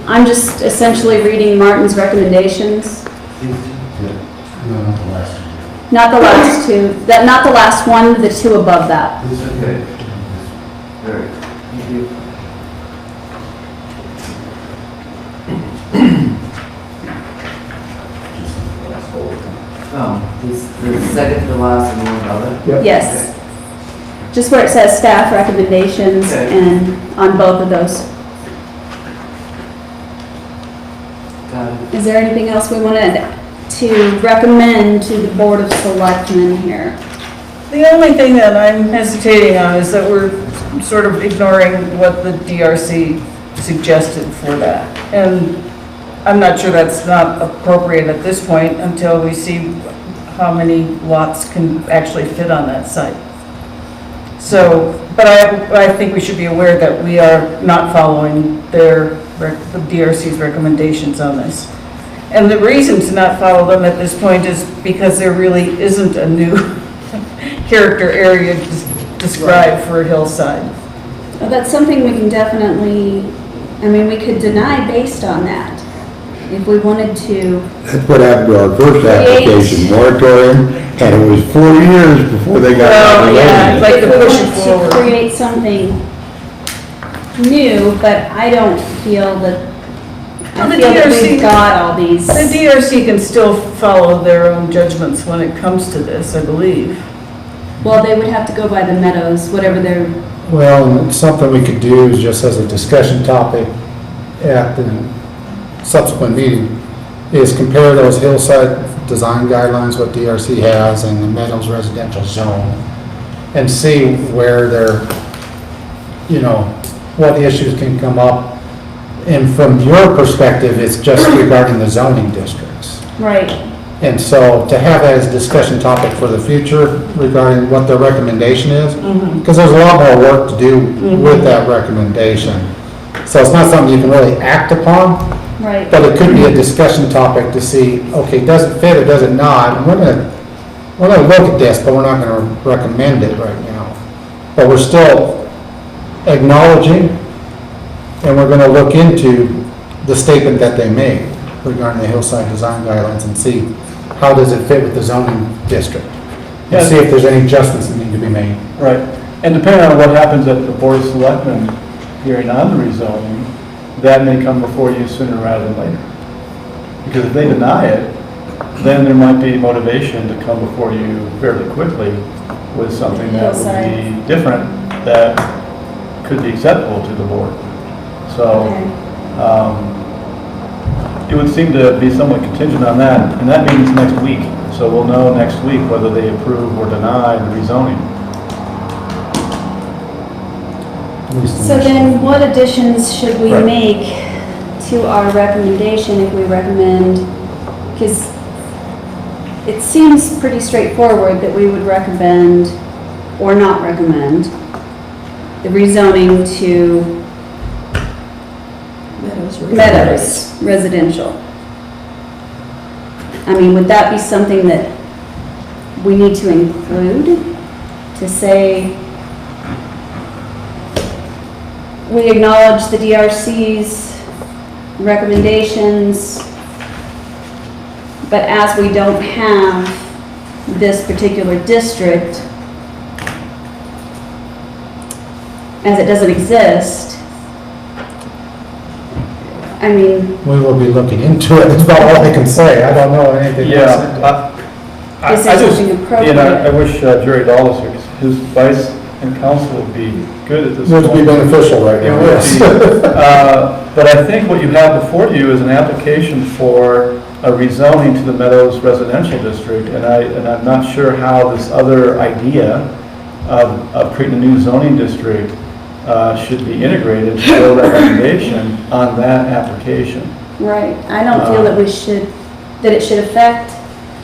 I'm just essentially reading Martin's recommendations. Not the last two, not the last one, the two above that. Okay. All right. Thank you. The second to last and one other? Yes. Just where it says staff recommendations Okay. and on both of those. Got it. Is there anything else we wanted to recommend to the Board of Selectmen here? The only thing that I'm hesitating on is that we're sort of ignoring what the DRC suggested for that. And I'm not sure that's not appropriate at this point until we see how many lots can actually fit on that site. So, but I think we should be aware that we are not following the DRC's recommendations on this. And the reason to not follow them at this point is because there really isn't a new character area described for Hillside. Well, that's something we can definitely, I mean, we could deny based on that if we wanted to. That's what happened to our first application, moratorium, and it was 4 years before they got. Well, yeah, it. like If to we push it wanted to forward. create something new, but I don't feel that, Well, I the feel that DRC we've got all these. The DRC can still follow their own judgments when it comes to this, I believe. Well, they would have to go by the Meadows, whatever their, Well, and something we could do is just as a discussion topic at the subsequent meeting is compare those hillside design guidelines, what DRC has, and the Meadows residential zone, and see where they're, what issues can come up. And from your perspective, it's just regarding the zoning districts. right. And so to have that as a discussion topic for the future regarding what their recommendation is, because there's a lot more work to do with that recommendation. So it's not something you can really act upon, Right. but it could be a discussion topic to see, okay, does it fit or does it not? And we're gonna look at this, but we're not gonna recommend it right now. But we're still acknowledging, and we're gonna look into the statement that they made regarding the hillside design guidelines and see how does it fit with the zoning district? Yeah. And see if there's any adjustments that need to be made. Right, and depending on what happens at the Board of Selectmen hearing on the rezoning, that may come before you sooner rather than later. Because if they deny it, then there might be motivation to come before you fairly quickly with something that would be different, that could be acceptable to the board. So, it would seem to be somewhat contingent on that, and that means next week. So we'll know next week whether they approve or deny the rezoning. So then what additions should we Right. make to our recommendation if we recommend, because it seems pretty straightforward that we would recommend or not recommend the rezoning to Meadows residential. I mean, would that be something that we need to include? To say, we acknowledge the DRC's recommendations, but as we don't have this particular district, as it doesn't exist, I mean, We will be looking into it, that's about all I can say, I don't know anything else. I is there just, something you know, I appropriate? wish Jerry Dahl was here, 'cause his advice and counsel would be good at this It point. would be beneficial right It now, would yes. be. But I think what you have before you is an application for a rezoning to the Meadows Residential District, and I'm not sure how this other idea of creating a new zoning district should be integrated to your recommendation on that application. Right, I don't feel that that it should affect,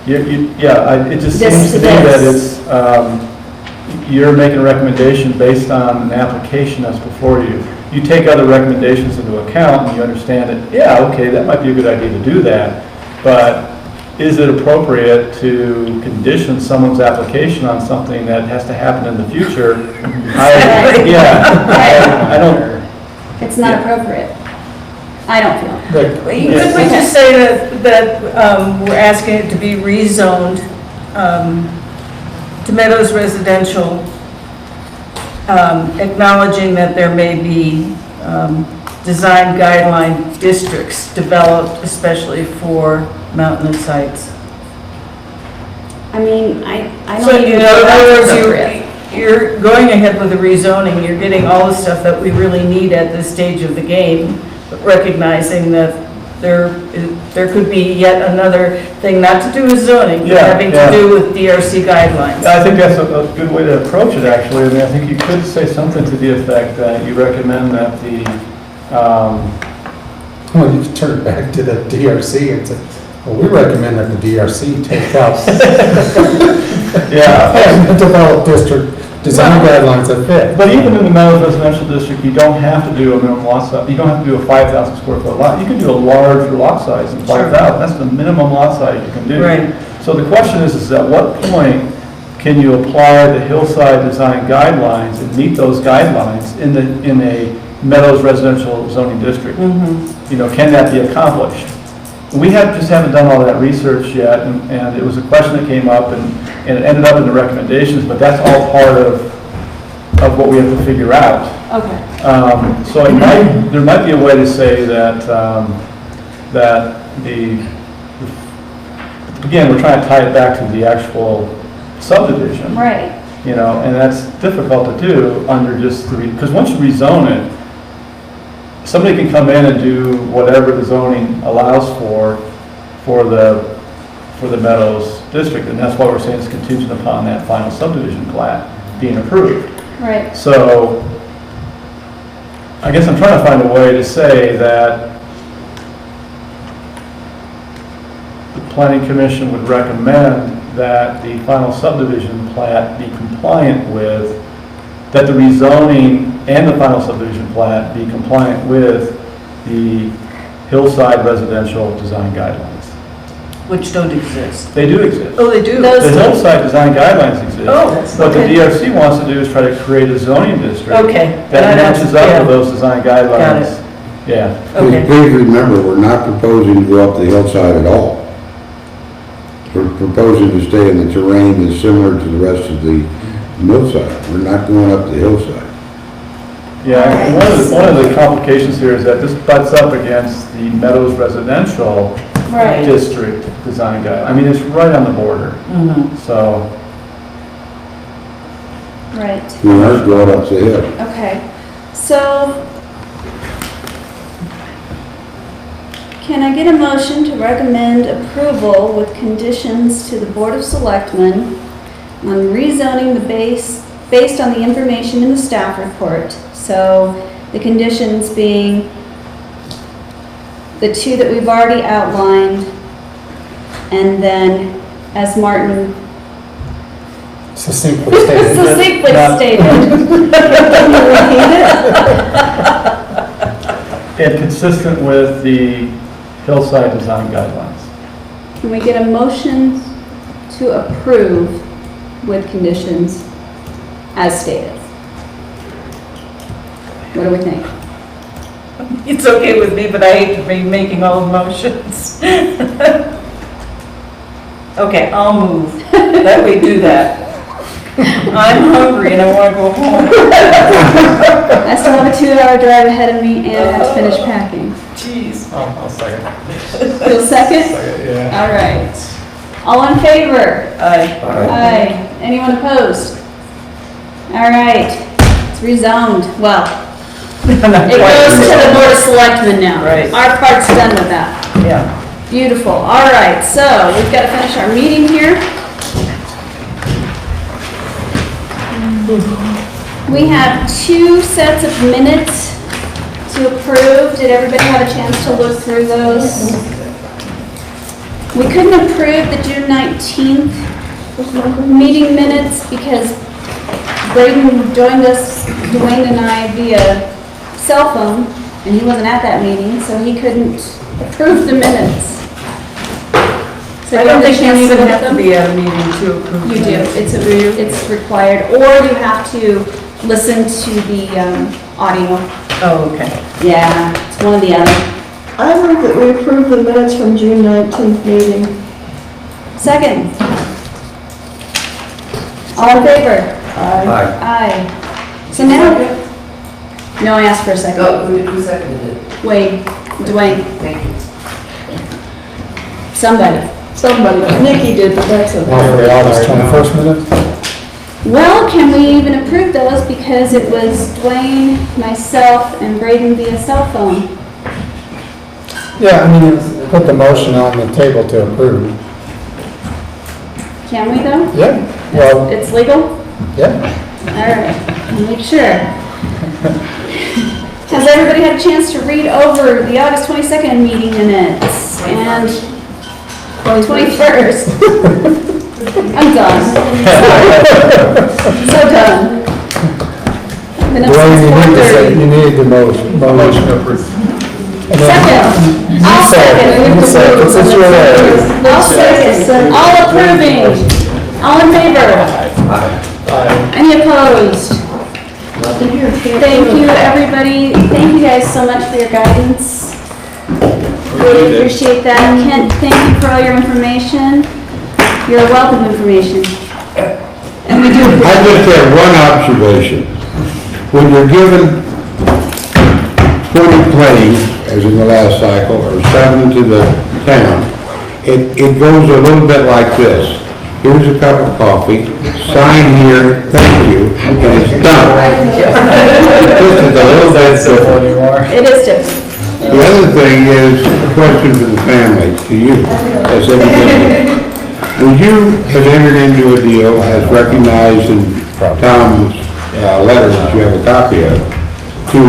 It just This seems to me to that this. it's, you're making a recommendation based on an application that's before you. You take other recommendations into account and you understand that, yeah, okay, that might be a good idea to do that, but is it appropriate to condition someone's application on something that has to happen in the future? I don't, it's not appropriate. I don't feel. But Could we just say that we're asking it to be rezoned to Meadows Residential, acknowledging that there may be design guideline districts developed especially for mountainous sites? I mean, I So, don't you even know, feel in other that's words, appropriate. you're going ahead with the rezoning, you're getting all the stuff that we really need at this stage of the game, but recognizing that there could be yet another thing, not to do with zoning, but Yeah, having yeah. to do with DRC guidelines. I think that's a good way to approach it, actually. I mean, I think you could say something to the effect that you recommend that the, Well, you can turn it back to the DRC and say, well, we recommend that the DRC take out developed district design guidelines that fit. but even in the Meadows Residential District, you don't have to do a minimum lot size, you don't have to do a 5,000 square foot lot. You can do a larger lot size than 5,000. That's the minimum lot size you can do. Right. So the question is at what point can you apply the hillside design guidelines and meet those guidelines in a Meadows Residential Zoning District? You know, can that be accomplished? We just haven't done all that research yet, and it was a question that came up, and it ended up in the recommendations, but that's all part of what we have to figure out. Okay. So there might be a way to say that, again, we're trying to tie it back to the actual subdivision. Right. You know, and that's difficult to do under just because once you rezone it, somebody can come in and do whatever the zoning allows for the Meadows district, and that's why we're saying it's contingent upon that final subdivision plat being approved. Right. So, I guess I'm trying to find a way to say that the planning commission would recommend that the final subdivision plat be compliant with, that the rezoning and the final subdivision plat be compliant with the hillside residential design guidelines. Which don't exist. They do exist. Oh, they do? The hillside design guidelines exist. Oh, What the okay. DRC wants to do is try to create a zoning district Okay. that matches up Yeah. with those design guidelines. Got it. Yeah. Okay. Please remember, we're not proposing to go up the hillside at all. We're proposing to stay in the terrain that's similar to the rest of the hillside. We're not going up the hillside. Yeah, and one of the complications here is that this butts up against the Meadows Residential Right. District design guide. I mean, it's right on the border, so. Right. We're not going up the hill. Okay. So, can I get a motion to recommend approval with conditions to the Board of Selectmen on rezoning based on the information in the staff report? So, the conditions being the two that we've already outlined, and then, as Martin Succinctly stated. succinctly stated. Can you repeat it? And consistent with the hillside design guidelines. Can we get a motion to approve with conditions as stated? What do we think? It's okay with me, but I hate to be making all the motions. Okay, I'll move. That way do that. I'm hungry and I want to go home. I still have a 2-hour drive ahead of me and I have to finish packing. Jeez. I'll second. You'll second? Second, yeah. All right. All in favor? Aye. Aye. Anyone opposed? All right. It's rezoned. Well, it goes to the Board of Selectmen now. Right. Our part's done with that. Yeah. Beautiful. All right, so we've got to finish our meeting here. We have 2 sets of minutes to approve. Did everybody have a chance to look through those? We couldn't approve the June 19th meeting minutes because Braden joined us, Dwayne and I, via cell phone, and he wasn't at that meeting, so he couldn't approve the minutes. So I don't think you even look have at to them? be at a meeting to approve. You do, minutes. it's required, or you have to listen to the audio. Oh, okay. Yeah, it's one or the other. I move that we approve the minutes from June 19th meeting. Second. All in favor? Aye. Aye. So now, no, I asked for a second. Oh, who seconded it? Wade, Dwayne, Thank you. somebody. Somebody, Nikki did, but that's Now okay. for the August 21st minutes? Well, can we even approve those because it was Dwayne, myself, and Braden via cell phone? Yeah, I mean, put the motion on the table to approve. Can we though? Yeah, well, It's legal? yeah. All right, I'll make sure. Has everybody had a chance to read over the August 22nd meeting minutes and 21st? I'm done. So done. Been up Well, since you need to say, 4:30. you need the motion. Motion to approve. And then- Second. I'll second. You second, since you're there. I'll second. All approving. All in favor? Any opposed? Thank you, everybody. Thank you guys so much for your guidance. Really appreciate that. Kent, thank you for all your information. You're a wealth of information. And we do I appreciate just have one observation. When you're given 20 claims, as in the last cycle, or 7 to the town, it goes a little bit like this. Here's a cup of coffee, sign here, thank you, and it's done. This is a little bit different. it is different. The other thing is a question for the family, to you, as everybody. Would you have entered into a deal as recognized in Tom's letter that you have a copy of, to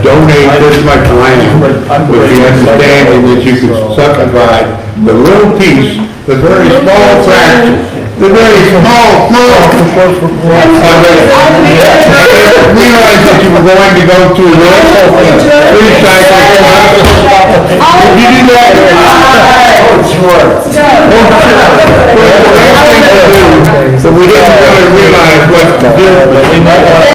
donate this much land with the understanding that you could subdivide the little piece, the very small fraction, the very small realize that you were going to go to the recycle. Did you do that? Oh, sure.